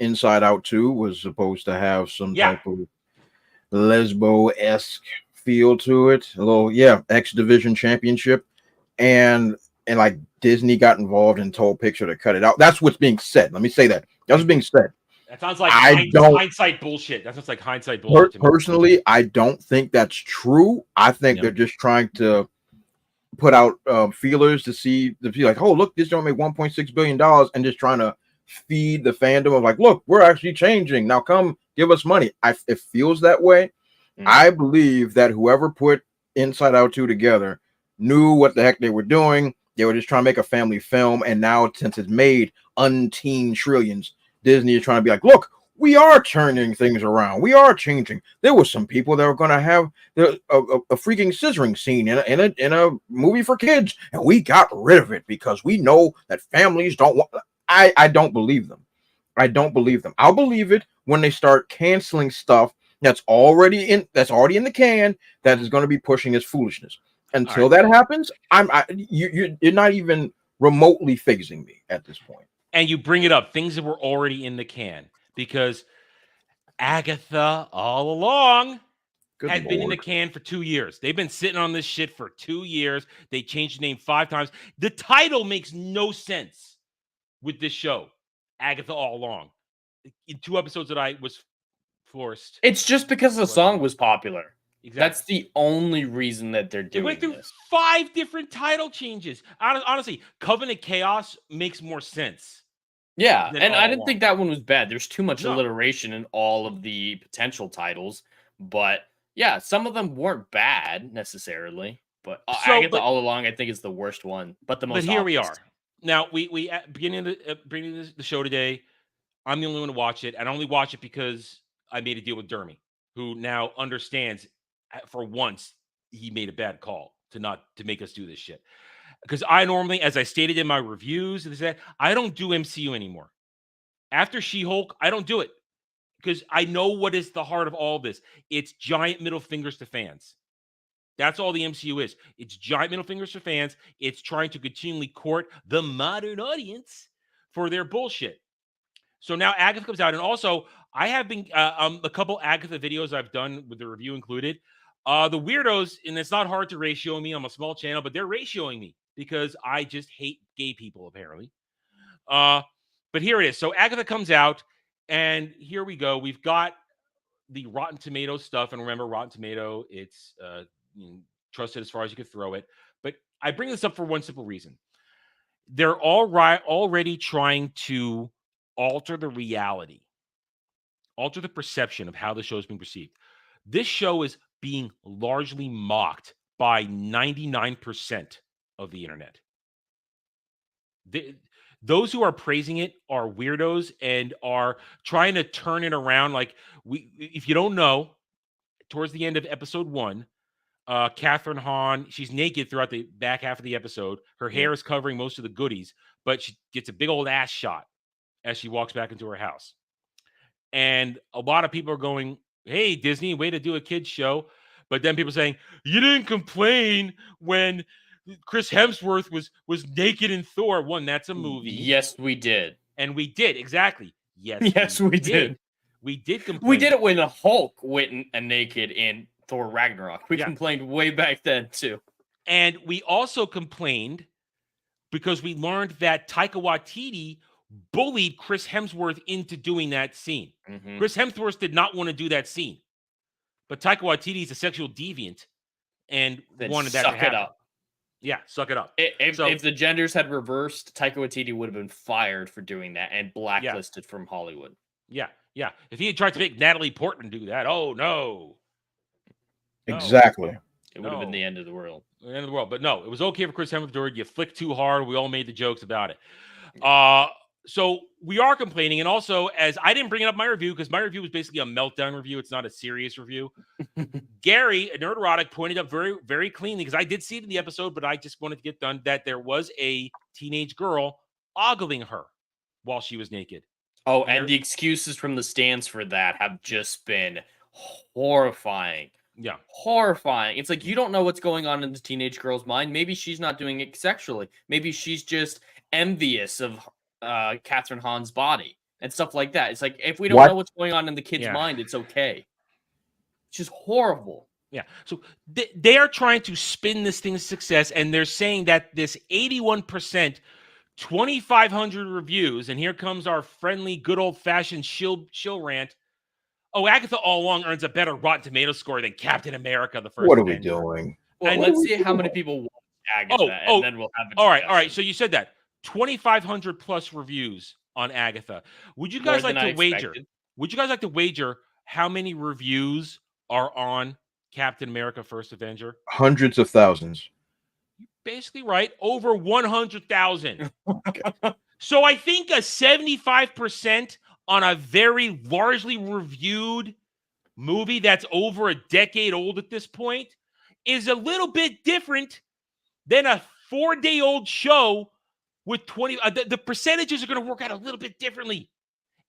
Inside Out 2 was supposed to have some type of lesbo-esque feel to it. A little, X Division Championship. And like Disney got involved and told Pixar to cut it out. That's what's being said. Let me say that. That's what's being said. That sounds like hindsight bullshit. That sounds like hindsight bullshit. Personally, I don't think that's true. I think they're just trying to put out feelers to be like, oh, look, this don't make $1.6 billion, and just trying to feed the fandom of like, look, we're actually changing. Now come give us money. It feels that way. I believe that whoever put Inside Out 2 together knew what the heck they were doing. They were just trying to make a family film, and now since it's made umpteen trillions, Disney is trying to be like, look, we are turning things around. We are changing. There were some people that were going to have a freaking scissoring scene in a movie for kids, and we got rid of it because we know that families don't want. I don't believe them. I don't believe them. I'll believe it when they start canceling stuff that's already in the can that is going to be pushing its foolishness. Until that happens, you're not even remotely phasing me at this point. And you bring it up, things that were already in the can, because Agatha all along had been in the can for 2 years. They've been sitting on this shit for 2 years. They changed the name 5 times. The title makes no sense with this show, Agatha all along. In 2 episodes that I was forced. It's just because the song was popular. Exactly. That's the only reason that they're doing went through this. 5 different title changes. Honestly, Covenant Chaos makes more sense. Yeah, and I didn't think that one was bad. There's too much alliteration in all of the potential titles, but yeah, some of them weren't bad necessarily. But Agatha all along, I think, is the worst one, but the most. But here we are. Now we at beginning of the show today. I'm the only one to watch it. I only watch it because I made a deal with Dermy, who now understands. For once, he made a bad call to make us do this shit. Because I normally, as I stated in my reviews, I don't do MCU anymore. After She-Hulk, I don't do it. Because I know what is the heart of all this. It's giant middle fingers to fans. That's all the MCU is. It's giant middle fingers to fans. It's trying to continually court the modern audience for their bullshit. So now Agatha comes out. And also, I have been, a couple Agatha videos I've done with the review included. The weirdos, and it's not hard to ratio me. I'm a small channel, but they're ratioing me because I just hate gay people, apparently. But here it is. So Agatha comes out, and here we go. We've got the Rotten Tomato stuff. And remember, Rotten Tomato, it's trusted as far as you could throw it. But I bring this up for one simple reason. They're already trying to alter the reality, alter the perception of how the show is being perceived. This show is being largely mocked by 99% of the internet. Those who are praising it are weirdos and are trying to turn it around. Like, if you don't know, towards the end of episode 1, Catherine Hahn, she's naked throughout the back half of the episode. Her hair is covering most of the goodies, but she gets a big old ass shot as she walks back into her house. And a lot of people are going, hey, Disney, way to do a kid's show. But then people saying, you didn't complain when Chris Hemsworth was naked in Thor. One, that's a movie. Yes, we did. And we did, exactly. Yes, we did. We did complain. We did it when the Hulk went naked in Thor Ragnarok. We complained way back then, too. And we also complained because we learned that Taika Waititi bullied Chris Hemsworth into doing that scene. Chris Hemsworth did not want to do that scene. But Taika Waititi is a sexual deviant and wanted that to happen. Suck it up. Yeah, suck it up. If the genders had reversed, Taika Waititi would have been fired for doing that and blacklisted from Hollywood. Yeah. If he had tried to make Natalie Portman do that, oh, no. Exactly. It would have been the end of the world. The end of the world. But no, it was okay for Chris Hemsworth. You flicked too hard. We all made the jokes about it. So we are complaining. And also, as I didn't bring it up in my review, because my review was basically a meltdown review. It's not a serious review. Gary, a Nerderotic, pointed out very, very cleanly, because I did see it in the episode, but I just wanted to get done, that there was a teenage girl ogling her while she was naked. Oh, and the excuses from the stands for that have just been horrifying. Yeah. Horrifying. It's like, you don't know what's going on in the teenage girl's mind. Maybe she's not doing it sexually. Maybe she's just envious of Catherine Hahn's body and stuff like that. It's like, if we don't know what's going on in the kid's mind, it's okay. It's just horrible. Yeah. So they are trying to spin this thing as success, and they're saying that this 81%, 2,500 reviews, and here comes our friendly, good old-fashioned shill rant. Oh, Agatha all along earns a better Rotten Tomato score than Captain America the first. What are we doing? Well, let's see how many people watch Agatha, and then we'll have a all right. So you said that 2,500 plus reviews on Agatha. Would you guys like to wager? Would you guys like to wager how many reviews are on Captain America: First Avenger? Hundreds of thousands. Basically right, over 100,000. So I think a 75% on a very largely reviewed movie that's over a decade old at this point is a little bit different than a 4-day-old show with 20. The percentages are going to work out a little bit differently.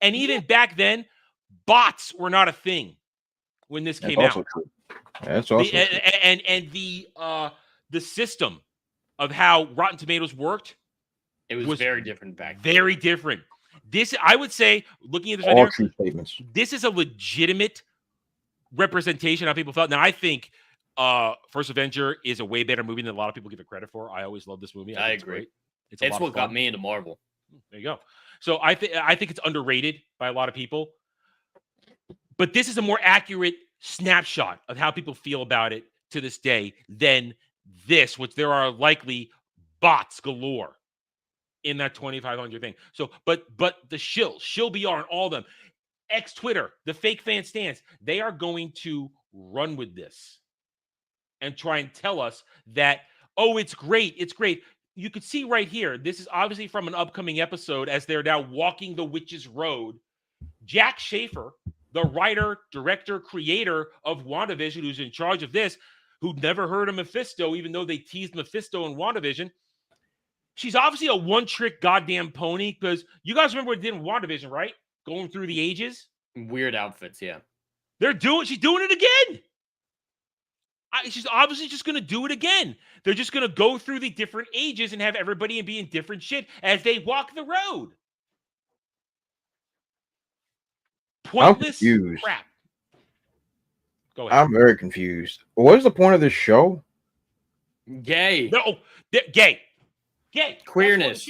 And even back then, bots were not a thing when this came out. True. That's also true. And the system of how Rotten Tomatoes worked, it was very different back then. Very different. This, I would say, looking at this all true statements. This is a legitimate representation of how people felt. Now, I think First Avenger is a way better movie than a lot of people give it credit for. I always love this movie. I agree. It's what got me into Marvel. There you go. So I think it's underrated by a lot of people. But this is a more accurate snapshot of how people feel about it to this day than this, which there are likely bots galore in that 2,500 thing. So, but the shill BR and all of them, Twitter, the fake fan stands, they are going to run with this and try and tell us that, oh, it's great. It's great. You could see right here, this is obviously from an upcoming episode as they're now walking the witch's road. Jack Schaefer, the writer, director, creator of WandaVision, who's in charge of this, who'd never heard of Mephisto, even though they teased Mephisto in WandaVision. She's obviously a one-trick goddamn pony, because you guys remember what it did in WandaVision, right? Going through the ages. Weird outfits, yeah. She's doing it again. She's obviously just going to do it again. They're just going to go through the different ages and have everybody be in different shit as they walk the road. Pointless crap. Go ahead. I'm very confused. What is the point of this show? Gay. No, gay. Queerness.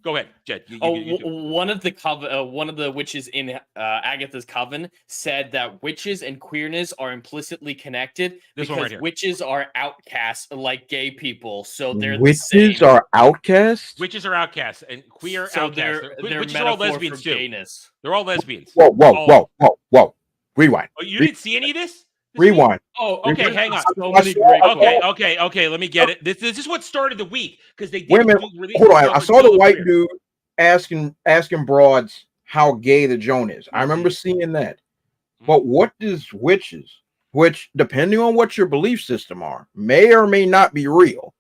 Go ahead, Jed. One of the witches in Agatha's coven said that witches and queerness are implicitly connected because witches are outcasts like gay people. So they're witches are outcasts. Witches are outcasts and queer so outcasts. They're witches are all lesbians too. Gayness. They're all lesbians. Whoa! Rewind. You didn't see any of this? Rewind. Oh, okay. Hang on. Okay. Let me get it. This is what started the week because they did. Wait a minute. Hold on. I saw the white dude asking broads how gay the Joan is. I remember seeing that. But what does witches, which depending on what your belief system are, may or may not be real,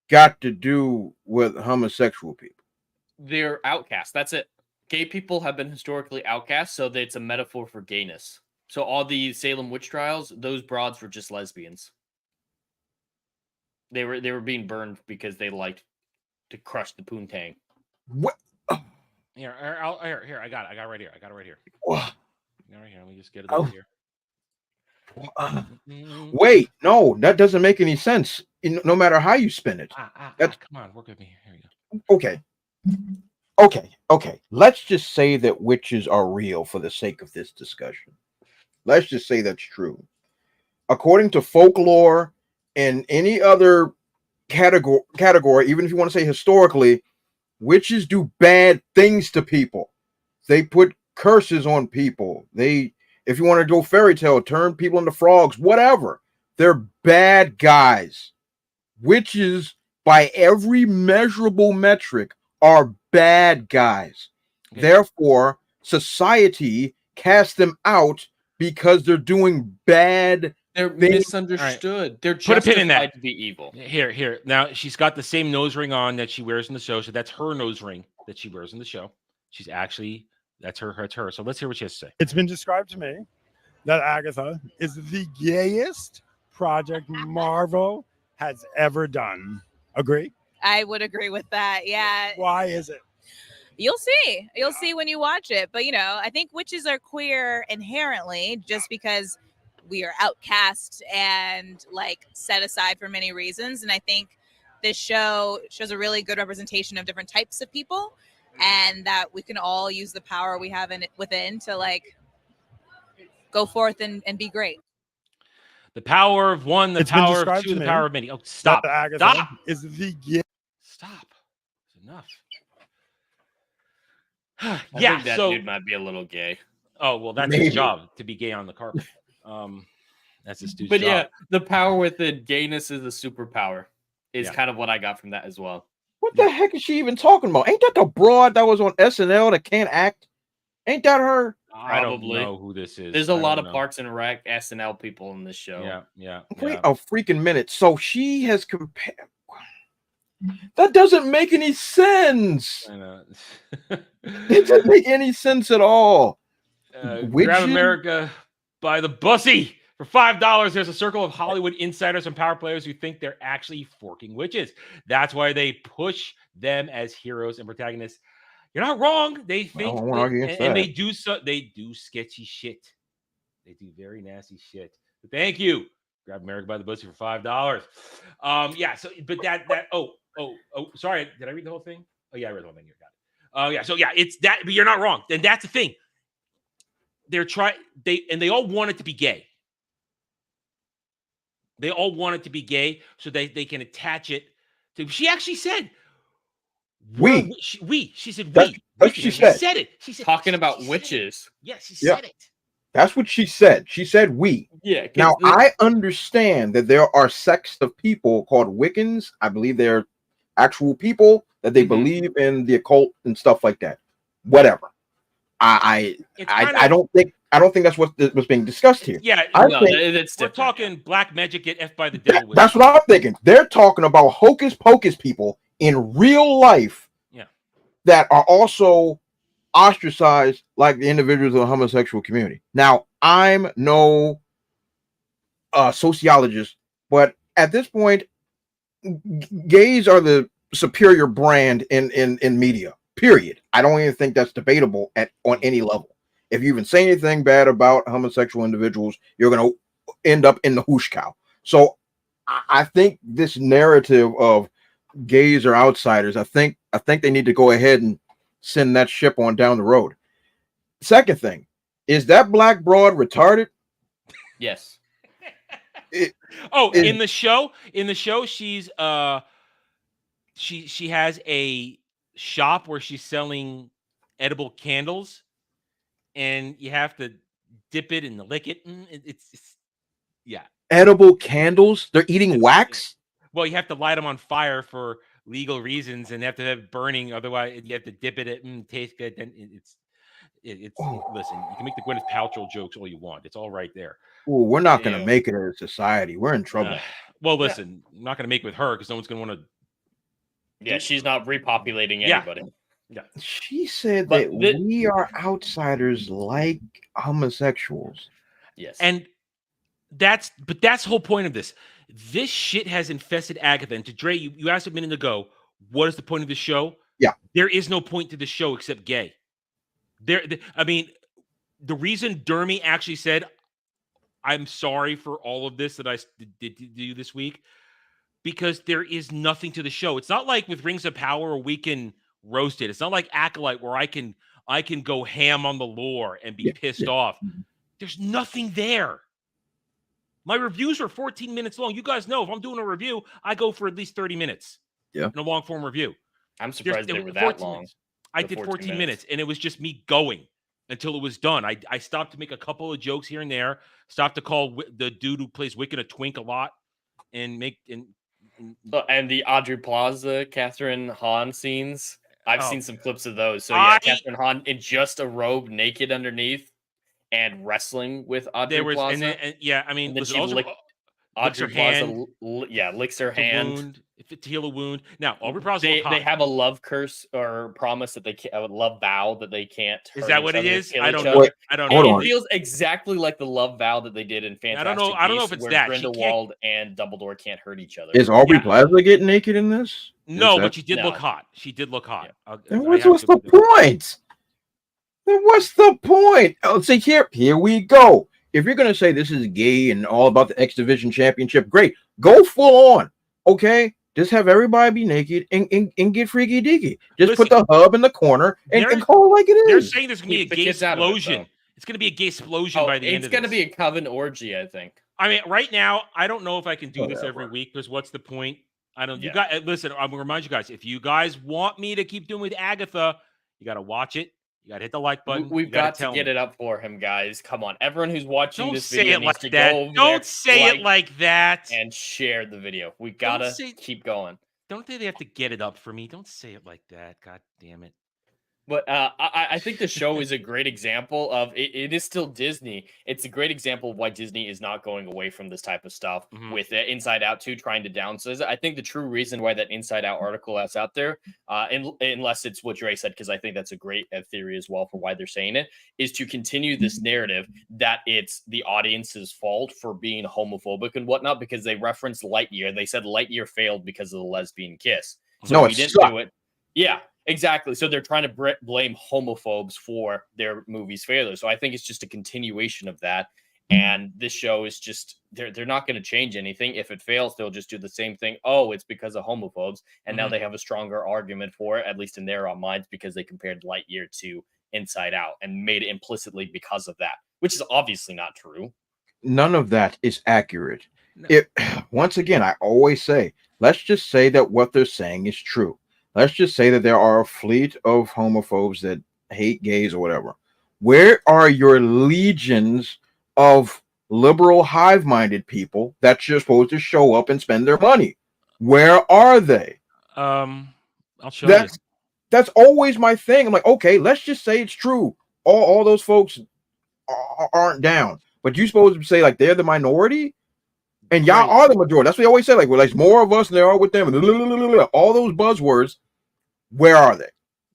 got to do with homosexual people? They're outcasts. That's it. Gay people have been historically outcasts, so it's a metaphor for gayness. So all the Salem witch trials, those broads were just lesbians. They were being burned because they liked to crush the poontang. What? Here, I got it right here. What? Right here. Let me just get it over here. Wait, no, that doesn't make any sense. No matter how you spin it. Come on, work with me. Here you go. Okay. Let's just say that witches are real for the sake of this discussion. Let's just say that's true. According to folklore and any other category, even if you want to say historically, witches do bad things to people. They put curses on people. If you want to go fairy tale, turn people into frogs, whatever. They're bad guys. Witches, by every measurable metric, are bad guys. Okay. Therefore, society casts them out because they're doing bad. They're misunderstood. Right. They're put a pin in that to be evil. Here. Now she's got the same nose ring on that she wears in the show, so that's her nose ring that she wears in the show. She's actually that's her. So let's hear what she has to say. It's been described to me that Agatha is the gayest project Marvel has ever done. Agree? I would agree with that. Yeah. Why is it? You'll see. You'll see when you watch it. But, I think witches are queer inherently just because we are outcast and set aside for many reasons. And I think this show shows a really good representation of different types of people and that we can all use the power we have within to go forth and be great. The power of one, the It's been power of described two, to the me power of many. Oh, that stop. the Agatha Stop. is the gay. Stop. It's enough. I Yeah, think that so dude might be a little gay. oh well, that's Maybe. his job to be gay on the carpet. That's this dude's But job. yeah, the power within gayness is a superpower. Is Yeah. kind of what I got from that as well. What the heck is she even talking about? Ain't that the broad that was on SNL that can't act? Ain't that her? I don't Probably. know who this is. There's a I lot don't of know. Parks and Rec SNL people in this show. Yeah. Wait a freaking minute. So she has compared. That doesn't make any sense. I know. It doesn't make any sense at all. Grab Widget? America by the bussy. For $5, there's a circle of Hollywood insiders and power players who think they're actually forking witches. That's why they push them as heroes and protagonists. You're not wrong. They think, won't argue against and that. they do sketchy shit. They do very nasty shit. But thank you. Grab America by the bussy for $5. Yeah. So, but that. Oh. Sorry. Did I read the whole thing? Oh yeah, I read the whole thing. You got it. Yeah. So yeah, it's that. But you're not wrong. And that's the thing. They all want it to be gay. They all want it to be gay so they can attach it to. She actually said, We. She said, That's we. what she said. said it. She said, Talking about witches. Yes, she Yeah. said it. That's what she said. She said we. Yeah. Now, I understand that there are sects of people called Wiccans. I believe they're actual people that they believe in the occult and stuff like that. Whatever. I don't think that's what was being discussed here. Yeah, I no, think it's we're different. talking black magic get F by the devil. that's what I'm thinking. They're talking about hocus pocus people in real life. Yeah. That are also ostracized like the individuals of the homosexual community. Now, I'm no sociologist, but at this point, gays are the superior brand in media. Period. I don't even think that's debatable on any level. If you even say anything bad about homosexual individuals, you're going to end up in the whoosh cow. So I think this narrative of gays are outsiders, I think they need to go ahead and send that ship on down the road. Second thing, is that black broad retarded? Yes. In the show, she's she has a shop where she's selling edible candles, and you have to dip it and lick it. It's yeah. Edible candles? They're eating wax? Well, you have to light them on fire for legal reasons, and they have to have it burning. Otherwise, you have to dip it and taste good. Then it's listen. You can make the Gwyneth Paltrow jokes all you want. It's all right there. Ooh, we're not going to make it as a society. We're in trouble. Well, listen, I'm not going to make it with her because no one's going to want to. Yeah, she's not repopulating anybody. Yeah. She said that we are outsiders like homosexuals. Yes. And that's the whole point of this. This shit has infested Agatha. And to Dre, you asked a minute ago, what is the point of the show? Yeah. There is no point to the show except gay. I mean, the reason Dermy actually said, I'm sorry for all of this that I did do this week, because there is nothing to the show. It's not like with Rings of Power where we can roast it. It's not like Acolyte where I can go ham on the lore and be pissed off. There's nothing there. My reviews are 14 minutes long. You guys know if I'm doing a review, I go for at least 30 minutes. Yeah. In a long form review. I'm surprised they were that long. I did 14 minutes, and it was just me going until it was done. I stopped to make a couple of jokes here and there. Stopped to call the dude who plays Wiccan a twink a lot, and the Audrey Plaza, Catherine Hahn scenes. I've seen some clips of those. So yeah, Catherine Hahn in just a robe, naked underneath, and wrestling with Audrey Plaza. I mean, Audrey Plaza, licks her hand to heal a wound. Now, Aubrey Plaza, they have a love curse or promise that they can't, a love vow that they can't. Is that what it is? I don't know. I don't know. It feels exactly like the love vow that they did in Fantastic Beasts. I don't know if it's where that. Grindelwald and Dumbledore can't hurt each other. Is Aubrey Plaza getting naked in this? No, but she did look hot. She did look hot. Yeah. Then what's the point? Then what's the point? Let's see here we go. If you're gonna say this is gay and all about the X Division Championship, great. Go full on. Okay. Just have everybody be naked and get freaky deaky. Just put the hub in the corner and call it like it is. They're saying there's gonna be a gay explosion. It's gonna be a gay explosion by the end of this. It's gonna be a coven orgy, I think. I mean, right now, I don't know if I can do this every week because what's the point? I don't. You guys, listen. I'm gonna remind you guys. If you guys want me to keep doing with Agatha, you got to watch it. You got to hit the like button. We've got to get it up for him, guys. Come on, everyone who's watching this say video it needs like to that. go over Don't there, say it like that. and share the video. We gotta keep going. Don't they have to get it up for me? Don't say it like that. God damn it. But I think the show is a great example of it is still Disney. It's a great example of why Disney is not going away from this type of stuff with Inside Out 2 trying to downsize it. I think the true reason why that Inside Out article is out there, unless it's what Dre said, because I think that's a great theory as well for why they're saying it, is to continue this narrative that it's the audience's fault for being homophobic and whatnot, because they referenced Lightyear. They said Lightyear failed because of the lesbian kiss. So we didn't do it. Yeah. Exactly. So they're trying to blame homophobes for their movie's failure. So I think it's just a continuation of that. And this show is just, they're not going to change anything. If it fails, they'll just do the same thing. Oh, it's because of homophobes. And now they have a stronger argument for it, at least in their own minds, because they compared Lightyear to Inside Out and made it implicitly because of that, which is obviously not true. None of that is accurate. No. Once again, I always say, let's just say that what they're saying is true. Let's just say that there are a fleet of homophobes that hate gays or whatever. Where are your legions of liberal hive-minded people that you're supposed to show up and spend their money? Where are they? I'll show you. That's always my thing. I'm like, okay, let's just say it's true. All those folks aren't down. But you're supposed to say like they're the minority? And y'all are the majority. That's what they always say. Like, well, there's more of us than there are with them. All those buzzwords. Where are they?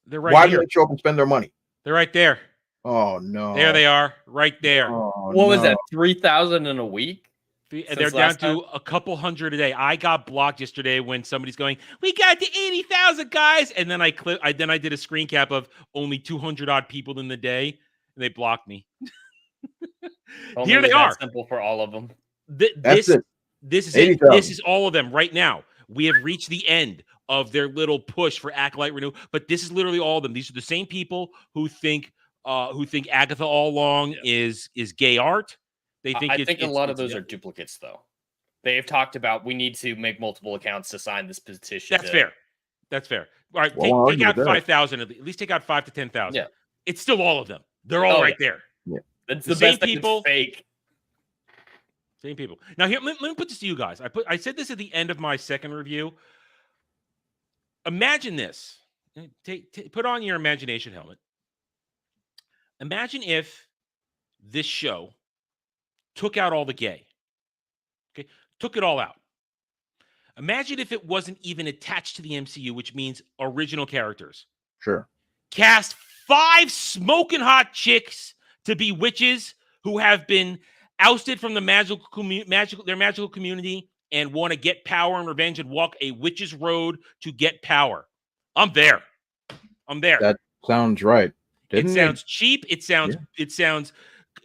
They're right Why here. do they show up and spend their money? They're right there. Oh no! There they are, right there. Oh, what was that? 3,000 in a week? They're down to a couple hundred a day. I got blocked yesterday when somebody's going, "We got to 80,000 guys," and then I did a screen cap of only 200 odd people in the day, and they blocked me. Here they are. Simple for all of them. This is it. This is all of them right now. We have reached the end of their little push for Acolyte Renew, but this is literally all of them. These are the same people who think Agatha all along is gay art. They think I think a lot of those are duplicates, though. They have talked about we need to make multiple accounts to sign this petition. That's fair. That's fair. All right, take out 5,000. At least take out 5,000 to 10,000. Yeah, it's still all of them. They're all right there. Yeah, it's the same people. Fake. Same people. Now here, let me put this to you guys. I said this at the end of my second review. Imagine this. Put on your imagination helmet. Imagine if this show took out all the gay. Okay, took it all out. Imagine if it wasn't even attached to the MCU, which means original characters. Sure. Cast 5 smoking hot chicks to be witches who have been ousted from the magical community and want to get power and revenge and walk a witch's road to get power. I'm there. That sounds right. It sounds cheap. It sounds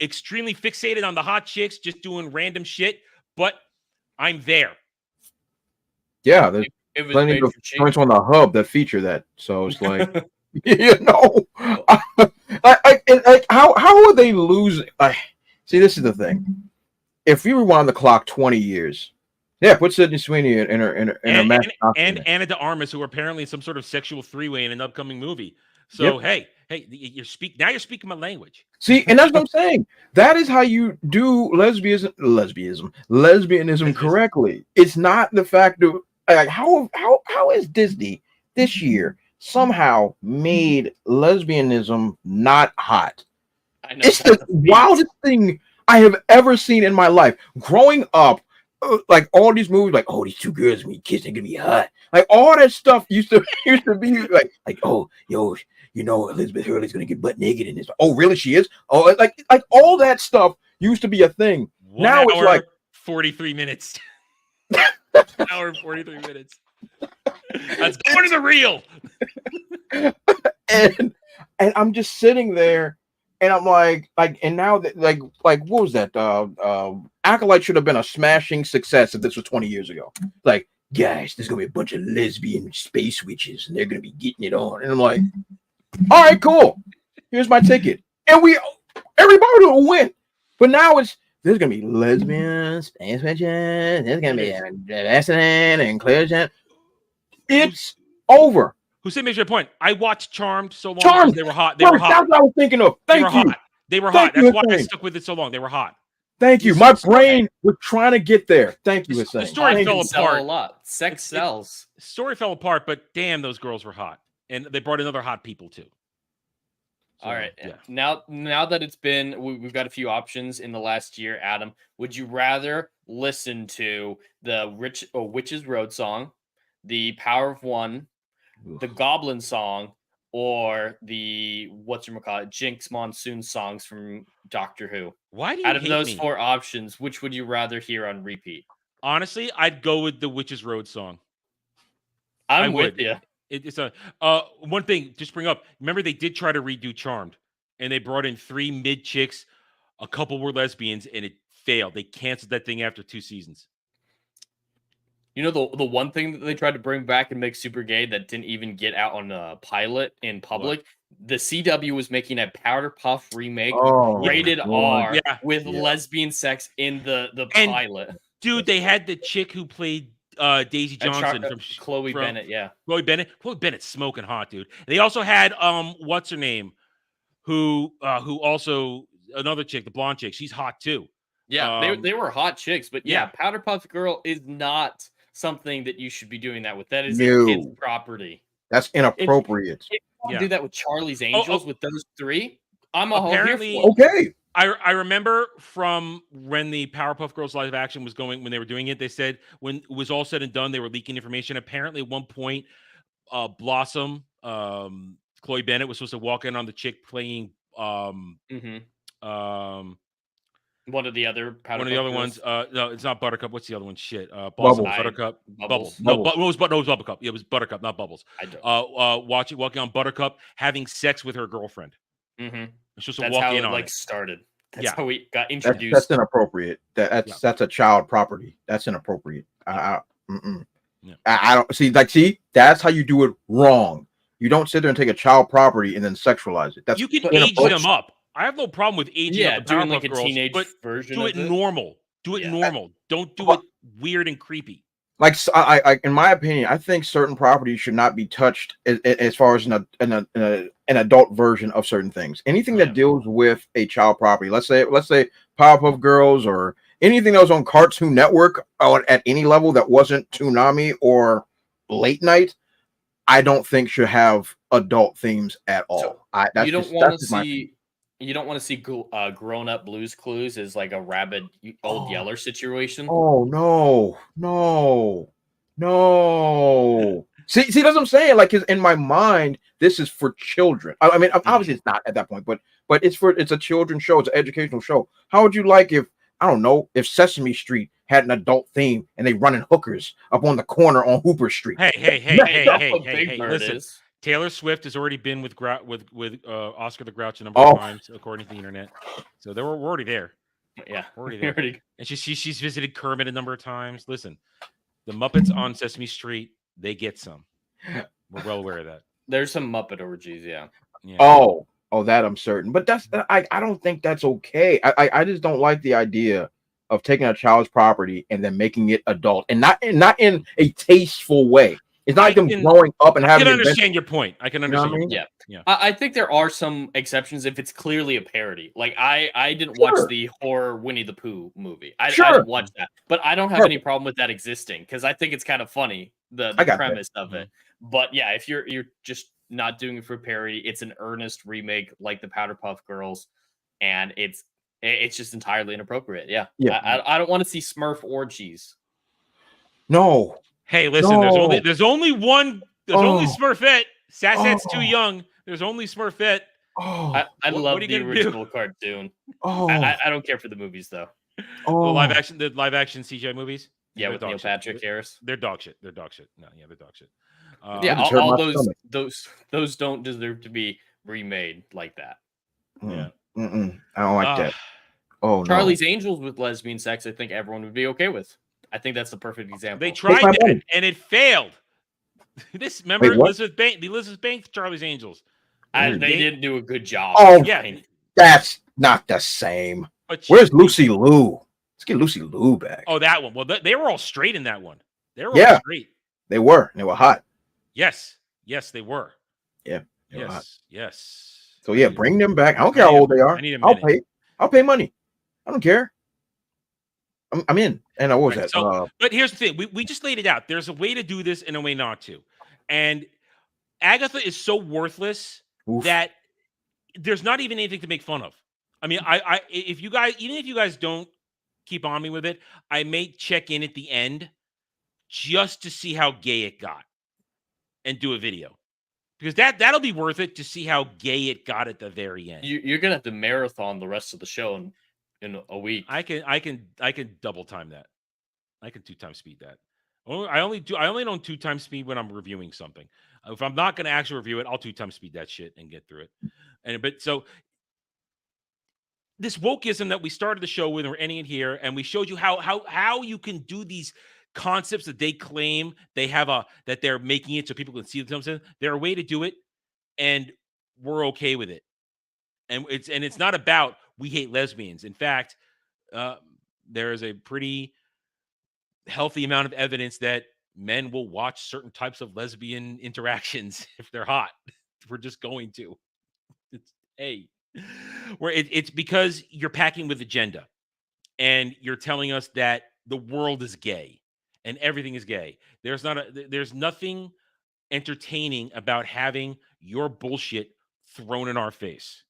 extremely fixated on the hot chicks just doing random shit, but I'm there. Yeah, there's plenty of joints on the hub that feature that. So it's like, you know, how are they losing? See, this is the thing. If you rewind the clock 20 years, yeah, put Sydney Sweeney in her match. And Anna de Armas, who are apparently some sort of sexual three-way in an upcoming movie. So, hey, you're speaking my language. See, and that's what I'm saying. That is how you do lesbianism correctly. It's not the fact of like how is Disney this year somehow made lesbianism not hot? I know, it's the wildest thing I have ever seen in my life. Growing up, like all these movies, like, oh, these two girls when you kiss, they're gonna be hot. Like all that stuff used to be like, oh, yo, you know, Elizabeth Hurley's gonna get butt naked in this. Oh, really? She is? Oh, like all that stuff used to be a thing. Now it's like 43 minutes. 1 hour and 43 minutes. Let's go to the reel. and I'm just sitting there, and I'm like, and now that like what was that? Acolyte should have been a smashing success if this was 20 years ago. Like, guys, there's gonna be a bunch of lesbian space witches, and they're gonna be getting it on. And I'm like, all right, cool. Here's my ticket, and everybody will win. But now it's there's gonna be lesbians, space witches, there's gonna be accident and clear. It's over. Hussein makes a point. I watched Charmed so long Charmed. because they were hot. They were hot. That's what I was thinking of. They were Thank you. hot. They were Thank hot. you, That's why I Hussein. stuck with it so long. They were hot. Thank you. My brain was trying to get there. Thank you, Hussein. The story fell Sell apart. a lot. Sex sells. Story fell apart, but damn, those girls were hot, and they brought in other hot people too. So, All right. Yeah. Now that it's been, we've got a few options in the last year. Adam, would you rather listen to the Witch's Road song, the Power of One, the Goblin song, or the Jinx Monsoon songs from Doctor Who? Why do you Out of hate those me? 4 options, which would you rather hear on repeat? Honestly, I'd go with the Witch's Road song. I'm with you. It's a one thing. Just bring up. Remember, they did try to redo Charmed, and they brought in 3 mid chicks. A couple were lesbians, and it failed. They canceled that thing after 2 seasons. You know the one thing that they tried to bring back and make super gay that didn't even get out on a pilot in public. What? The CW was making a Powder Puff remake, rated God. R, with lesbian sex in the And, pilot. Dude, they had the chick who played Daisy Johnson from Chloe Bennett. Yeah, Chloe Bennett. Chloe Bennett's smoking hot, dude. They also had what's her name, who also another chick, the blonde chick. She's hot too. Yeah, they were hot chicks, but yeah, Powder Puff Girl is not something that you should be doing that with. That is a kid's property. That's inappropriate. If you do that with Charlie's Angels with those 3, I'm apparently here for it. Okay. I remember from when the Powerpuff Girls live action was going, when they were doing it, they said when it was all said and done, they were leaking information. Apparently, at one point, Blossom, Chloe Bennett was supposed to walk in on the chick playing one of the other ones. No, it's not Buttercup. What's the other one? Shit. Bubbles. Buttercup. Bubbles. No, it was Buttercup. It was Buttercup, not Bubbles. Walking on Buttercup, having sex with her girlfriend. It's just That's walk how in it on started. That's how we got introduced. That's inappropriate. That's a child property. That's inappropriate. I don't see. That's how you do it wrong. You don't sit there and take a child property and then sexualize it. You can age them up. I have no problem with aging up the doing like a Powerpuff Girls, teenage but version. do of it normal. Do it normal. Don't do it weird and creepy. Like I in my opinion, I think certain properties should not be touched as far as an adult version of certain things. Anything that deals with a child property, let's say Powerpuff Girls or anything that was on Cartoon Network at any level that wasn't Toonami or late night, I don't think should have adult themes at all. So you don't want to see. You don't want to see Grown Up Blues Clues as like a rabid old Yeller situation. Oh no. See, that's what I'm saying. Like, in my mind, this is for children. I mean, obviously it's not at that point, but it's a children's show. It's an educational show. How would you like if Sesame Street had an adult theme and they running hookers up on the corner on Hooper Street? Hey! Listen. Taylor Swift has already been with Oscar the Grouch a number of times, according to the internet. So we're already there. Yeah, we're already there. And she's visited Kermit a number of times. Listen, the Muppets on Sesame Street, they get some. We're well aware of that. There's some Muppet orgies, yeah. Oh, that I'm certain. But that's I don't think that's okay. I just don't like the idea of taking a child's property and then making it adult, and not in a tasteful way. It's not like them growing up and having. I can understand your point. I can understand. You know yeah. I think there are some exceptions if it's clearly a parody. Like I didn't watch the horror Winnie the Pooh movie. I didn't watch that, but I don't have any problem with that existing because I think it's kind of funny the premise of it. But yeah, if you're just not doing it for parody, it's an earnest remake like the Powderpuff Girls, and it's just entirely inappropriate. Yeah. I don't want to see Smurf orgies. No. Hey, listen, there's only one. There's only Smurfette. Sassette's too young. There's only Smurfette. I love the original cartoon. I don't care for the movies though. The live action CGI movies. Yeah, with Neil Patrick Harris. They're dog shit. They're dog shit. No, yeah, they're dog shit. All those don't deserve to be remade like that. Yeah. I don't like that. Oh, Charlie's Angels with lesbian sex, I think everyone would be okay with. I think that's the perfect example. They tried that and it failed. Remember Elizabeth Banks, Charlie's Angels. They didn't do a good job. Oh, yeah. That's not the same. But where's Lucy Liu? Let's get Lucy Liu back. Oh, that one. Well, they were all straight in that one. They were Yeah. all straight. They were hot. Yes, they were. Yeah, they were hot. Yes. So yeah, bring them back. I don't care how old they are. I'll pay money. I don't care. I'm in. And what was that? So, but here's the thing: we just laid it out. There's a way to do this and a way not to. And Agatha is so worthless that there's not even anything to make fun of. I mean, if you guys don't keep on me with it, I may check in at the end just to see how gay it got and do a video. Because that'll be worth it to see how gay it got at the very end. You're gonna have to marathon the rest of the show in a week. I can double time that. I can 2x speed that. I only don't 2x speed when I'm reviewing something. If I'm not gonna actually review it, I'll 2x speed that shit and get through it. But so this wokeism that we started the show with, and we're ending it here, and we showed you how you can do these concepts that they claim they have that they're making it so people can see themselves in. They're a way to do it, and we're okay with it. And it's not about we hate lesbians. In fact, there is a pretty healthy amount of evidence that men will watch certain types of lesbian interactions if they're hot. We're just going to. It's because you're packing with agenda, and you're telling us that the world is gay and everything is gay. There's nothing entertaining about having your bullshit thrown in our face.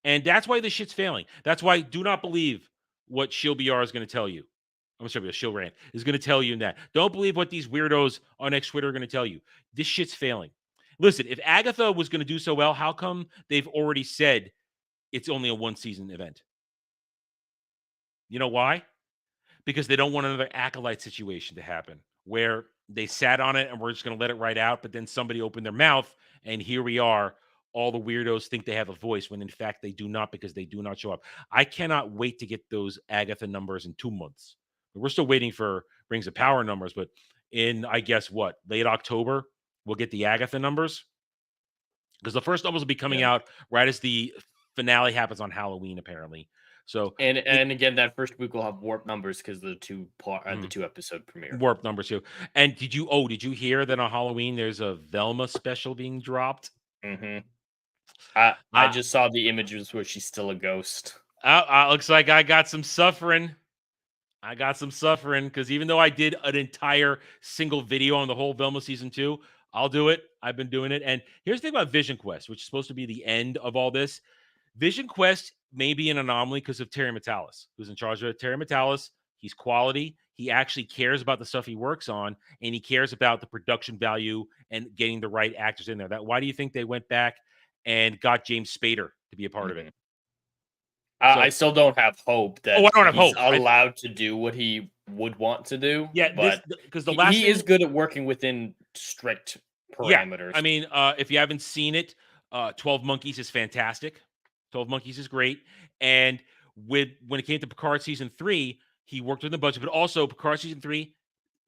And that's why this shit's failing. That's why do not believe what Shill BR is going to tell you. I'm sorry, Shill Rant is going to tell you that. Don't believe what these weirdos on X Twitter are going to tell you. This shit's failing. Listen, if Agatha was going to do so well, how come they've already said it's only a one-season event? You know why? Because they don't want another Acolyte situation to happen where they sat on it and we're just going to let it ride out, but then somebody opened their mouth and here we are. All the weirdos think they have a voice when in fact they do not, because they do not show up. I cannot wait to get those Agatha numbers in 2 months. We're still waiting for Rings of Power numbers, but in, I guess, late October, we'll get the Agatha numbers. Because the first numbers will be coming out right as the finale happens on Halloween, apparently. So and again, that first week we'll have warp numbers because the two episode premiere. Warp numbers too. And did you hear that on Halloween there's a Velma special being dropped? Mm-hmm. I just saw the images where she's still a ghost. Looks like I got some suffering. Because even though I did an entire single video on the whole Velma season 2, I'll do it. I've been doing it. And here's the thing about Vision Quest, which is supposed to be the end of all this. Vision Quest may be an anomaly because of Terry Metalis, who's in charge of it. Terry Metalis, he's quality. He actually cares about the stuff he works on, and he cares about the production value and getting the right actors in there. Why do you think they went back and got James Spader to be a part of it? I still don't have hope that I don't have he's hope. allowed to do what he would want to do. Yeah, but because the last he is good at working within strict parameters. Yeah, I mean, if you haven't seen it, 12 Monkeys is fantastic. 12 Monkeys is great. And when it came to Picard season 3, he worked within the budget, but also Picard season 3,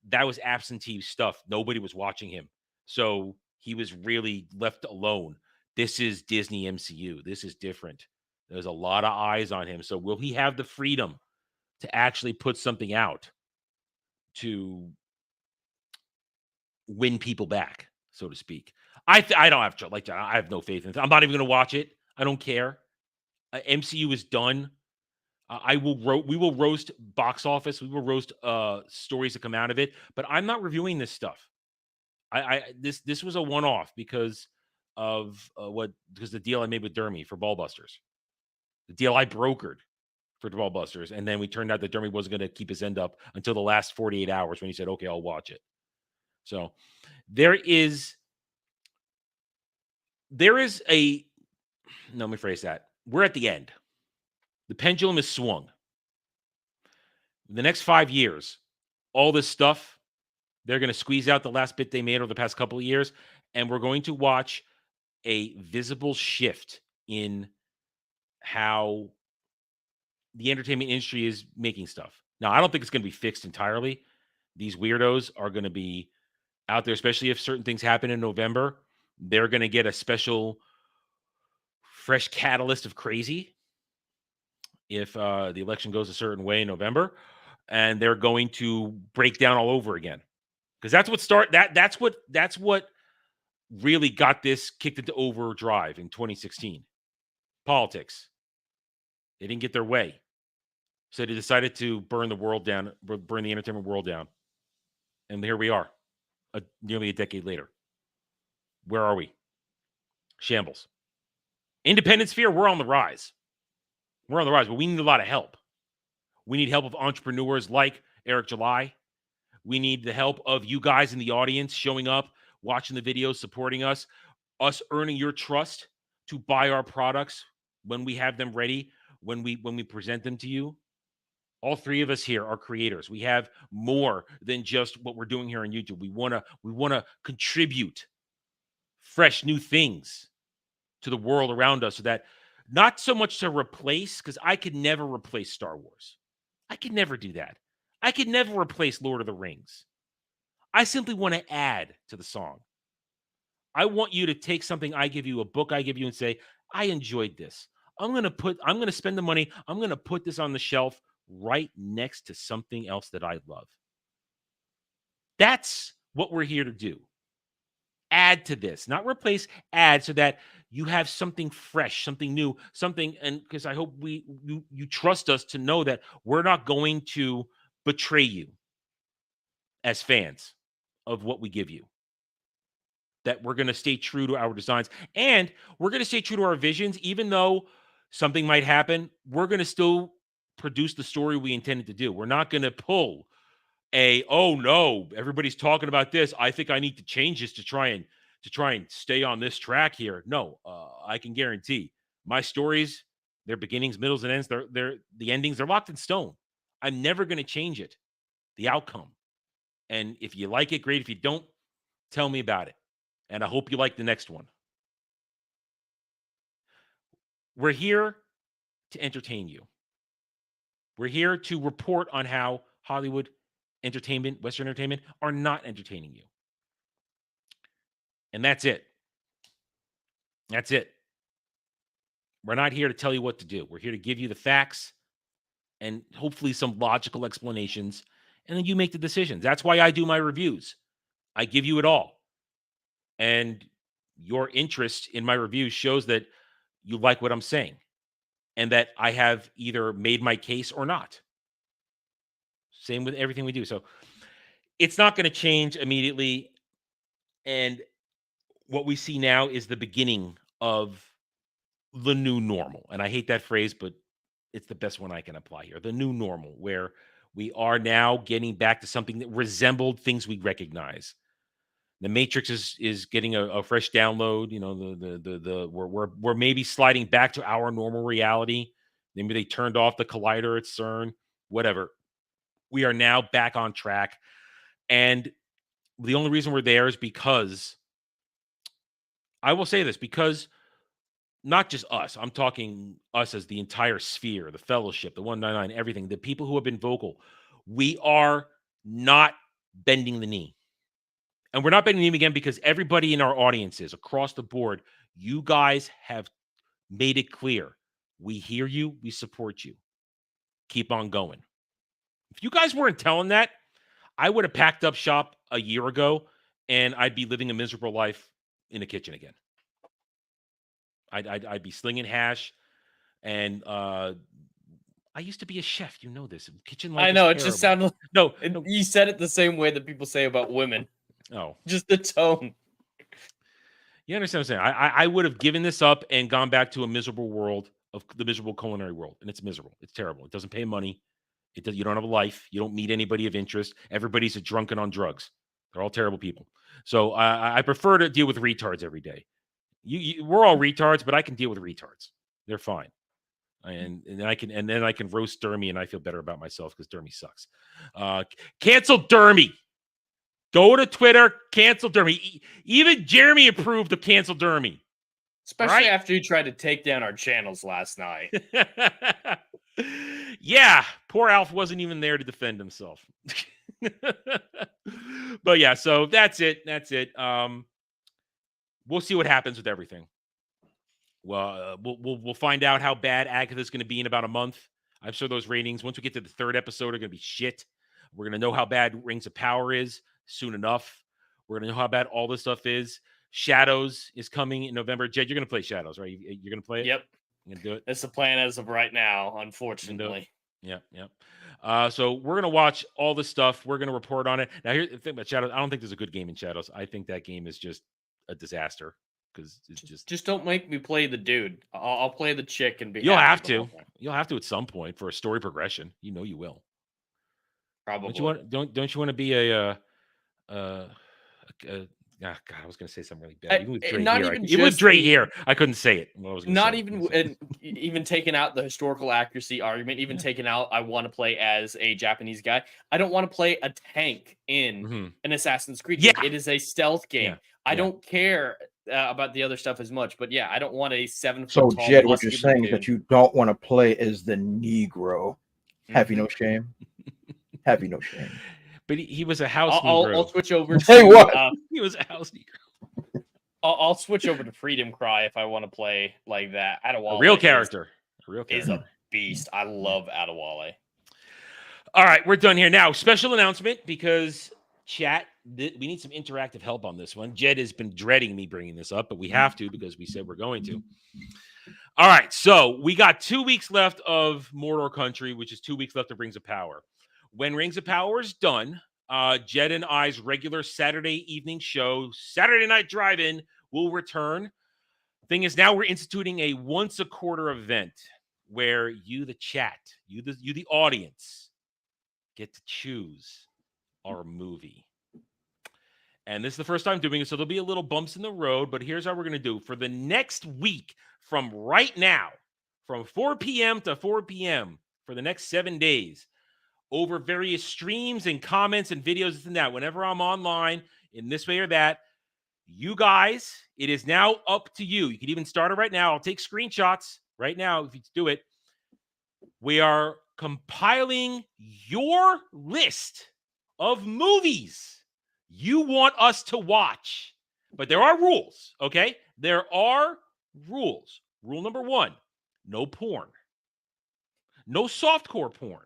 that was absentee stuff. Nobody was watching him. So he was really left alone. This is Disney MCU. This is different. There's a lot of eyes on him. So will he have the freedom to actually put something out to win people back, so to speak? I don't have I have no faith in it. I'm not even going to watch it. I don't care. MCU is done. We will roast box office. We will roast stories that come out of it. But I'm not reviewing this stuff. This was a one-off because of the deal I made with Dermy for Ballbusters. The deal I brokered for Ballbusters, and then we turned out that Dermy wasn't going to keep his end up until the last 48 hours when he said, "Okay, I'll watch it." So there is a. No, let me phrase that. We're at the end. The pendulum is swung. The next 5 years, all this stuff, they're going to squeeze out the last bit they made over the past couple of years, and we're going to watch a visible shift in how the entertainment industry is making stuff. Now, I don't think it's going to be fixed entirely. These weirdos are going to be out there, especially if certain things happen in November. They're going to get a special fresh catalyst of crazy if the election goes a certain way in November, and they're going to break down all over again. Because that's what really got this kicked into overdrive in 2016. Politics. They didn't get their way. So they decided to burn the world down, burn the entertainment world down. And here we are, nearly a decade later. Where are we? Shambles. Independent sphere, we're on the rise. We're on the rise, but we need a lot of help. We need help of entrepreneurs like Eric July. We need the help of you guys in the audience showing up, watching the videos, supporting us earning your trust to buy our products when we have them ready, when we present them to you. All three of us here are creators. We have more than just what we're doing here on YouTube. We want to contribute fresh new things to the world around us, so that not so much to replace, because I could never replace Star Wars. I could never do that. I could never replace Lord of the Rings. I simply want to add to the song. I want you to take something I give you, a book I give you, and say, I enjoyed this. I'm going to spend the money. I'm going to put this on the shelf right next to something else that I love. That's what we're here to do. Add to this, not replace, add, so that you have something fresh, something new, something, and because I hope you trust us to know that we're not going to betray you as fans of what we give you. That we're going to stay true to our designs, and we're going to stay true to our visions, even though something might happen. We're going to still produce the story we intended to do. We're not going to pull oh no, everybody's talking about this, I think I need to change this to try and stay on this track here. No, I can guarantee my stories, their beginnings, middles, and ends, the endings, they're locked in stone. I'm never going to change it, the outcome. And if you like it, great. If you don't, tell me about it. And I hope you like the next one. We're here to entertain you. We're here to report on how Hollywood entertainment, Western entertainment, are not entertaining you. And that's it. That's it. We're not here to tell you what to do. We're here to give you the facts and hopefully some logical explanations, and then you make the decisions. That's why I do my reviews. I give you it all. And your interest in my reviews shows that you like what I'm saying and that I have either made my case or not. Same with everything we do. So it's not going to change immediately. And what we see now is the beginning of the new normal. And I hate that phrase, but it's the best one I can apply here. The new normal, where we are now getting back to something that resembled things we recognize. The Matrix is getting a fresh download. You know, we're maybe sliding back to our normal reality. Maybe they turned off the collider at CERN, whatever. We are now back on track. And the only reason we're there is because, I will say this, because not just us, I'm talking us as the entire sphere, the fellowship, the 199, everything, the people who have been vocal, we are not bending the knee. And we're not bending the knee again because everybody in our audiences across the board, you guys have made it clear. We hear you. We support you. Keep on going. If you guys weren't telling that, I would have packed up shop a year ago and I'd be living a miserable life in the kitchen again. I'd be slinging hash, and I used to be a chef. You know this. Kitchen life. I know. It terrible. Just sounded no. You said it the same way that people say about women. Oh, just the tone. You understand what I'm saying? I would have given this up and gone back to a miserable world of the miserable culinary world, and it's miserable. It's terrible. It doesn't pay money. You don't have a life. You don't meet anybody of interest. Everybody's a drunken on drugs. They're all terrible people. So I prefer to deal with retards every day. We're all retards, but I can deal with retards. They're fine. And then I can roast Dermy, and I feel better about myself because Dermy sucks. Cancel Dermy. Go to Twitter, cancel Dermy. Even Jeremy approved of cancel Dermy. Especially after you tried to take down our channels last night. Yeah, poor Alf wasn't even there to defend himself. But yeah, so that's it. We'll see what happens with everything. Well, we'll find out how bad Agatha is going to be in about a month. I'm sure those ratings, once we get to the third episode, are going to be shit. We're going to know how bad Rings of Power is soon enough. We're going to know how bad all this stuff is. Shadows is coming in November. Jed, you're going to play Shadows, right? You're going to play it? Yep. You're going to do it? That's the plan as of right now, unfortunately. Yep. So we're going to watch all this stuff. We're going to report on it. Now, here's the thing about Shadows. I don't think there's a good game in Shadows. I think that game is just a disaster because it's just don't make me play the dude. I'll play the chick and be. You'll have to. You'll have to at some point for a story progression. You know you will. Probably. Don't you want to be a God, I was going to say something really bad. Even with Dre here, I couldn't say it. Not even taking out the historical accuracy argument, even taking out I want to play as a Japanese guy. I don't want to play a tank in an Assassin's Creed game. It is a stealth game. I don't care about the other stuff as much, but I don't want a 7 foot So, tall. Jed, what you're saying is that you don't want to play as the Negro. Have you no shame? Have you no shame? But he was a house Negro. I'll switch over to... Hey, what? He was a house Negro. I'll switch over to Freedom Cry if I want to play like that. Adewale a real character. Is a beast. I love Adewale. All right, we're done here. Now, special announcement, because chat, we need some interactive help on this one. Jed has been dreading me bringing this up, but we have to because we said we're going to. All right, so we got 2 weeks left of Mordor Country, which is 2 weeks left of Rings of Power. When Rings of Power is done, Jed and I's regular Saturday evening show, Saturday Night Drive-In, will return. Thing is, now we're instituting a once-a-quarter event where you, the chat, you the audience, get to choose our movie. And this is the first time doing it, so there'll be a little bumps in the road, but here's how we're going to do. For the next week, from right now, from 4 p.m. to 4 p.m., for the next 7 days, over various streams and comments and videos and that, whenever I'm online in this way or that, you guys, it is now up to you. You can even start it right now. I'll take screenshots right now if you do it. We are compiling your list of movies you want us to watch. But there are rules, okay? There are rules. Rule number 1, no porn. No softcore porn.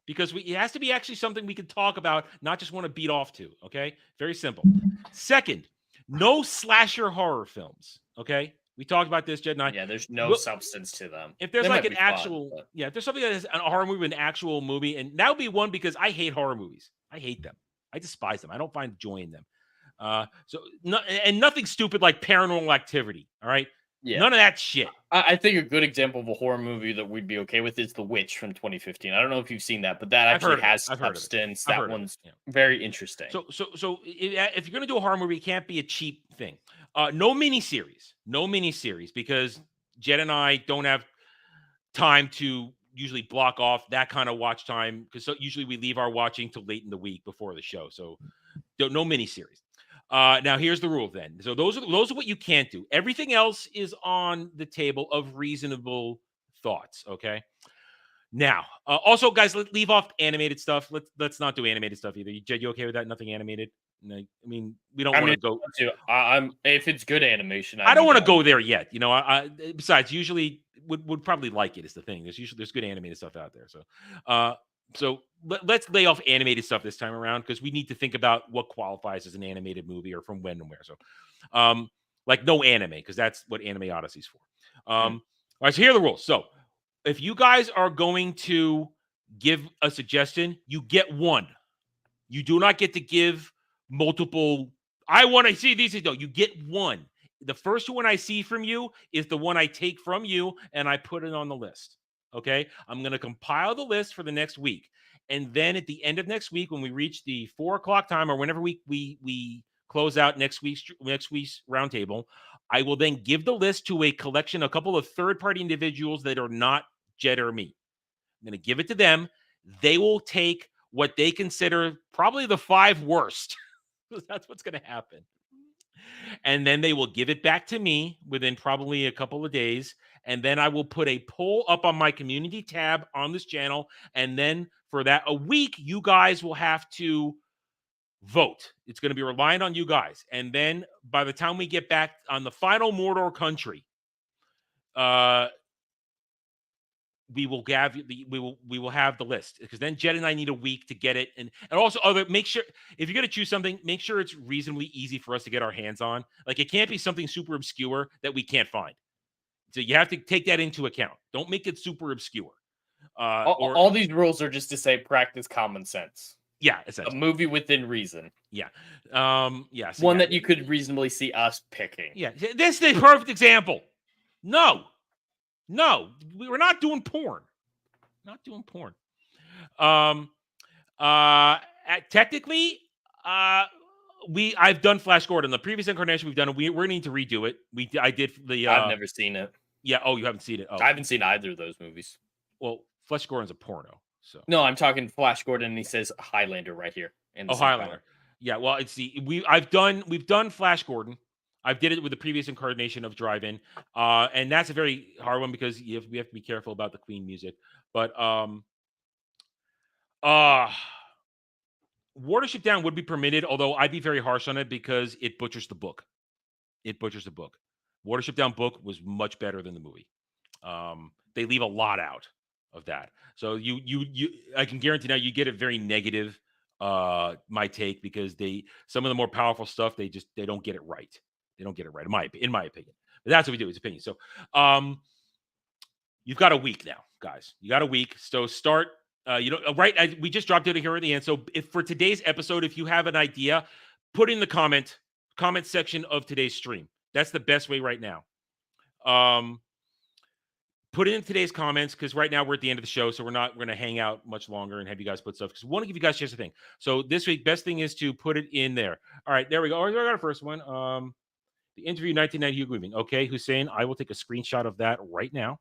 Because it has to be actually something we can talk about, not just want to beat off to, okay? Very simple. Second, no slasher horror films, okay? We talked about this, Jed and I. Yeah, there's no substance to them. If there's like an actual, if there's something that is a horror movie, an actual movie, and that would be one because I hate horror movies. I hate them. I despise them. I don't find joy in them. And nothing stupid like Paranormal Activity, all right? Yeah. None of that shit. I think a good example of a horror movie that we'd be okay with is The Witch from 2015. I don't know if you've seen that, but that actually has substance. That one's very interesting. So if you're going to do a horror movie, it can't be a cheap thing. No miniseries, because Jed and I don't have time to usually block off that kind of watch time, because usually we leave our watching till late in the week before the show. So no miniseries. Now here's the rule then. So those are what you can't do. Everything else is on the table of reasonable thoughts. Okay. Now, also guys, let's leave off animated stuff. Let's not do animated stuff either. Jed, you okay with that? Nothing animated? No, I mean, we don't want to go. If it's good animation, I don't want to go there yet. You know, besides, usually would probably like it is the thing. There's good animated stuff out there. So let's lay off animated stuff this time around, because we need to think about what qualifies as an animated movie or from when and where. So, like no anime, because that's what Anime Odyssey's for. All right, so here are the rules. So if you guys are going to give a suggestion, you get one. You do not get to give multiple. I want to see these. No, you get one. The first one I see from you is the one I take from you, and I put it on the list. Okay, I'm going to compile the list for the next week. And then at the end of next week, when we reach the 4 o'clock time, or whenever we close out next week's roundtable, I will then give the list to a couple of third-party individuals that are not Jed or me. I'm going to give it to them. They will take what they consider probably the 5 worst. That's what's going to happen. And then they will give it back to me within probably a couple of days. And then I will put a poll up on my community tab on this channel. And then for that a week, you guys will have to vote. It's going to be reliant on you guys. And then by the time we get back on the final Mordor Country, we will have the list, because then Jed and I need a week to get it, and also make sure if you're gonna choose something, make sure it's reasonably easy for us to get our hands on. Like, it can't be something super obscure that we can't find. So you have to take that into account. Don't make it super obscure. All these rules are just to say practice common sense. Yeah, essentially. A movie within reason. Yeah. One that you could reasonably see us picking. Yeah. This is the perfect example. No, we're not doing porn. Not doing porn. Technically, I've done Flash Gordon. The previous incarnation we've done it. We're going to need to redo it. I did the. I've never seen it. Yeah. Oh, you haven't seen it. Oh. I haven't seen either of those movies. Well, Flash Gordon's a porno. So no, I'm talking Flash Gordon, and he says Highlander right here. Highlander. Yeah. Well, we've done Flash Gordon. I did it with the previous incarnation of Drive-In, and that's a very hard one because we have to be careful about the Queen music. But Watership Down would be permitted, although I'd be very harsh on it because it butchers the book. Watership Down book was much better than the movie. They leave a lot out of that, so I can guarantee now you get a very negative my take, because some of the more powerful stuff they don't get it right. They don't get it right, in my opinion. But that's what we do. It's opinion. So, you've got a week now, guys. You got a week. So start. Right? We just dropped it here at the end. So if for today's episode, if you have an idea, put in the comment section of today's stream. That's the best way right now. Put it in today's comments, because right now we're at the end of the show, so we're not going to hang out much longer and have you guys put stuff, because we want to give you guys just a thing. So this week, best thing is to put it in there. All right, there we go. I got our first one. The interview 1990 Hugo Weaving. Okay, Hussein, I will take a screenshot of that right now.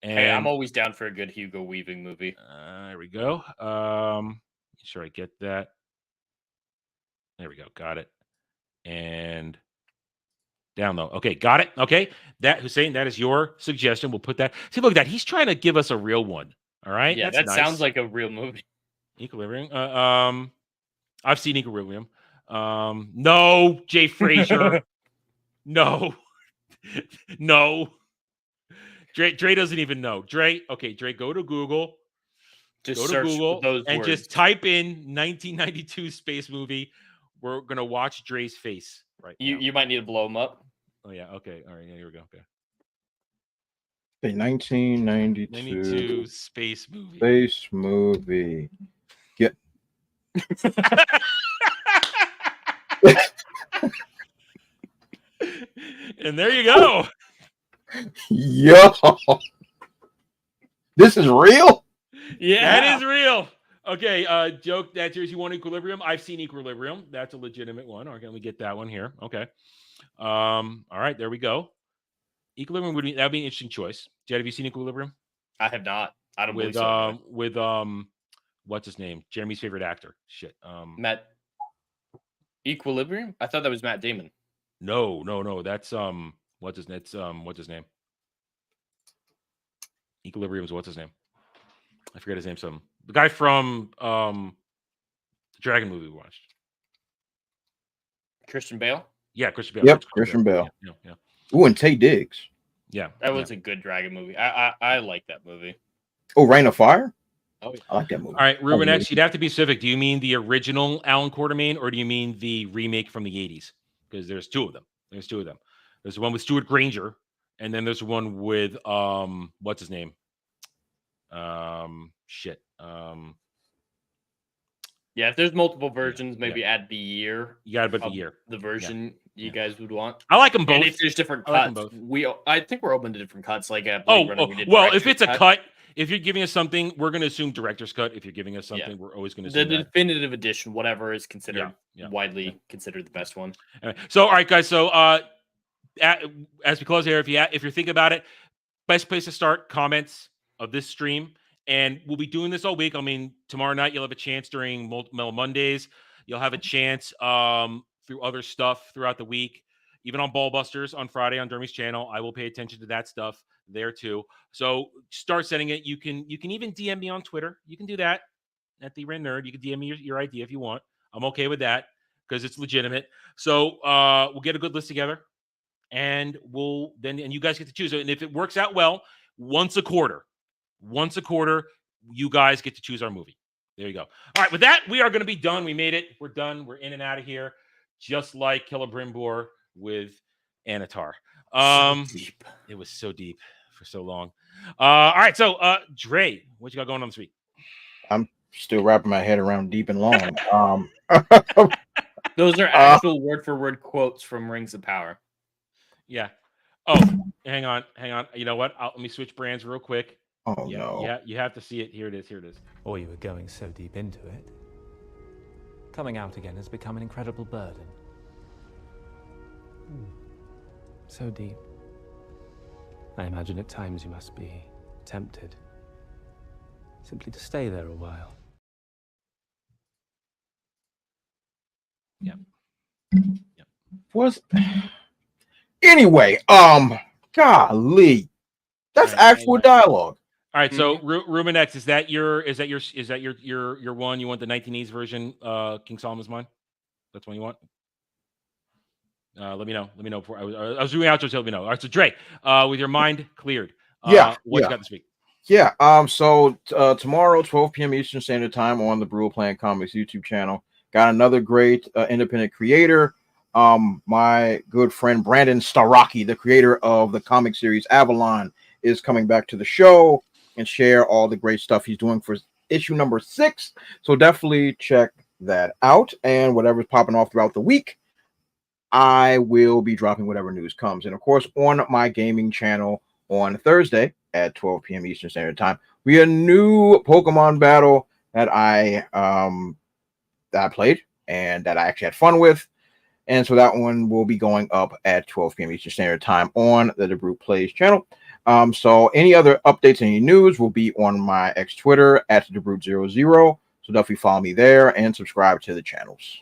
And hey, I'm always down for a good Hugo Weaving movie. There we go. Make sure I get that. There we go. Got it. And download. Okay, got it. Okay, that Hussein, that is your suggestion. We'll put that. See, look at that. He's trying to give us a real one. All right. Yeah, that sounds like a real movie. Equilibrium. I've seen Equilibrium. No, Jay Frazier. No. Dre doesn't even know. Dre, go to Google. Just search those and words. Just type in 1992 space movie. We're gonna watch Dre's face right now. You might need to blow him up. Oh yeah. Okay. All right. Yeah, here we go. Okay. The 1992 92 space movie. Space movie. Get. And there you go. Yo, this is real. Yeah, that is real. Okay, joke that yours. You want Equilibrium? I've seen Equilibrium. That's a legitimate one. Okay, let me get that one here. Okay. All right, there we go. Equilibrium would be an interesting choice. Jed, have you seen Equilibrium? I have not. I don't believe so. With what's his name? Jeremy's favorite actor. Shit. Matt. Equilibrium? I thought that was Matt Damon. No. That's what's his name? Equilibrium's what's his name? I forget his name. The guy from the Dragon movie we watched. Christian Bale? Yeah, Christian Bale. Yep, Christian Bale. Yeah. Ooh, and Tay Diggs. Yeah. That was a good Dragon movie. I like that movie. Oh, Reign of Fire? Oh, yeah. I like that movie. All right, Ruben X, you'd have to be specific. Do you mean the original Alan Quartermain, or do you mean the remake from the 80s? Because there's two of them. There's the one with Stuart Granger, and then there's one with what's his name? Yeah, if there's multiple versions, maybe add the year. You got to put the year. The version you guys would want. I like them both. And if there's different cuts, I think we're open to different cuts. Like if it's a cut, if you're giving us something, we're going to assume director's cut. If you're giving us something, we're always going to assume the definitive edition, whatever is considered widely considered the best one. So, all right, guys. So, as we close here, if you're thinking about it, best place to start, comments of this stream. And we'll be doing this all week. I mean, tomorrow night, you'll have a chance during Mellow Mondays. You'll have a chance through other stuff throughout the week. Even on Ballbusters on Friday on Jeremy's channel, I will pay attention to that stuff there too. So start sending it. You can even DM me on Twitter. You can do that at the Ren Nerd. You can DM me your idea if you want. I'm okay with that because it's legitimate. So we'll get a good list together, and and you guys get to choose. And if it works out well, once a quarter. once a quarter, you guys get to choose our movie. There you go. All right, with that, we are going to be done. We made it. We're done. We're in and out of here, just like Celebrimbor with Anatar. So deep. It was so deep for so long. All right, so Dre, what you got going on this week? I'm still wrapping my head around deep and long. Those are actual word for word quotes from Rings of Power. Yeah. Oh, hang on. You know what? Let me switch brands real quick. Oh, no. Yeah, you have to see it. Here it is. Or you were going so deep into it. Coming out again has become an incredible burden. So deep. I imagine at times you must be tempted simply to stay there a while. Yep. Was anyway, golly, that's actual dialogue. All right, so Ruben X, is that your one? You want the 1980s version, King Solomon's Mine? That's one you want? Let me know. Before I was doing outro, so let me know. All right, so Dre, with your mind cleared, what you got this week? Yeah. So tomorrow, 12 p.m. Eastern Standard Time on the Brule Playing Comics YouTube channel. Got another great independent creator. My good friend Brandon Starocki, the creator of the comic series Avalon, is coming back to the show and share all the great stuff he's doing for issue number 6. So definitely check that out. And whatever's popping off throughout the week, I will be dropping whatever news comes. And of course, on my gaming channel on Thursday at 12 p.m. Eastern Standard Time, we have a new Pokemon battle that I played and that I actually had fun with. And so that one will be going up at 12 p.m. Eastern Standard Time on the Brute Plays channel. So any other updates, any news will be on my X Twitter at TheBrute00. So definitely follow me there and subscribe to the channels.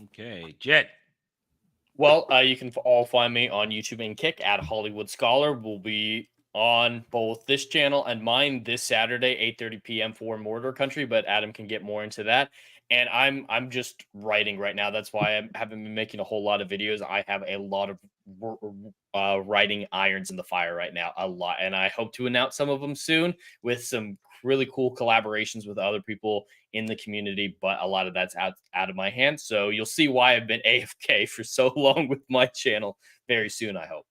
Okay, Jet. Well, you can all find me on YouTube and Kick at Hollywood Scholar. We'll be on both this channel and mine this Saturday, 8:30 p.m. for Mordor Country, but Adam can get more into that. And I'm just writing right now. That's why I haven't been making a whole lot of videos. I have a lot of writing irons in the fire right now, a lot. And I hope to announce some of them soon with some really cool collaborations with other people in the community. But a lot of that's out of my hands. So you'll see why I've been AFK for so long with my channel very soon, I hope.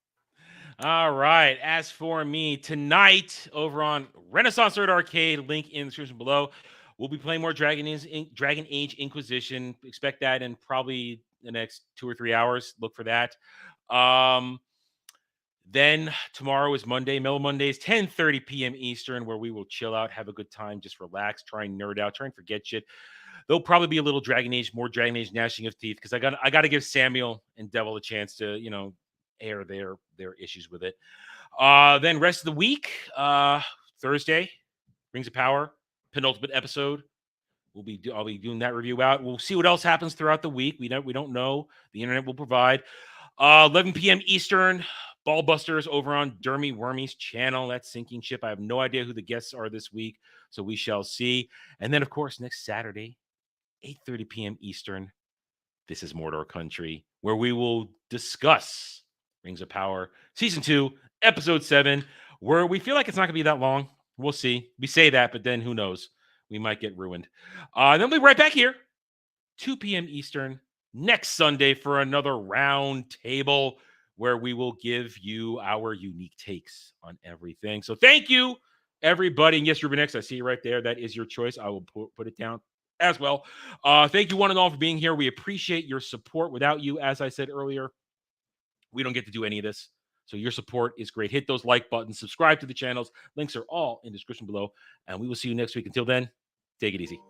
All right. As for me, tonight over on Renaissance Third Arcade, link in the description below, we'll be playing more Dragon Age Inquisition. Expect that in probably the next 2 or 3 hours. Look for that. Then tomorrow is Monday, Mellow Mondays, 10:30 p.m. Eastern, where we will chill out, have a good time, just relax, try and nerd out, try and forget shit. There'll probably be a little more Dragon Age gnashing of teeth, because I got to give Samuel and Devil a chance to, air their issues with it. Then rest of the week, Thursday, Rings of Power, penultimate episode. I'll be doing that review out. We'll see what else happens throughout the week. We don't know. The internet will provide. 11 p.m. Eastern, Ballbusters over on Dermy Wormy's channel. That's Sinking Ship. I have no idea who the guests are this week, so we shall see. And then, of course, next Saturday, 8:30 p.m. Eastern, this is Mordor Country, where we will discuss Rings of Power Season 2, Episode 7, where we feel like it's not going to be that long. We'll see. We say that, but then who knows? We might get ruined. Then we'll be right back here, 2 p.m. Eastern, next Sunday for another round table where we will give you our unique takes on everything. So thank you, everybody. And yes, Ruben X, I see you right there. That is your choice. I will put it down as well. Thank you one and all for being here. We appreciate your support. Without you, as I said earlier, we don't get to do any of this. So your support is great. Hit those like buttons. Subscribe to the channels. Links are all in the description below. And we will see you next week. Until then, take it easy.